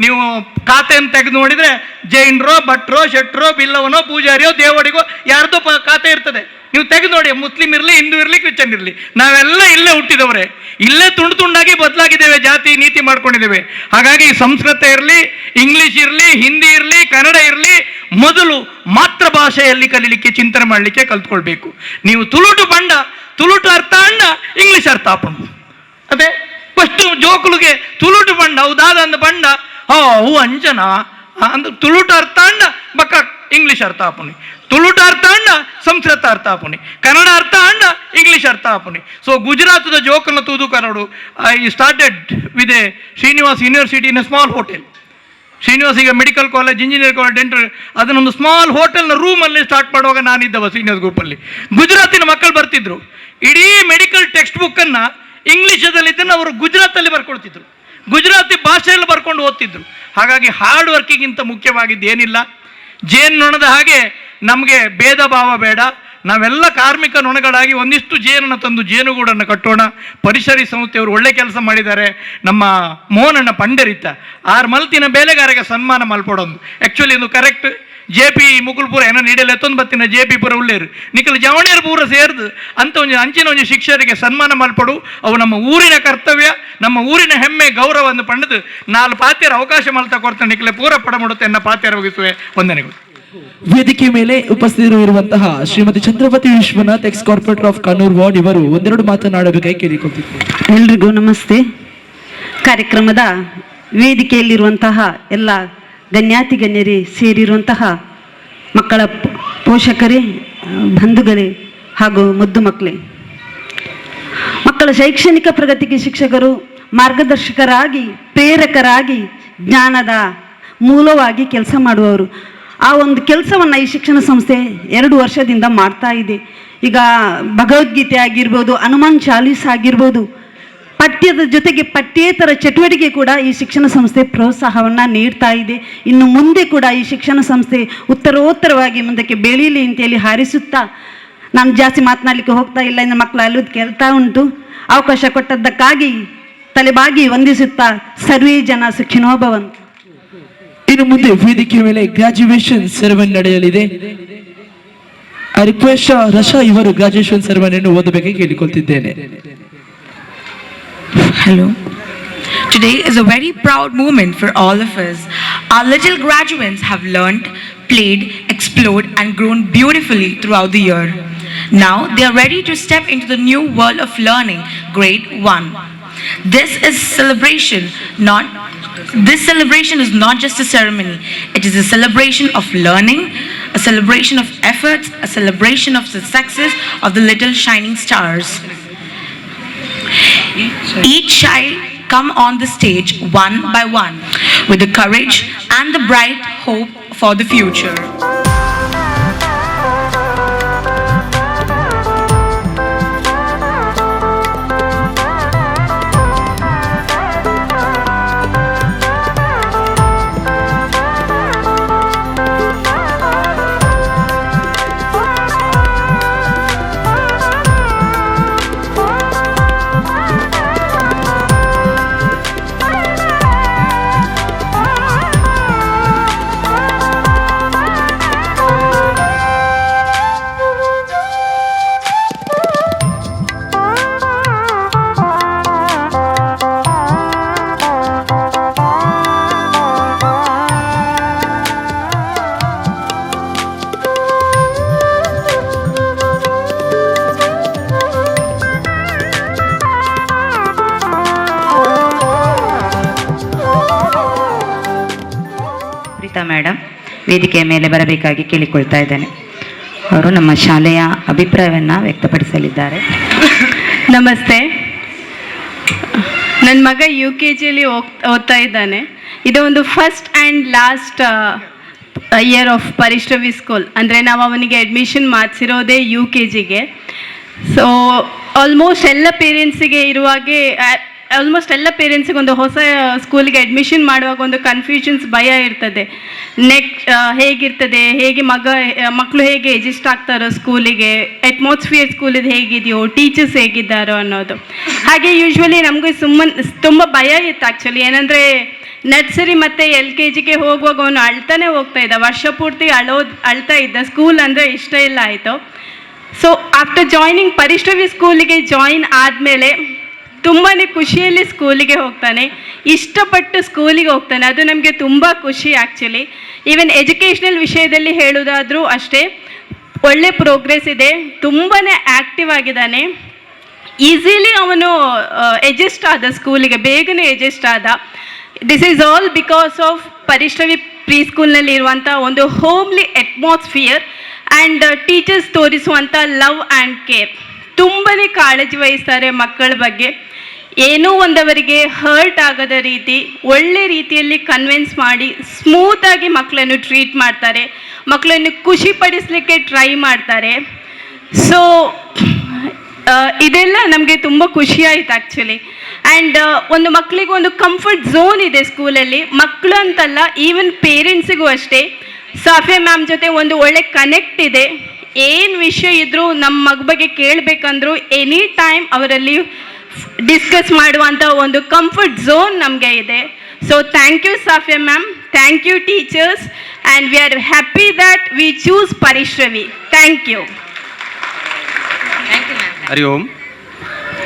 ನೀವು ಖಾತೆಯನ್ನು ತೆಗೆದು ನೋಡಿದ್ರೆ ಜೈನರೋ ಭಟ್ರೋ ಶೆಟ್ರೋ ಬಿಲ್ಲವನೋ ಪೂಜಾರಿಯೋ ದೇವಡಿಗೋ ಯಾರ್ದೋ ಖಾತೆ ಇರ್ತದೆ. ನೀವು ತೆಗೆದು ನೋಡಿ, ಮುಸ್ಲಿಂ ಇರಲಿ ಹಿಂದೂ ಇರಲಿ ಕ್ರಿಶ್ಚಿಯನ್ ಇರಲಿ, ನಾವೆಲ್ಲ ಇಲ್ಲೇ ಹುಟ್ಟಿದವರೇ. ಇಲ್ಲೇ ತುಂಡು ತುಂಡಾಗಿ ಬದಲಾಗಿದ್ದೇವೆ, ಜಾತಿ ನೀತಿ ಮಾಡ್ಕೊಂಡಿದ್ದೇವೆ. ಹಾಗಾಗಿ ಸಂಸ್ಕೃತ ಇರಲಿ, ಇಂಗ್ಲಿಷ್ ಇರಲಿ, ಹಿಂದಿ ಇರಲಿ, ಕನ್ನಡ ಇರಲಿ, ಮೊದಲು ಮಾತೃ ಭಾಷೆಯಲ್ಲಿ ಕಲೀಲಿಕ್ಕೆ ಚಿಂತನೆ ಮಾಡಲಿಕ್ಕೆ ಕಲ್ತ್ಕೊಳ್ಬೇಕು. ನೀವು ತುಳುಟು ಬಂಡ, ತುಳುಟು ಅರ್ಥ ಅಂಡ ಇಂಗ್ಲಿಷ್ ಅರ್ಥ ಆಪುಂಡು. ಅದೇ ಫಸ್ಟ್ ಜೋಕುಲಿಗೆ ತುಳುಟು ಬಂಡ ಹೌದಾದ ಅಂದ ಬಂಡ ಹೂ ಅಂಜನ ಅಂದ್ರೆ ತುಳುಟು ಅರ್ಥ ಅಂಡ ಬಕ್ಕ ಇಂಗ್ಲಿಷ್ ಅರ್ಥ ಆಪುನಿ, ತುಳುಟು ಅರ್ಥ ಅಂಡ ಸಂಸ್ಕೃತ ಅರ್ಥ ಆಪುನಿ, ಕನ್ನಡ ಅರ್ಥ ಅಂಡ ಇಂಗ್ಲಿಷ್ ಅರ್ಥ ಆಪುನಿ. ಸೊ ಗುಜರಾತದ ಜೋಕಲ್ನ ತೂದು Kannada I started with a Srinivas university in a small hotel. Srinivas ಈಗ medical college, engineer college, dental, ಅದನ್ನೊಂದು ಸ್ಮಾಲ್ ಹೋಟೆಲ್ನ ರೂಮಲ್ಲಿ ಸ್ಟಾರ್ಟ್ ಮಾಡುವಾಗ ನಾನಿದ್ದವ ಶ್ರೀನಿವಾಸ್ ಗ್ರೂಪಲ್ಲಿ. ಗುಜರಾತಿನ ಮಕ್ಕಳು ಬರ್ತಿದ್ರು, ಇಡೀ ಮೆಡಿಕಲ್ ಟೆಕ್ಸ್ಟ್ ಬುಕ್ಕನ್ನು ಇಂಗ್ಲೀಷದಲ್ಲಿದ್ದನ್ನು ಅವರು ಗುಜರಾತಲ್ಲಿ ಬರ್ಕೊಳ್ತಿದ್ರು, ಗುಜರಾತಿ ಭಾಷೆಯಲ್ಲಿ ಬರ್ಕೊಂಡು ಓದ್ತಿದ್ರು. ಹಾಗಾಗಿ ಹಾರ್ಡ್ ವರ್ಕಿಗಿಂತ ಮುಖ್ಯವಾಗಿದ್ದು ಏನಿಲ್ಲ. ಜೇನು ನೊಣದ ಹಾಗೆ ನಮಗೆ ಭೇದ ಭಾವ ಬೇಡ. ನಾವೆಲ್ಲ ಕಾರ್ಮಿಕ ನೊಣಗಳಾಗಿ ಒಂದಿಷ್ಟು ಜೇನನ್ನು ತಂದು ಜೇನುಗೂಡನ್ನು ಕಟ್ಟೋಣ. ಪರಿಸರಿ ಸಂಸ್ಥೆಯವರು ಒಳ್ಳೆ ಕೆಲಸ ಮಾಡಿದ್ದಾರೆ. ನಮ್ಮ ಮೋಹನಣ್ಣ ಪಂಡರಿತ 6 ಮಲ್ತಿನ ಬೇಲೆಗಾರರಿಗೆ ಸನ್ಮಾನ ಮಲ್ಪಡೋದು ಆ್ಯಕ್ಚುಲಿ ಇದು ಕರೆಕ್ಟ್. JP ಮುಕುಲ್ಪುರ ಏನೋ ನೀಡಲ್ಲ ಎತ್ತೊಂದು ಬತ್ತಿನ JP ಪುರ ಉಳ್ಳೇರು ನಿಖಲ್ ಜವಣಿಯರು ಪೂರ ಸೇರ್ದು ಅಂತ ಒಂದು ಅಂಚಿನ ಒಂದು ಶಿಕ್ಷಕರಿಗೆ ಸನ್ಮಾನ ಮಲ್ಪಡು ಅವು ನಮ್ಮ ಊರಿನ ಕರ್ತವ್ಯ, ನಮ್ಮ ಊರಿನ ಹೆಮ್ಮೆ ಗೌರವವನ್ನು ಪಂಡದು ನಾಲ್ ಪಾತ್ಯರ ಅವಕಾಶ ಮಲ್ತಾ ಕೊಡ್ತಾನೆ ನಿಖಲೆ ಪೂರ ಪಡ ಮಾಡುತ್ತೆ ಎನ್ನ ಪಾತ್ಯರ ಮುಗಿಸುವೆ. ವಂದನೆಗಳು. ವೇದಿಕೆ ಮೇಲೆ ಉಪಸ್ಥಿತರಿರುವಂತಹ Shrimati Chandravati Vishwanath, ex corporator of Kannur ward, ಇವರು ಒಂದೆರಡು ಮಾತನಾಡಬೇಕಾಗಿ ಕೇಳಿಕೊಳ್ತಿದ್ದಾರೆ. ಎಲ್ರಿಗೂ ನಮಸ್ತೆ. ಕಾರ್ಯಕ್ರಮದ ವೇದಿಕೆಯಲ್ಲಿರುವಂತಹ ಎಲ್ಲ ಗಣ್ಯಾತಿ ಗಣ್ಯರೇ, ಸೇರಿರುವಂತಹ ಮಕ್ಕಳ ಪೋಷಕರೇ, ಬಂಧುಗಳೇ ಹಾಗೂ ಮುದ್ದು ಮಕ್ಕಳೇ, ಮಕ್ಕಳ ಶೈಕ್ಷಣಿಕ ಪ್ರಗತಿಗೆ ಶಿಕ್ಷಕರು ಮಾರ್ಗದರ್ಶಕರಾಗಿ, ಪ್ರೇರಕರಾಗಿ, ಜ್ಞಾನದ ಮೂಲವಾಗಿ ಕೆಲಸ ಮಾಡುವವರು. ಆ ಒಂದು ಕೆಲಸವನ್ನು ಈ ಶಿಕ್ಷಣ ಸಂಸ್ಥೆ 2 ವರ್ಷದಿಂದ ಮಾಡ್ತಾ ಇದೆ. ಈಗ ಭಗವದ್ಗೀತೆ ಆಗಿರ್ಬೋದು, ಹನುಮಾನ್ ಚಾಲೀಸ್ ಆಗಿರ್ಬೋದು, ಪಠ್ಯದ ಜೊತೆಗೆ ಪಠ್ಯೇತರ ಚಟುವಟಿಕೆ ಕೂಡ ಈ ಶಿಕ್ಷಣ ಸಂಸ್ಥೆ ಪ್ರೋತ್ಸಾಹವನ್ನು ನೀಡ್ತಾ ಇದೆ. ಇನ್ನು ಮುಂದೆ ಕೂಡ ಈ ಶಿಕ್ಷಣ ಸಂಸ್ಥೆ ಉತ್ತರೋತ್ತರವಾಗಿ ಮುಂದಕ್ಕೆ ಬೆಳೀಲಿ ಅಂತೇಳಿ ಹಾರೈಸುತ್ತಾ, ನಾನು ಜಾಸ್ತಿ ಮಾತನಾಡಲಿಕ್ಕೆ ಹೋಗ್ತಾ ಇಲ್ಲ, ಇನ್ನು ಮಕ್ಕಳು ಅಲ್ಲೋದು ಕೇಳ್ತಾ ಉಂಟು. ಅವಕಾಶ ಕೊಟ್ಟದ್ದಕ್ಕಾಗಿ ತಲೆಬಾಗಿ ವಂದಿಸುತ್ತಾ ಸರ್ವೇ ಜನ ಸುಖಿನೋ ಭವಂತು. ಇನ್ನು ಮುಂದೆ ವೇದಿಕೆ ಮೇಲೆ ಗ್ರಾಜ್ಯುಯೇಷನ್ ಸೆರೆಮನಿ ನಡೆಯಲಿದೆ. ರಿಕ್ವೆಸ್ಟ್ ರಶಾ ಇವರು graduation ಸೆರೆಮನಿಯನ್ನು ಓದಬೇಕಾಗಿ ಕೇಳಿಕೊಳ್ತಿದ್ದೇನೆ. Hello. Today is a very proud moment for all of us. Our little graduates have learned, played, explored and grown beautifully throughout the year. Now they are ready to step into the new world of learning, grade 1. This celebration is not just a ceremony. It is a celebration of learning, a celebration of efforts, a celebration of the success of the little shining stars. Each child come on the stage one by one with the courage and the bright hope for the future. Madam ವೇದಿಕೆಯ ಮೇಲೆ ಬರಬೇಕಾಗಿ ಕೇಳಿಕೊಳ್ತಾ ಇದ್ದೇನೆ. ಅವರು ನಮ್ಮ ಶಾಲೆಯ ಅಭಿಪ್ರಾಯವನ್ನು ವ್ಯಕ್ತಪಡಿಸಲಿದ್ದಾರೆ. ನಮಸ್ತೆ. ನನ್ನ ಮಗ UKGಯಲ್ಲಿ ಓದ್ತಾ ಇದ್ದಾನೆ. ಇದು ಒಂದು first and last year of Parishravi school. ಅಂದರೆ ನಾವು ಅವನಿಗೆ ಅಡ್ಮಿಷನ್ ಮಾಡಿಸಿರೋದೇ UKGಗೆ. ಸೊ ಆಲ್ಮೋಸ್ಟ್ ಎಲ್ಲ ಪೇರೆಂಟ್ಸಿಗೆ ಒಂದು ಹೊಸ ಸ್ಕೂಲಿಗೆ ಅಡ್ಮಿಷನ್ ಮಾಡುವಾಗ ಒಂದು ಕನ್ಫ್ಯೂಷನ್ಸ್, ಭಯ ಇರ್ತದೆ. ಹೇಗಿರ್ತದೆ, ಮಕ್ಕಳು ಹೇಗೆ ಅಡ್ಜಸ್ಟ್ ಆಗ್ತಾರೋ ಸ್ಕೂಲಿಗೆ, ಅಟ್ಮಾಸ್ಫಿಯರ್ ಸ್ಕೂಲಿದು ಹೇಗಿದೆಯೋ, ಟೀಚರ್ಸ್ ಹೇಗಿದ್ದಾರೋ ಅನ್ನೋದು. ಹಾಗೆ ಯೂಶ್ವಲಿ ನಮಗೆ ತುಂಬ ಭಯ ಇತ್ತು ಆ್ಯಕ್ಚುಲಿ. ಏನಂದರೆ ನರ್ಸರಿ ಮತ್ತು LKGಗೆ ಹೋಗುವಾಗ ಅವನು ಅಳ್ತಾನೆ ಹೋಗ್ತಾ ಇದ್ದ, ವರ್ಷ ಪೂರ್ತಿ ಅಳ್ತಾ ಇದ್ದ. ಸ್ಕೂಲ್ ಅಂದರೆ ಇಷ್ಟ ಇಲ್ಲ ಆಯಿತು. ಸೊ ಆಫ್ಟರ್ ಜಾಯ್ನಿಂಗ್ ಪರಿಶ್ರವಿ ಸ್ಕೂಲಿಗೆ ಜಾಯಿನ್ ಆದಮೇಲೆ ತುಂಬಾ ಖುಷಿಯಲ್ಲಿ ಸ್ಕೂಲಿಗೆ ಹೋಗ್ತಾನೆ, ಇಷ್ಟಪಟ್ಟು ಸ್ಕೂಲಿಗೆ ಹೋಗ್ತಾನೆ. ಅದು ನಮಗೆ ತುಂಬ ಖುಷಿ ಆ್ಯಕ್ಚುಲಿ. ಈವನ್ ಎಜುಕೇಷ್ನಲ್ ವಿಷಯದಲ್ಲಿ ಹೇಳೋದಾದರೂ ಅಷ್ಟೇ, ಒಳ್ಳೆ ಪ್ರೋಗ್ರೆಸ್ ಇದೆ, ತುಂಬಾ ಆ್ಯಕ್ಟಿವ್ ಆಗಿದ್ದಾನೆ. ಈಸಿಲಿ ಅವನು ಅಡ್ಜಸ್ಟ್ ಆದ, ಸ್ಕೂಲಿಗೆ ಬೇಗನೆ ಅಡ್ಜಸ್ಟ್ ಆದ. This is all because of Parishravi pre ಸ್ಕೂಲ್ನಲ್ಲಿ ಇರುವಂಥ ಒಂದು ಹೋಮ್ಲಿ ಅಟ್ಮಾಸ್ಫಿಯರ್ ಆ್ಯಂಡ್ ಟೀಚರ್ಸ್ ತೋರಿಸುವಂಥ ಲವ್ ಆ್ಯಂಡ್ ಕೇರ್. ತುಂಬಾ ಕಾಳಜಿ ವಹಿಸ್ತಾರೆ ಮಕ್ಕಳ ಬಗ್ಗೆ. ಏನೋ ಒಂದವರಿಗೆ ಹರ್ಟ್ ಆಗದ ರೀತಿ ಒಳ್ಳೆ ರೀತಿಯಲ್ಲಿ ಕನ್ವಿನ್ಸ್ ಮಾಡಿ ಸ್ಮೂತಾಗಿ ಮಕ್ಕಳನ್ನು ಟ್ರೀಟ್ ಮಾಡ್ತಾರೆ, ಮಕ್ಕಳನ್ನು ಖುಷಿಪಡಿಸಲಿಕ್ಕೆ ಟ್ರೈ ಮಾಡ್ತಾರೆ. ಸೊ ಇದೆಲ್ಲ ನಮಗೆ ತುಂಬ ಖುಷಿ ಆಯಿತು ಆ್ಯಕ್ಚುಲಿ. ಆ್ಯಂಡ್ ಒಂದು ಮಕ್ಕಳಿಗೆ ಒಂದು ಕಂಫರ್ಟ್ ಝೋನ್ ಇದೆ ಸ್ಕೂಲಲ್ಲಿ. ಮಕ್ಕಳು ಅಂತಲ್ಲ, ಈವನ್ ಪೇರೆಂಟ್ಸಿಗೂ ಅಷ್ಟೇ. ಸಾಫಿಯಾ ಮ್ಯಾಮ್ ಜೊತೆ ಒಂದು ಒಳ್ಳೆ ಕನೆಕ್ಟ್ ಇದೆ. ಏನು ವಿಷಯ ಇದ್ದರೂ ನಮ್ಮ ಮಗ ಬಗ್ಗೆ ಕೇಳಬೇಕಂದ್ರೂ ಎನಿ ಟೈಮ್ ಅವರಲ್ಲಿ ಡಿಸ್ಕಸ್ ಮಾಡುವಂಥ ಒಂದು ಕಂಫರ್ಟ್ ಝೋನ್ ನಮಗೆ ಇದೆ. So thank you Safiya ma'am. Thank you, teachers, and we are happy that we choose Parishravi. Thank you. ಹರಿ ಓಂ.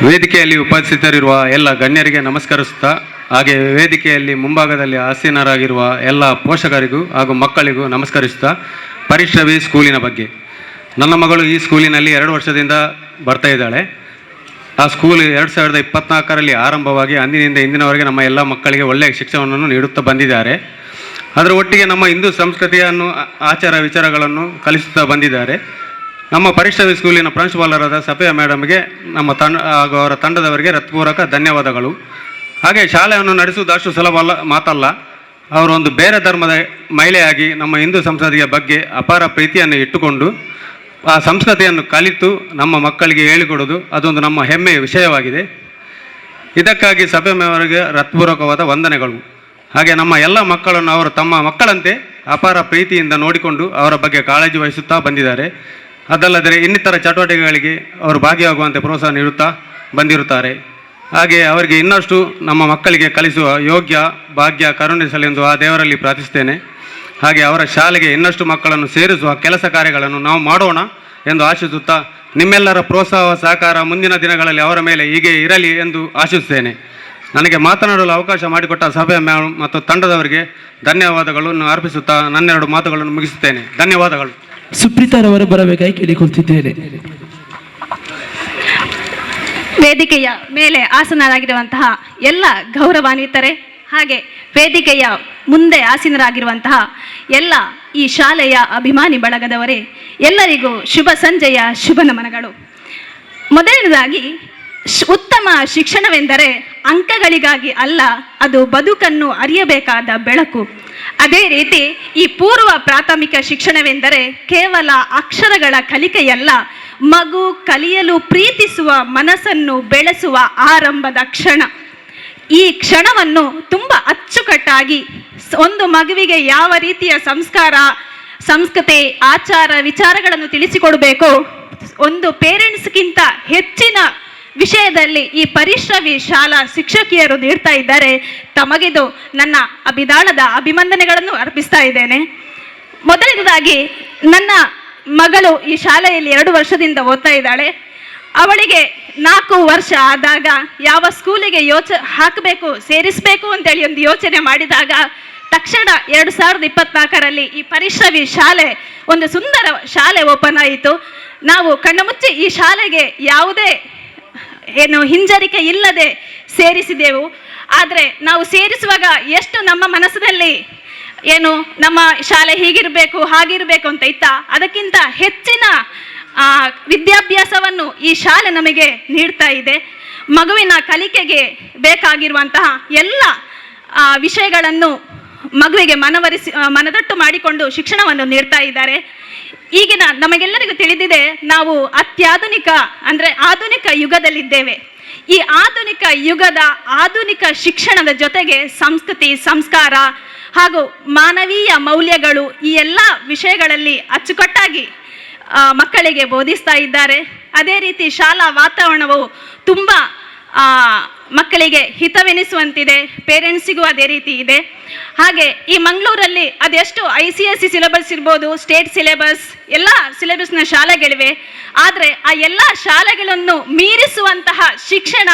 ವೇದಿಕೆಯಲ್ಲಿ ಉಪಸ್ಥಿತರಿರುವ ಎಲ್ಲ ಗಣ್ಯರಿಗೆ ನಮಸ್ಕರಿಸುತ್ತಾ, ಹಾಗೆ ವೇದಿಕೆಯಲ್ಲಿ ಮುಂಭಾಗದಲ್ಲಿ ಆಸೀನರಾಗಿರುವ ಎಲ್ಲ ಪೋಷಕರಿಗೂ ಹಾಗೂ ಮಕ್ಕಳಿಗೂ ನಮಸ್ಕರಿಸುತ್ತಾ, ಪರಿಶ್ರವಿ ಸ್ಕೂಲಿನ ಬಗ್ಗೆ. ನನ್ನ ಮಗಳು ಈ ಸ್ಕೂಲಿನಲ್ಲಿ 2 ವರ್ಷದಿಂದ ಬರ್ತಾ ಇದ್ದಾಳೆ. ಆ ಸ್ಕೂಲ್ 2024ರಲ್ಲಿ ಆರಂಭವಾಗಿ ಅಂದಿನಿಂದ ಇಂದಿನವರೆಗೆ ನಮ್ಮ ಎಲ್ಲ ಮಕ್ಕಳಿಗೆ ಒಳ್ಳೆಯ ಶಿಕ್ಷಣವನ್ನು ನೀಡುತ್ತಾ ಬಂದಿದ್ದಾರೆ. ಅದರ ಒಟ್ಟಿಗೆ ನಮ್ಮ ಹಿಂದೂ ಸಂಸ್ಕೃತಿಯನ್ನು, ಆಚಾರ ವಿಚಾರಗಳನ್ನು ಕಲಿಸುತ್ತಾ ಬಂದಿದ್ದಾರೆ. ನಮ್ಮ ಪರಿಶ್ರವಿ ಸ್ಕೂಲಿನ ಪ್ರಾಂಶುಪಾಲರಾದ ಸಫಿಯಾ ಮೇಡಮ್ಗೆ ನಮ್ಮ ಹಾಗೂ ಅವರ ತಂಡದವರಿಗೆ ಹೃತ್ಪೂರ್ವಕ ಧನ್ಯವಾದಗಳು. ಹಾಗೆ ಶಾಲೆಯನ್ನು ನಡೆಸುವುದು ಅಷ್ಟು ಸುಲಭ ಮಾತಲ್ಲ. ಅವರೊಂದು ಬೇರೆ ಧರ್ಮದ ಮಹಿಳೆಯಾಗಿ ನಮ್ಮ ಹಿಂದೂ ಸಂಸ್ಕೃತಿಯ ಬಗ್ಗೆ ಅಪಾರ ಪ್ರೀತಿಯನ್ನು ಇಟ್ಟುಕೊಂಡು ಆ ಸಂಸ್ಕೃತಿಯನ್ನು ಕಲಿತು ನಮ್ಮ ಮಕ್ಕಳಿಗೆ ಹೇಳಿಕೊಡೋದು ಅದೊಂದು ನಮ್ಮ ಹೆಮ್ಮೆಯ ವಿಷಯವಾಗಿದೆ. ಇದಕ್ಕಾಗಿ ಸಭೆಯವರಿಗೆ ಹೃತ್ಪೂರ್ವಕವಾದ ವಂದನೆಗಳು. ಹಾಗೆ ನಮ್ಮ ಎಲ್ಲ ಮಕ್ಕಳನ್ನು ಅವರು ತಮ್ಮ ಮಕ್ಕಳಂತೆ ಅಪಾರ ಪ್ರೀತಿಯಿಂದ ನೋಡಿಕೊಂಡು ಅವರ ಬಗ್ಗೆ ಕಾಳಜಿ ವಹಿಸುತ್ತಾ ಬಂದಿದ್ದಾರೆ. ಅದಲ್ಲದೆ ಇನ್ನಿತರ ಚಟುವಟಿಕೆಗಳಿಗೆ ಅವರು ಭಾಗಿಯಾಗುವಂತೆ ಪ್ರೋತ್ಸಾಹ ನೀಡುತ್ತಾ ಬಂದಿರುತ್ತಾರೆ. ಹಾಗೆ ಅವರಿಗೆ ಇನ್ನಷ್ಟು ನಮ್ಮ ಮಕ್ಕಳಿಗೆ ಕಲಿಸುವ ಯೋಗ್ಯ ಭಾಗ್ಯ ಕರುಣಿಸಲೆಂದು ಆ ದೇವರಲ್ಲಿ ಪ್ರಾರ್ಥಿಸ್ತೇನೆ. ಹಾಗೆ ಅವರ ಶಾಲೆಗೆ ಇನ್ನಷ್ಟು ಮಕ್ಕಳನ್ನು ಸೇರಿಸುವ ಕೆಲಸ ಕಾರ್ಯಗಳನ್ನು ನಾವು ಮಾಡೋಣ ಎಂದು ಆಶಿಸುತ್ತಾ, ನಿಮ್ಮೆಲ್ಲರ ಪ್ರೋತ್ಸಾಹ ಸಹಕಾರ ಮುಂದಿನ ದಿನಗಳಲ್ಲಿ ಅವರ ಮೇಲೆ ಹೀಗೆ ಇರಲಿ ಎಂದು ಆಶಿಸುತ್ತೇನೆ. ನನಗೆ ಮಾತನಾಡಲು ಅವಕಾಶ ಮಾಡಿಕೊಟ್ಟ ಸಭೆ ಮತ್ತು ತಂಡದವರಿಗೆ ಧನ್ಯವಾದಗಳನ್ನು ಅರ್ಪಿಸುತ್ತಾ ನನ್ನೆರಡು ಮಾತುಗಳನ್ನು ಮುಗಿಸುತ್ತೇನೆ. ಧನ್ಯವಾದಗಳು. ಸುಪ್ರೀತಾರವರು ಬರಬೇಕಾಗಿ ಕೇಳಿಕೊಳ್ತಿದ್ದೇನೆ. ವೇದಿಕೆಯ ಮೇಲೆ ಆಸನರಾಗಿರುವಂತಹ ಎಲ್ಲ ಗೌರವಾನ್ವಿತರೆ, ಹಾಗೆ ವೇದಿಕೆಯ ಮುಂದೆ ಆಸೀನರಾಗಿರುವಂತಹ ಎಲ್ಲ ಈ ಶಾಲೆಯ ಅಭಿಮಾನಿ ಬಳಗದವರೇ, ಎಲ್ಲರಿಗೂ ಶುಭ ಸಂಜೆಯ ಶುಭ ನಮನಗಳು. ಮೊದಲನೇದಾಗಿ, ಉತ್ತಮ ಶಿಕ್ಷಣವೆಂದರೆ ಅಂಕಗಳಿಗಾಗಿ ಅಲ್ಲ, ಅದು ಬದುಕನ್ನು ಅರಿಯಬೇಕಾದ ಬೆಳಕು. ಅದೇ ರೀತಿ ಈ ಪೂರ್ವ ಪ್ರಾಥಮಿಕ ಶಿಕ್ಷಣವೆಂದರೆ ಕೇವಲ ಅಕ್ಷರಗಳ ಕಲಿಕೆಯಲ್ಲ, ಮಗು ಕಲಿಯಲು ಪ್ರೀತಿಸುವ ಮನಸ್ಸನ್ನು ಬೆಳೆಸುವ ಆರಂಭದ ಕ್ಷಣ. ಈ ಕ್ಷಣವನ್ನು ತುಂಬ ಅಚ್ಚುಕಟ್ಟಾಗಿ ಒಂದು ಮಗುವಿಗೆ ಯಾವ ರೀತಿಯ ಸಂಸ್ಕಾರ, ಸಂಸ್ಕೃತಿ, ಆಚಾರ ವಿಚಾರಗಳನ್ನು ತಿಳಿಸಿಕೊಡಬೇಕೋ ಒಂದು ಪೇರೆಂಟ್ಸ್ಗಿಂತ ಹೆಚ್ಚಿನ ವಿಷಯದಲ್ಲಿ ಈ ಪರಿಶ್ರವಿ ಶಾಲಾ ಶಿಕ್ಷಕಿಯರು ನೀಡ್ತಾ ಇದ್ದಾರೆ. ತಮಗಿದು ನನ್ನ ಅಭಿದಾನದ ಅಭಿನಂದನೆಗಳನ್ನು ಅರ್ಪಿಸ್ತಾ ಇದ್ದೇನೆ. ಮೊದಲನೇದಾಗಿ, ನನ್ನ ಮಗಳು ಈ ಶಾಲೆಯಲ್ಲಿ 2 ವರ್ಷದಿಂದ ಓದ್ತಾ ಇದ್ದಾಳೆ. ಅವಳಿಗೆ 4 ವರ್ಷ ಆದಾಗ ಯಾವ ಸ್ಕೂಲಿಗೆ ಹಾಕಬೇಕು, ಸೇರಿಸಬೇಕು ಅಂತೇಳಿ ಒಂದು ಯೋಚನೆ ಮಾಡಿದಾಗ ತಕ್ಷಣ 2024ರಲ್ಲಿ ಈ ಪರಿಶ್ರವಿ ಶಾಲೆ, ಒಂದು ಸುಂದರ ಶಾಲೆ ಓಪನ್ ಆಯಿತು. ನಾವು ಕಣ್ಣುಮುಚ್ಚಿ ಈ ಶಾಲೆಗೆ ಯಾವುದೇ ಹಿಂಜರಿಕೆ ಇಲ್ಲದೆ ಸೇರಿಸಿದೆವು. ಆದರೆ ನಾವು ಸೇರಿಸುವಾಗ ಎಷ್ಟು ನಮ್ಮ ಮನಸ್ಸಿನಲ್ಲಿ ನಮ್ಮ ಶಾಲೆ ಹೀಗಿರಬೇಕು ಹಾಗಿರಬೇಕು ಅಂತ ಇತ್ತ, ಅದಕ್ಕಿಂತ ಹೆಚ್ಚಿನ ವಿದ್ಯಾಭ್ಯಾಸವನ್ನು ಈ ಶಾಲೆ ನಮಗೆ ನೀಡ್ತಾ ಇದೆ. ಮಗುವಿನ ಕಲಿಕೆಗೆ ಬೇಕಾಗಿರುವಂತಹ ಎಲ್ಲ ವಿಷಯಗಳನ್ನು ಮಗುವಿಗೆ ಮನದಟ್ಟು ಮಾಡಿಕೊಂಡು ಶಿಕ್ಷಣವನ್ನು ನೀಡ್ತಾ ಇದ್ದಾರೆ. ಈಗಿನ ನಮಗೆಲ್ಲರಿಗೂ ತಿಳಿದಿದೆ, ನಾವು ಅತ್ಯಾಧುನಿಕ ಅಂದರೆ ಆಧುನಿಕ ಯುಗದಲ್ಲಿದ್ದೇವೆ. ಈ ಆಧುನಿಕ ಯುಗದ ಆಧುನಿಕ ಶಿಕ್ಷಣದ ಜೊತೆಗೆ ಸಂಸ್ಕೃತಿ, ಸಂಸ್ಕಾರ ಹಾಗೂ ಮಾನವೀಯ ಮೌಲ್ಯಗಳು ಈ ಎಲ್ಲ ವಿಷಯಗಳಲ್ಲಿ ಅಚ್ಚುಕಟ್ಟಾಗಿ ಮಕ್ಕಳಿಗೆ ಬೋಧಿಸ್ತಾ ಇದ್ದಾರೆ. ಅದೇ ರೀತಿ ಶಾಲಾ ವಾತಾವರಣವು ತುಂಬ ಮಕ್ಕಳಿಗೆ ಹಿತವೆನಿಸುವಂತಿದೆ, ಪೇರೆಂಟ್ಸಿಗೂ ಅದೇ ರೀತಿ ಇದೆ. ಹಾಗೆ ಈ ಮಂಗಳೂರಲ್ಲಿ ಅದೆಷ್ಟು ICSE ಸಿಲೆಬಸ್ ಇರ್ಬೋದು, ಸ್ಟೇಟ್ ಸಿಲೆಬಸ್, ಎಲ್ಲ ಸಿಲೆಬಸ್ನ ಶಾಲೆಗಳಿವೆ. ಆದರೆ ಆ ಎಲ್ಲ ಶಾಲೆಗಳನ್ನು ಮೀರಿಸುವಂತಹ ಶಿಕ್ಷಣ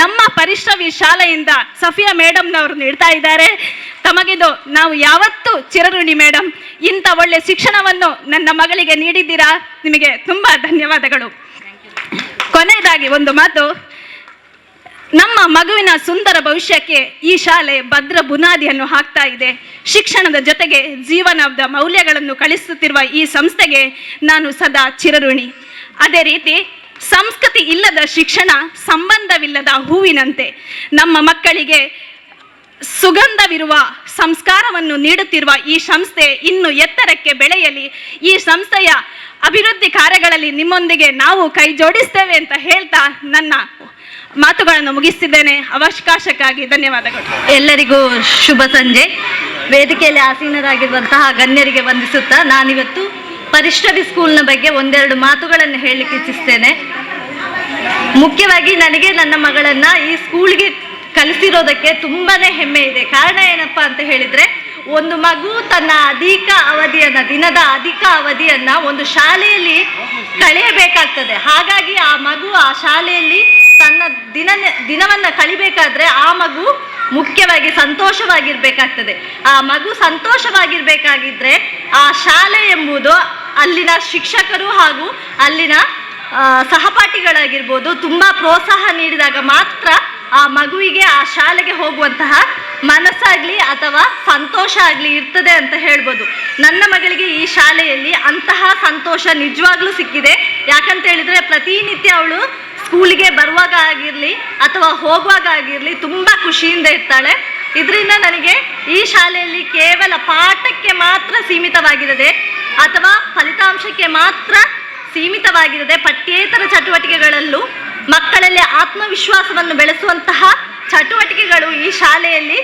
ನಮ್ಮ ಪರಿಶ್ರವಿ ಶಾಲೆಯಿಂದ ಸಫಿಯಾ ಮೇಡಮ್ನವರು ನೀಡ್ತಾ ಇದ್ದಾರೆ. ತಮಗಿದು ನಾವು ಯಾವತ್ತೂ ಚಿರಋಣಿ ಮೇಡಮ್. ಇಂಥ ಒಳ್ಳೆ ಶಿಕ್ಷಣವನ್ನು ನನ್ನ ಮಗಳಿಗೆ ನೀಡಿದ್ದೀರಾ, ನಿಮಗೆ ತುಂಬ ಧನ್ಯವಾದಗಳು. ಕೊನೆಯದಾಗಿ ಒಂದು ಮಾತು, ನಮ್ಮ ಮಗುವಿನ ಸುಂದರ ಭವಿಷ್ಯಕ್ಕೆ ಈ ಶಾಲೆ ಭದ್ರ ಬುನಾದಿಯನ್ನು ಹಾಕ್ತಾ ಇದೆ. ಶಿಕ್ಷಣದ ಜೊತೆಗೆ ಜೀವನದ ಮೌಲ್ಯಗಳನ್ನು ಕಲಿಸುತ್ತಿರುವ ಈ ಸಂಸ್ಥೆಗೆ ನಾನು ಸದಾ ಚಿರಋಣಿ. ಅದೇ ರೀತಿ ಸಂಸ್ಕೃತಿ ಇಲ್ಲದ ಶಿಕ್ಷಣ ಸಂಬಂಧವಿಲ್ಲದ ಹೂವಿನಂತೆ. ನಮ್ಮ ಮಕ್ಕಳಿಗೆ ಸುಗಂಧವಿರುವ ಸಂಸ್ಕಾರವನ್ನು ನೀಡುತ್ತಿರುವ ಈ ಸಂಸ್ಥೆ ಇನ್ನು ಎತ್ತರಕ್ಕೆ ಬೆಳೆಯಲಿ. ಈ ಸಂಸ್ಥೆಯ ಅಭಿವೃದ್ಧಿ ಕಾರ್ಯಗಳಲ್ಲಿ ನಿಮ್ಮೊಂದಿಗೆ ನಾವು ಕೈ ಜೋಡಿಸ್ತೇವೆ ಅಂತ ಹೇಳ್ತಾ ನನ್ನ ಮಾತುಗಳನ್ನು ಮುಗಿಸ್ತಿದ್ದೇನೆ. ಅವಕಾಶಕ್ಕಾಗಿ ಧನ್ಯವಾದಗಳು. ಎಲ್ಲರಿಗೂ ಶುಭ ಸಂಜೆ. ವೇದಿಕೆಯಲ್ಲಿ ಆಸೀನರಾಗಿರುವಂತಹ ಗಣ್ಯರಿಗೆ ವಂದಿಸುತ್ತಾ ನಾನಿವತ್ತು ಪರಿಶ್ರವಿ ಸ್ಕೂಲ್ನ ಬಗ್ಗೆ ಒಂದೆರಡು ಮಾತುಗಳನ್ನು ಹೇಳಲಿಕ್ಕೆ ಇಚ್ಛಿಸ್ತೇನೆ. ಮುಖ್ಯವಾಗಿ ನನಗೆ ನನ್ನ ಮಗಳನ್ನು ಈ ಸ್ಕೂಲ್ಗೆ ಕಲಿಸಿರೋದಕ್ಕೆ ತುಂಬಾನೇ ಹೆಮ್ಮೆ ಇದೆ. ಕಾರಣ ಏನಪ್ಪಾ ಅಂತ ಹೇಳಿದ್ರೆ, ಒಂದು ಮಗು ತನ್ನ ದಿನದ ಅಧಿಕ ಅವಧಿಯನ್ನ ಒಂದು ಶಾಲೆಯಲ್ಲಿ ಕಳೆಯಬೇಕಾಗ್ತದೆ. ಹಾಗಾಗಿ ಆ ಮಗು ಆ ಶಾಲೆಯಲ್ಲಿ ತನ್ನ ದಿನವನ್ನ ಕಳಿಬೇಕಾದ್ರೆ ಆ ಮಗು ಮುಖ್ಯವಾಗಿ ಸಂತೋಷವಾಗಿರ್ಬೇಕಾಗ್ತದೆ. ಆ ಮಗು ಸಂತೋಷವಾಗಿರ್ಬೇಕಾಗಿದ್ರೆ ಆ ಶಾಲೆ ಎಂಬುದು ಅಲ್ಲಿನ ಶಿಕ್ಷಕರು ಹಾಗೂ ಅಲ್ಲಿನ ಸಹಪಾಠಿಗಳಾಗಿರ್ಬೋದು ತುಂಬಾ ಪ್ರೋತ್ಸಾಹ ನೀಡಿದಾಗ ಮಾತ್ರ ಆ ಮಗುವಿಗೆ ಆ ಶಾಲೆಗೆ ಹೋಗುವಂತಹ ಮನಸ್ಸಾಗ್ಲಿ ಅಥವಾ ಸಂತೋಷ ಆಗ್ಲಿ ಇರ್ತದೆ ಅಂತ ಹೇಳ್ಬೋದು. ನನ್ನ ಮಗಳಿಗೆ ಈ ಶಾಲೆಯಲ್ಲಿ ಅಂತಹ ಸಂತೋಷ ನಿಜವಾಗ್ಲೂ ಸಿಕ್ಕಿದೆ. ಯಾಕಂತ ಹೇಳಿದ್ರೆ ಪ್ರತಿನಿತ್ಯ ಅವಳು ಸ್ಕೂಲಿಗೆ ಬರುವಾಗ ಆಗಿರ್ಲಿ ಅಥವಾ ಹೋಗುವಾಗ ಆಗಿರ್ಲಿ ತುಂಬಾ ಖುಷಿಯಿಂದ ಇರ್ತಾಳೆ. ಇದರಿಂದ ನನಗೆ ಈ ಶಾಲೆಯಲ್ಲಿ ಕೇವಲ ಪಾಠಕ್ಕೆ ಮಾತ್ರ ಸೀಮಿತವಾಗಿರದೆ ಅಥವಾ ಫಲಿತಾಂಶಕ್ಕೆ ಮಾತ್ರ ಸೀಮಿತವಾಗಿರದೆ ಪಠ್ಯೇತರ ಚಟುವಟಿಕೆಗಳಲ್ಲೂ ಮಕ್ಕಳಲ್ಲಿ ಆತ್ಮವಿಶ್ವಾಸವನ್ನು ಬೆಳೆಸುವಂತಹ ಚಟುವಟಿಕೆಗಳು ಈ ಶಾಲೆಯಲ್ಲಿ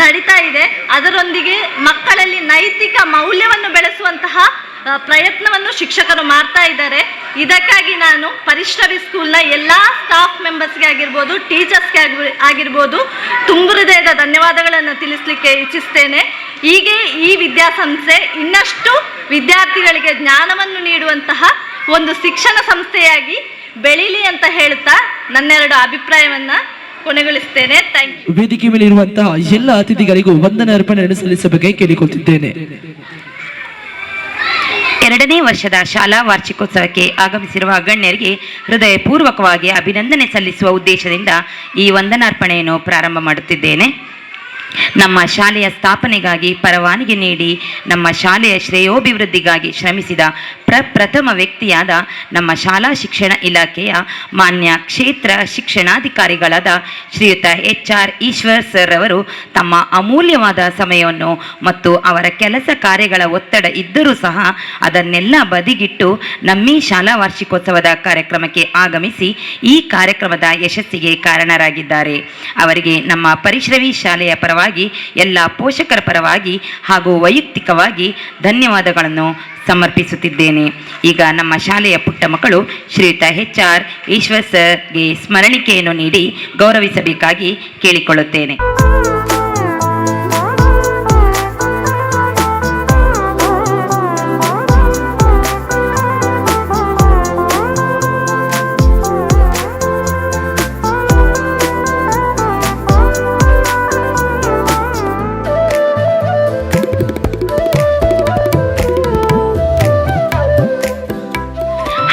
ನಡೀತಾ ಇದೆ. ಅದರೊಂದಿಗೆ ಮಕ್ಕಳಲ್ಲಿ ನೈತಿಕ ಮೌಲ್ಯವನ್ನು ಬೆಳೆಸುವಂತಹ ಪ್ರಯತ್ನವನ್ನು ಶಿಕ್ಷಕರು ಮಾಡ್ತಾ ಇದ್ದಾರೆ. ಇದಕ್ಕಾಗಿ ನಾನು ಪರಿಶ್ರವಿ ಸ್ಕೂಲ್ನ ಎಲ್ಲ ಸ್ಟಾಫ್ ಮೆಂಬರ್ಸ್ಗೆ ಆಗಿರ್ಬೋದು, ಟೀಚರ್ಸ್ಗೆ ಆಗಿರ್ಬೋದು ತುಂಬು ಹೃದಯದ ಧನ್ಯವಾದಗಳನ್ನು ತಿಳಿಸ್ಲಿಕ್ಕೆ ಇಚ್ಛಿಸ್ತೇನೆ. ಹೀಗೆ ಈ ವಿದ್ಯಾಸಂಸ್ಥೆ ಇನ್ನಷ್ಟು ವಿದ್ಯಾರ್ಥಿಗಳಿಗೆ ಜ್ಞಾನವನ್ನು ನೀಡುವಂತಹ ಒಂದು ಶಿಕ್ಷಣ ಸಂಸ್ಥೆಯಾಗಿ ಬೆಳೀಲಿ ಅಂತ ಹೇಳುತ್ತಾ ನನ್ನೆರಡು ಅಭಿಪ್ರಾಯವನ್ನ ಕೊನೆಗೊಳಿಸ್ತೇನೆ. Thank you. ವೇದಿಕೆ ಮೇಲೆ ಇರುವಂತಹ ಎಲ್ಲ ಅತಿಥಿಗಳಿಗೂ ವಂದನೆ ಅರ್ಪಣೆಯನ್ನು ಸಲ್ಲಿಸಬೇಕಾಗಿ ಕೇಳಿಕೊಳ್ತಿದ್ದೇನೆ. 2ನೇ ವರ್ಷದ ಶಾಲಾ ವಾರ್ಷಿಕೋತ್ಸವಕ್ಕೆ ಆಗಮಿಸಿರುವ ಗಣ್ಯರಿಗೆ ಹೃದಯಪೂರ್ವಕವಾಗಿ ಅಭಿನಂದನೆ ಸಲ್ಲಿಸುವ ಉದ್ದೇಶದಿಂದ ಈ ವಂದನಾರ್ಪಣೆಯನ್ನು ಪ್ರಾರಂಭ ಮಾಡುತ್ತಿದ್ದೇನೆ. ನಮ್ಮ ಶಾಲೆಯ ಸ್ಥಾಪನೆಗಾಗಿ ಪರವಾನಗಿ ನೀಡಿ ನಮ್ಮ ಶಾಲೆಯ ಶ್ರೇಯೋಭಿವೃದ್ಧಿಗಾಗಿ ಶ್ರಮಿಸಿದ ಪ್ರಥಮ ವ್ಯಕ್ತಿಯಾದ ನಮ್ಮ ಶಾಲಾ ಶಿಕ್ಷಣ ಇಲಾಖೆಯ ಮಾನ್ಯ ಕ್ಷೇತ್ರ ಶಿಕ್ಷಣಾಧಿಕಾರಿಗಳಾದ ಶ್ರೀಯುತ HR ಈಶ್ವರ್ ಸರ್ ಅವರು ತಮ್ಮ ಅಮೂಲ್ಯವಾದ ಸಮಯವನ್ನು ಮತ್ತು ಅವರ ಕೆಲಸ ಕಾರ್ಯಗಳ ಒತ್ತಡ ಇದ್ದರೂ ಸಹ ಅದನ್ನೆಲ್ಲ ಬದಿಗಿಟ್ಟು ನಮ್ಮಿ ಶಾಲಾ ವಾರ್ಷಿಕೋತ್ಸವದ ಕಾರ್ಯಕ್ರಮಕ್ಕೆ ಆಗಮಿಸಿ ಈ ಕಾರ್ಯಕ್ರಮದ ಯಶಸ್ಸಿಗೆ ಕಾರಣರಾಗಿದ್ದಾರೆ. ಅವರಿಗೆ ನಮ್ಮ ಪರಿಶ್ರವಿ ಶಾಲೆಯ ಪರವಾಗಿ ಎಲ್ಲ ಪೋಷಕರ ಪರವಾಗಿ ಹಾಗೂ ವೈಯಕ್ತಿಕವಾಗಿ ಧನ್ಯವಾದಗಳನ್ನು ಸಮರ್ಪಿಸುತ್ತಿದ್ದೇನೆ. ಈಗ ನಮ್ಮ ಶಾಲೆಯ ಪುಟ್ಟ ಮಕ್ಕಳು ಶ್ರೀಯುತ HR ಈಶ್ವರ್ ಸರ್ಗೆ ಸ್ಮರಣಿಕೆಯನ್ನು ನೀಡಿ ಗೌರವಿಸಬೇಕಾಗಿ ಕೇಳಿಕೊಳ್ಳುತ್ತೇನೆ.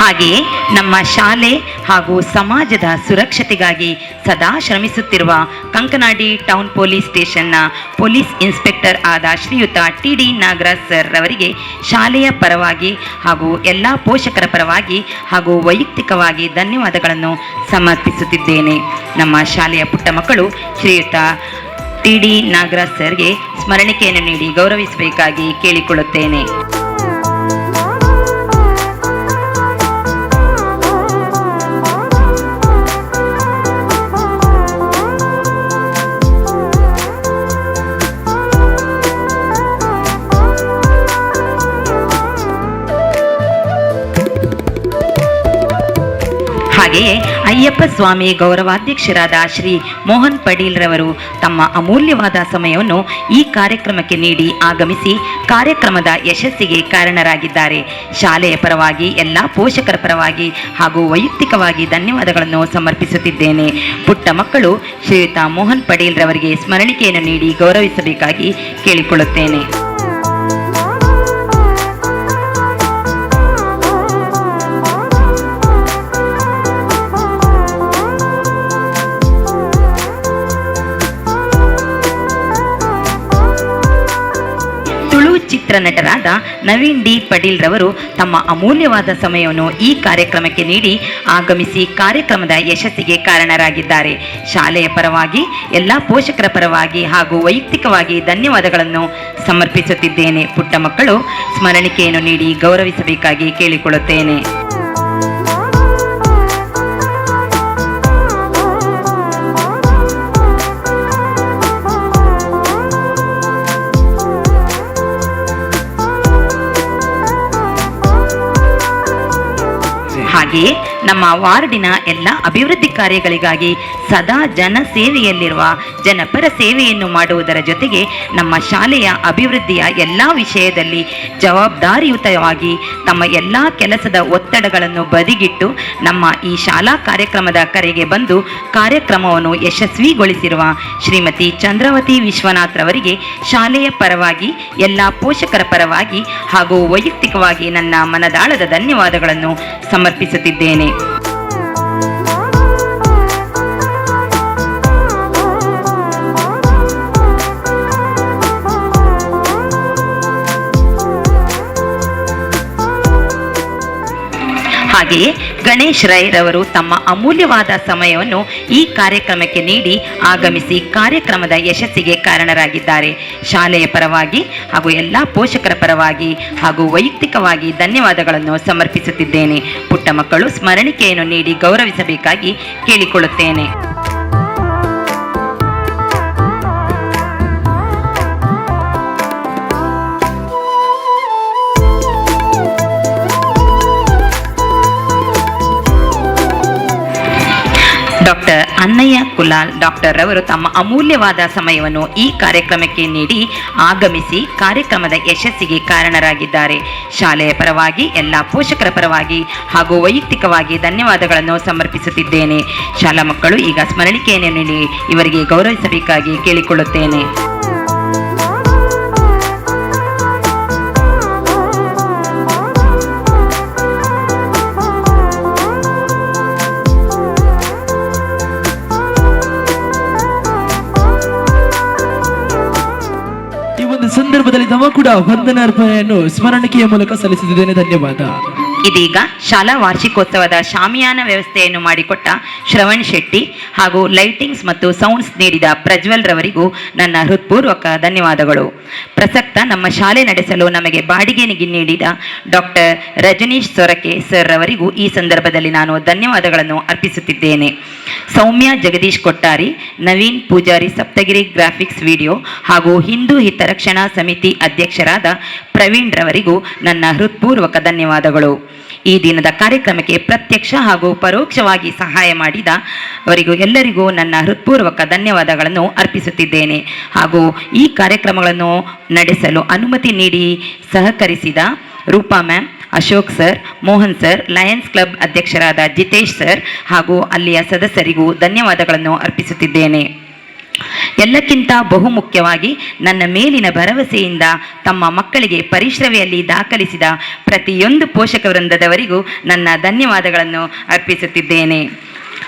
ಹಾಗೆಯೇ ನಮ್ಮ ಶಾಲೆ ಹಾಗೂ ಸಮಾಜದ ಸುರಕ್ಷತೆಗಾಗಿ ಸದಾ ಶ್ರಮಿಸುತ್ತಿರುವ ಕಂಕನಾಡಿ ಟೌನ್ ಪೊಲೀಸ್ ಸ್ಟೇಷನ್ನ ಪೊಲೀಸ್ ಇನ್ಸ್ಪೆಕ್ಟರ್ ಆದ ಶ್ರೀಯುತ TD ನಾಗರಾಜ್ ಸರ್ ಅವರಿಗೆ ಶಾಲೆಯ ಪರವಾಗಿ ಹಾಗೂ ಎಲ್ಲ ಪೋಷಕರ ಪರವಾಗಿ ಹಾಗೂ ವೈಯಕ್ತಿಕವಾಗಿ ಧನ್ಯವಾದಗಳನ್ನು ಸಮರ್ಪಿಸುತ್ತಿದ್ದೇನೆ. ನಮ್ಮ ಶಾಲೆಯ ಪುಟ್ಟ ಮಕ್ಕಳು ಶ್ರೀಯುತ TD ನಾಗರಾಜ್ ಸರ್ಗೆ ಸ್ಮರಣಿಕೆಯನ್ನು ನೀಡಿ ಗೌರವಿಸಬೇಕಾಗಿ ಕೇಳಿಕೊಳ್ಳುತ್ತೇನೆ. ಹಾಗೆಯೇ ಅಯ್ಯಪ್ಪ ಸ್ವಾಮಿ ಗೌರವಾಧ್ಯಕ್ಷರಾದ ಶ್ರೀ ಮೋಹನ್ ಪಡೀಲ್ ರವರು ತಮ್ಮ ಅಮೂಲ್ಯವಾದ ಸಮಯವನ್ನು ಈ ಕಾರ್ಯಕ್ರಮಕ್ಕೆ ನೀಡಿ ಆಗಮಿಸಿ ಕಾರ್ಯಕ್ರಮದ ಯಶಸ್ಸಿಗೆ ಕಾರಣರಾಗಿದ್ದಾರೆ. ಶಾಲೆಯ ಪರವಾಗಿ ಎಲ್ಲ ಪೋಷಕರ ಪರವಾಗಿ ಹಾಗೂ ವೈಯಕ್ತಿಕವಾಗಿ ಧನ್ಯವಾದಗಳನ್ನು ಸಮರ್ಪಿಸುತ್ತಿದ್ದೇನೆ. ಪುಟ್ಟ ಮಕ್ಕಳು ಶ್ರೀಯುತ ಮೋಹನ್ ಪಡೀಲ್ ರವರಿಗೆ ಸ್ಮರಣಿಕೆಯನ್ನು ನೀಡಿ ಗೌರವಿಸಬೇಕಾಗಿ ಕೇಳಿಕೊಳ್ಳುತ್ತೇನೆ. ಚಿತ್ರನಟರಾದ ನವೀನ್ ಡಿ ಪಟೀಲ್ ರವರು ತಮ್ಮ ಅಮೂಲ್ಯವಾದ ಸಮಯವನ್ನು ಈ ಕಾರ್ಯಕ್ರಮಕ್ಕೆ ನೀಡಿ ಆಗಮಿಸಿ ಕಾರ್ಯಕ್ರಮದ ಯಶಸ್ಸಿಗೆ ಕಾರಣರಾಗಿದ್ದಾರೆ. ಶಾಲೆಯ ಪರವಾಗಿ ಎಲ್ಲ ಪೋಷಕರ ಪರವಾಗಿ ಹಾಗೂ ವೈಯಕ್ತಿಕವಾಗಿ ಧನ್ಯವಾದಗಳನ್ನು ಸಮರ್ಪಿಸುತ್ತಿದ್ದೇನೆ. ಪುಟ್ಟ ಮಕ್ಕಳು ಸ್ಮರಣಿಕೆಯನ್ನು ನೀಡಿ ಗೌರವಿಸಬೇಕಾಗಿ ಕೇಳಿಕೊಳ್ಳುತ್ತೇನೆ. ಹಾಗೆಯೇ ನಮ್ಮ ವಾರ್ಡಿನ ಎಲ್ಲ ಅಭಿವೃದ್ಧಿ ಕಾರ್ಯಗಳಿಗಾಗಿ ಸದಾ ಜನ ಸೇವೆಯಲ್ಲಿರುವ ಜನಪರ ಸೇವೆಯನ್ನು ಮಾಡುವುದರ ಜೊತೆಗೆ ನಮ್ಮ ಶಾಲೆಯ ಅಭಿವೃದ್ಧಿಯ ಎಲ್ಲ ವಿಷಯದಲ್ಲಿ ಜವಾಬ್ದಾರಿಯುತವಾಗಿ ತಮ್ಮ ಎಲ್ಲ ಕೆಲಸದ ಒತ್ತಡಗಳನ್ನು ಬದಿಗಿಟ್ಟು ನಮ್ಮ ಈ ಶಾಲಾ ಕಾರ್ಯಕ್ರಮದ ಕರೆಗೆ ಬಂದು ಕಾರ್ಯಕ್ರಮವನ್ನು ಯಶಸ್ವಿಗೊಳಿಸಿರುವ ಶ್ರೀಮತಿ ಚಂದ್ರಾವತಿ ವಿಶ್ವನಾಥ್ ರವರಿಗೆ ಶಾಲೆಯ ಪರವಾಗಿ ಎಲ್ಲ ಪೋಷಕರ ಪರವಾಗಿ ಹಾಗೂ ವೈಯಕ್ತಿಕವಾಗಿ ನನ್ನ ಮನದಾಳದ ಧನ್ಯವಾದಗಳನ್ನು ಸಮರ್ಪಿಸುತ್ತಿದ್ದೇನೆ. ಹಾಗೆಯೇ ಗಣೇಶ್ ರೈ ರವರು ತಮ್ಮ ಅಮೂಲ್ಯವಾದ ಸಮಯವನ್ನು ಈ ಕಾರ್ಯಕ್ರಮಕ್ಕೆ ನೀಡಿ ಆಗಮಿಸಿ ಕಾರ್ಯಕ್ರಮದ ಯಶಸ್ಸಿಗೆ ಕಾರಣರಾಗಿದ್ದಾರೆ. ಶಾಲೆಯ ಪರವಾಗಿ ಹಾಗೂ ಎಲ್ಲ ಪೋಷಕರ ಪರವಾಗಿ ಹಾಗೂ ವೈಯಕ್ತಿಕವಾಗಿ ಧನ್ಯವಾದಗಳನ್ನು ಸಮರ್ಪಿಸುತ್ತಿದ್ದೇನೆ. ಪುಟ್ಟ ಮಕ್ಕಳು ಸ್ಮರಣಿಕೆಯನ್ನು ನೀಡಿ ಗೌರವಿಸಬೇಕಾಗಿ ಕೇಳಿಕೊಳ್ಳುತ್ತೇನೆ. ಡಾಕ್ಟರ್ ಅನ್ನಯ್ಯ ಕುಲಾಲ್ ಡಾಕ್ಟರ್ ರವರು ತಮ್ಮ ಅಮೂಲ್ಯವಾದ ಸಮಯವನ್ನು ಈ ಕಾರ್ಯಕ್ರಮಕ್ಕೆ ನೀಡಿ ಆಗಮಿಸಿ ಕಾರ್ಯಕ್ರಮದ ಯಶಸ್ಸಿಗೆ ಕಾರಣರಾಗಿದ್ದಾರೆ. ಶಾಲೆಯ ಪರವಾಗಿ ಎಲ್ಲ ಪೋಷಕರ ಪರವಾಗಿ ಹಾಗೂ ವೈಯಕ್ತಿಕವಾಗಿ ಧನ್ಯವಾದಗಳನ್ನು ಸಮರ್ಪಿಸುತ್ತಿದ್ದೇನೆ. ಶಾಲಾ ಮಕ್ಕಳು ಈಗ ಸ್ಮರಣಿಕೆಯನ್ನು ನೀಡಿ ಇವರಿಗೆ ಗೌರವಿಸಬೇಕಾಗಿ ಕೇಳಿಕೊಳ್ಳುತ್ತೇನೆ. ಸಂದರ್ಭದಲ್ಲಿ ನಾವು ಕೂಡ ವಂದನಾರ್ಪಣೆಯನ್ನು ಸ್ಮರಣಿಕೆಯ ಮೂಲಕ ಸಲ್ಲಿಸುತ್ತಿದ್ದೇನೆ. ಧನ್ಯವಾದ. ಇದೀಗ ಶಾಲಾ ವಾರ್ಷಿಕೋತ್ಸವದ ಶಾಮಿಯಾನ ವ್ಯವಸ್ಥೆಯನ್ನು ಮಾಡಿಕೊಟ್ಟ ಶ್ರವಣ್ ಶೆಟ್ಟಿ ಹಾಗೂ ಲೈಟಿಂಗ್ಸ್ ಮತ್ತು ಸೌಂಡ್ಸ್ ನೀಡಿದ ಪ್ರಜ್ವಲ್ ರವರಿಗೂ ನನ್ನ ಹೃತ್ಪೂರ್ವಕ ಧನ್ಯವಾದಗಳು. ಪ್ರಸಕ್ತ ನಮ್ಮ ಶಾಲೆ ನಡೆಸಲು ನಮಗೆ ಬಾಡಿಗೆ ನೀಡಿದ ಡಾಕ್ಟರ್ ರಜನೀಶ್ ಸೊರಕೆ ಸರ್ ರವರಿಗೂ ಈ ಸಂದರ್ಭದಲ್ಲಿ ನಾನು ಧನ್ಯವಾದಗಳನ್ನು ಅರ್ಪಿಸುತ್ತಿದ್ದೇನೆ. ಸೌಮ್ಯ ಜಗದೀಶ್ ಕೊಟ್ಟಾರಿ, ನವೀನ್ ಪೂಜಾರಿ ಸಪ್ತಗಿರಿ ಗ್ರಾಫಿಕ್ಸ್ ವಿಡಿಯೋ ಹಾಗೂ ಹಿಂದೂ ಹಿತರಕ್ಷಣಾ ಸಮಿತಿ ಅಧ್ಯಕ್ಷರಾದ ಪ್ರವೀಣ್ ರವರಿಗೂ ನನ್ನ ಹೃತ್ಪೂರ್ವಕ ಧನ್ಯವಾದಗಳು. ಈ ದಿನದ ಕಾರ್ಯಕ್ರಮಕ್ಕೆ ಪ್ರತ್ಯಕ್ಷ ಹಾಗೂ ಪರೋಕ್ಷವಾಗಿ ಸಹಾಯ ಮಾಡಿದ ಅವರಿಗೂ ಎಲ್ಲರಿಗೂ ನನ್ನ ಹೃತ್ಪೂರ್ವಕ ಧನ್ಯವಾದಗಳನ್ನು ಅರ್ಪಿಸುತ್ತಿದ್ದೇನೆ. ಹಾಗೂ ಈ ಕಾರ್ಯಕ್ರಮಗಳನ್ನು ನಡೆಸಲು ಅನುಮತಿ ನೀಡಿ ಸಹಕರಿಸಿದ Roopa ma'am, Ashok sir, Mohan sir, Lions Club ಅಧ್ಯಕ್ಷರಾದ ಜಿತೇಶ್ ಸರ್ ಹಾಗೂ ಅಲ್ಲಿಯ ಸದಸ್ಯರಿಗೂ ಧನ್ಯವಾದಗಳನ್ನು ಅರ್ಪಿಸುತ್ತಿದ್ದೇನೆ. ಎಲ್ಲಕ್ಕಿಂತ ಬಹುಮುಖ್ಯವಾಗಿ ನನ್ನ ಮೇಲಿನ ಭರವಸೆಯಿಂದ ತಮ್ಮ ಮಕ್ಕಳಿಗೆ ಪರಿಶ್ರಮೆಯಲ್ಲಿ ದಾಖಲಿಸಿದ ಪ್ರತಿಯೊಂದು ಪೋಷಕ ವೃಂದದವರಿಗೂ ನನ್ನ ಧನ್ಯವಾದಗಳನ್ನು ಅರ್ಪಿಸುತ್ತಿದ್ದೇನೆ.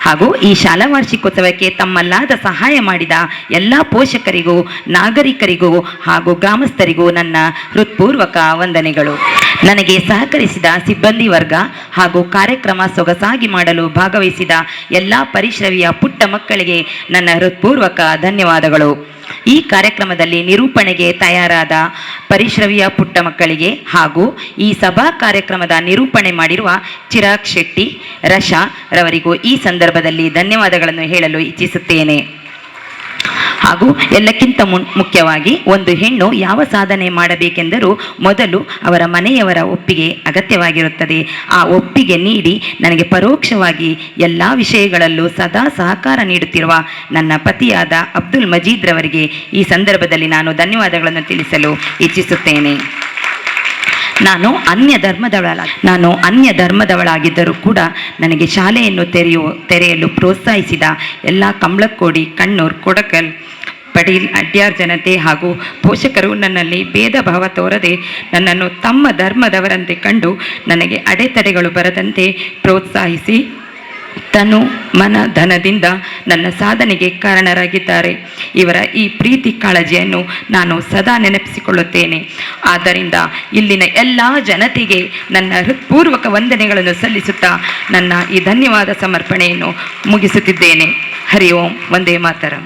ಹಾಗೂ ಈ ಶಾಲಾ ವಾರ್ಷಿಕೋತ್ಸವಕ್ಕೆ ತಮ್ಮಲ್ಲಾದ ಸಹಾಯ ಮಾಡಿದ ಎಲ್ಲ ಪೋಷಕರಿಗೂ, ನಾಗರಿಕರಿಗೂ ಹಾಗೂ ಗ್ರಾಮಸ್ಥರಿಗೂ ನನ್ನ ಹೃತ್ಪೂರ್ವಕ ವಂದನೆಗಳು. ನನಗೆ ಸಹಕರಿಸಿದ ಸಿಬ್ಬಂದಿ ವರ್ಗ ಹಾಗೂ ಕಾರ್ಯಕ್ರಮ ಸೊಗಸಾಗಿ ಮಾಡಲು ಭಾಗವಹಿಸಿದ ಎಲ್ಲ ಪರಿಶ್ರಮಿಯ ಪುಟ್ಟ ಮಕ್ಕಳಿಗೆ ನನ್ನ ಹೃತ್ಪೂರ್ವಕ ಧನ್ಯವಾದಗಳು. ಈ ಕಾರ್ಯಕ್ರಮದಲ್ಲಿ ನಿರೂಪಣೆಗೆ ತಯಾರಾದ ಪರಿಶ್ರಮಿಯ ಪುಟ್ಟ ಮಕ್ಕಳಿಗೆ ಹಾಗೂ ಈ ಸಭಾ ಕಾರ್ಯಕ್ರಮದ ನಿರೂಪಣೆ ಮಾಡಿರುವ ಚಿರಾಗ್ ಶೆಟ್ಟಿ, ರಶಾ ರವರಿಗೂ ಈ ಸಂದರ್ಭದಲ್ಲಿ ಧನ್ಯವಾದಗಳನ್ನು ಹೇಳಲು ಇಚ್ಛಿಸುತ್ತೇನೆ. ಹಾಗೂ ಎಲ್ಲಕ್ಕಿಂತ ಮುಖ್ಯವಾಗಿ ಒಂದು ಹೆಣ್ಣು ಯಾವ ಸಾಧನೆ ಮಾಡಬೇಕೆಂದರೂ ಮೊದಲು ಅವರ ಮನೆಯವರ ಒಪ್ಪಿಗೆ ಅಗತ್ಯವಾಗಿರುತ್ತದೆ. ಆ ಒಪ್ಪಿಗೆ ನೀಡಿ ನನಗೆ ಪರೋಕ್ಷವಾಗಿ ಎಲ್ಲ ವಿಷಯಗಳಲ್ಲೂ ಸದಾ ಸಹಕಾರ ನೀಡುತ್ತಿರುವ ನನ್ನ ಪತಿಯಾದ ಅಬ್ದುಲ್ ಮಜೀದ್ ರವರಿಗೆ ಈ ಸಂದರ್ಭದಲ್ಲಿ ನಾನು ಧನ್ಯವಾದಗಳನ್ನು ತಿಳಿಸಲು ಇಚ್ಛಿಸುತ್ತೇನೆ. ನಾನು ಅನ್ಯ ಧರ್ಮದವಳಾಗಿದ್ದರೂ ಕೂಡ ನನಗೆ ಶಾಲೆಯನ್ನು ತೆರೆಯಲು ಪ್ರೋತ್ಸಾಹಿಸಿದ ಎಲ್ಲ ಕಂಬ್ಳಕ್ಕೋಡಿ, ಕಣ್ಣೂರ್, ಕೊಡಕಲ್, ಪಡೀಲ್, ಅಡ್ಯಾರ್ ಜನತೆ ಹಾಗೂ ಪೋಷಕರು ನನ್ನಲ್ಲಿ ಭೇದ ಭಾವ ತೋರದೆ ನನ್ನನ್ನು ತಮ್ಮ ಧರ್ಮದವರಂತೆ ಕಂಡು ನನಗೆ ಅಡೆತಡೆಗಳು ಬರದಂತೆ ಪ್ರೋತ್ಸಾಹಿಸಿ ತನು ಮನ ಧನದಿಂದ ನನ್ನ ಸಾಧನೆಗೆ ಕಾರಣರಾಗಿದ್ದಾರೆ. ಇವರ ಈ ಪ್ರೀತಿ ಕಾಳಜಿಯನ್ನು ನಾನು ಸದಾ ನೆನಪಿಸಿಕೊಳ್ಳುತ್ತೇನೆ. ಆದ್ದರಿಂದ ಇಲ್ಲಿನ ಎಲ್ಲ ಜನತೆಗೆ ನನ್ನ ಹೃತ್ಪೂರ್ವಕ ವಂದನೆಗಳನ್ನು ಸಲ್ಲಿಸುತ್ತಾ ನನ್ನ ಈ ಧನ್ಯವಾದ ಸಮರ್ಪಣೆಯನ್ನು ಮುಗಿಸುತ್ತಿದ್ದೇನೆ. ಹರಿ ಓಂ, ವಂದೇ ಮಾತರಂ.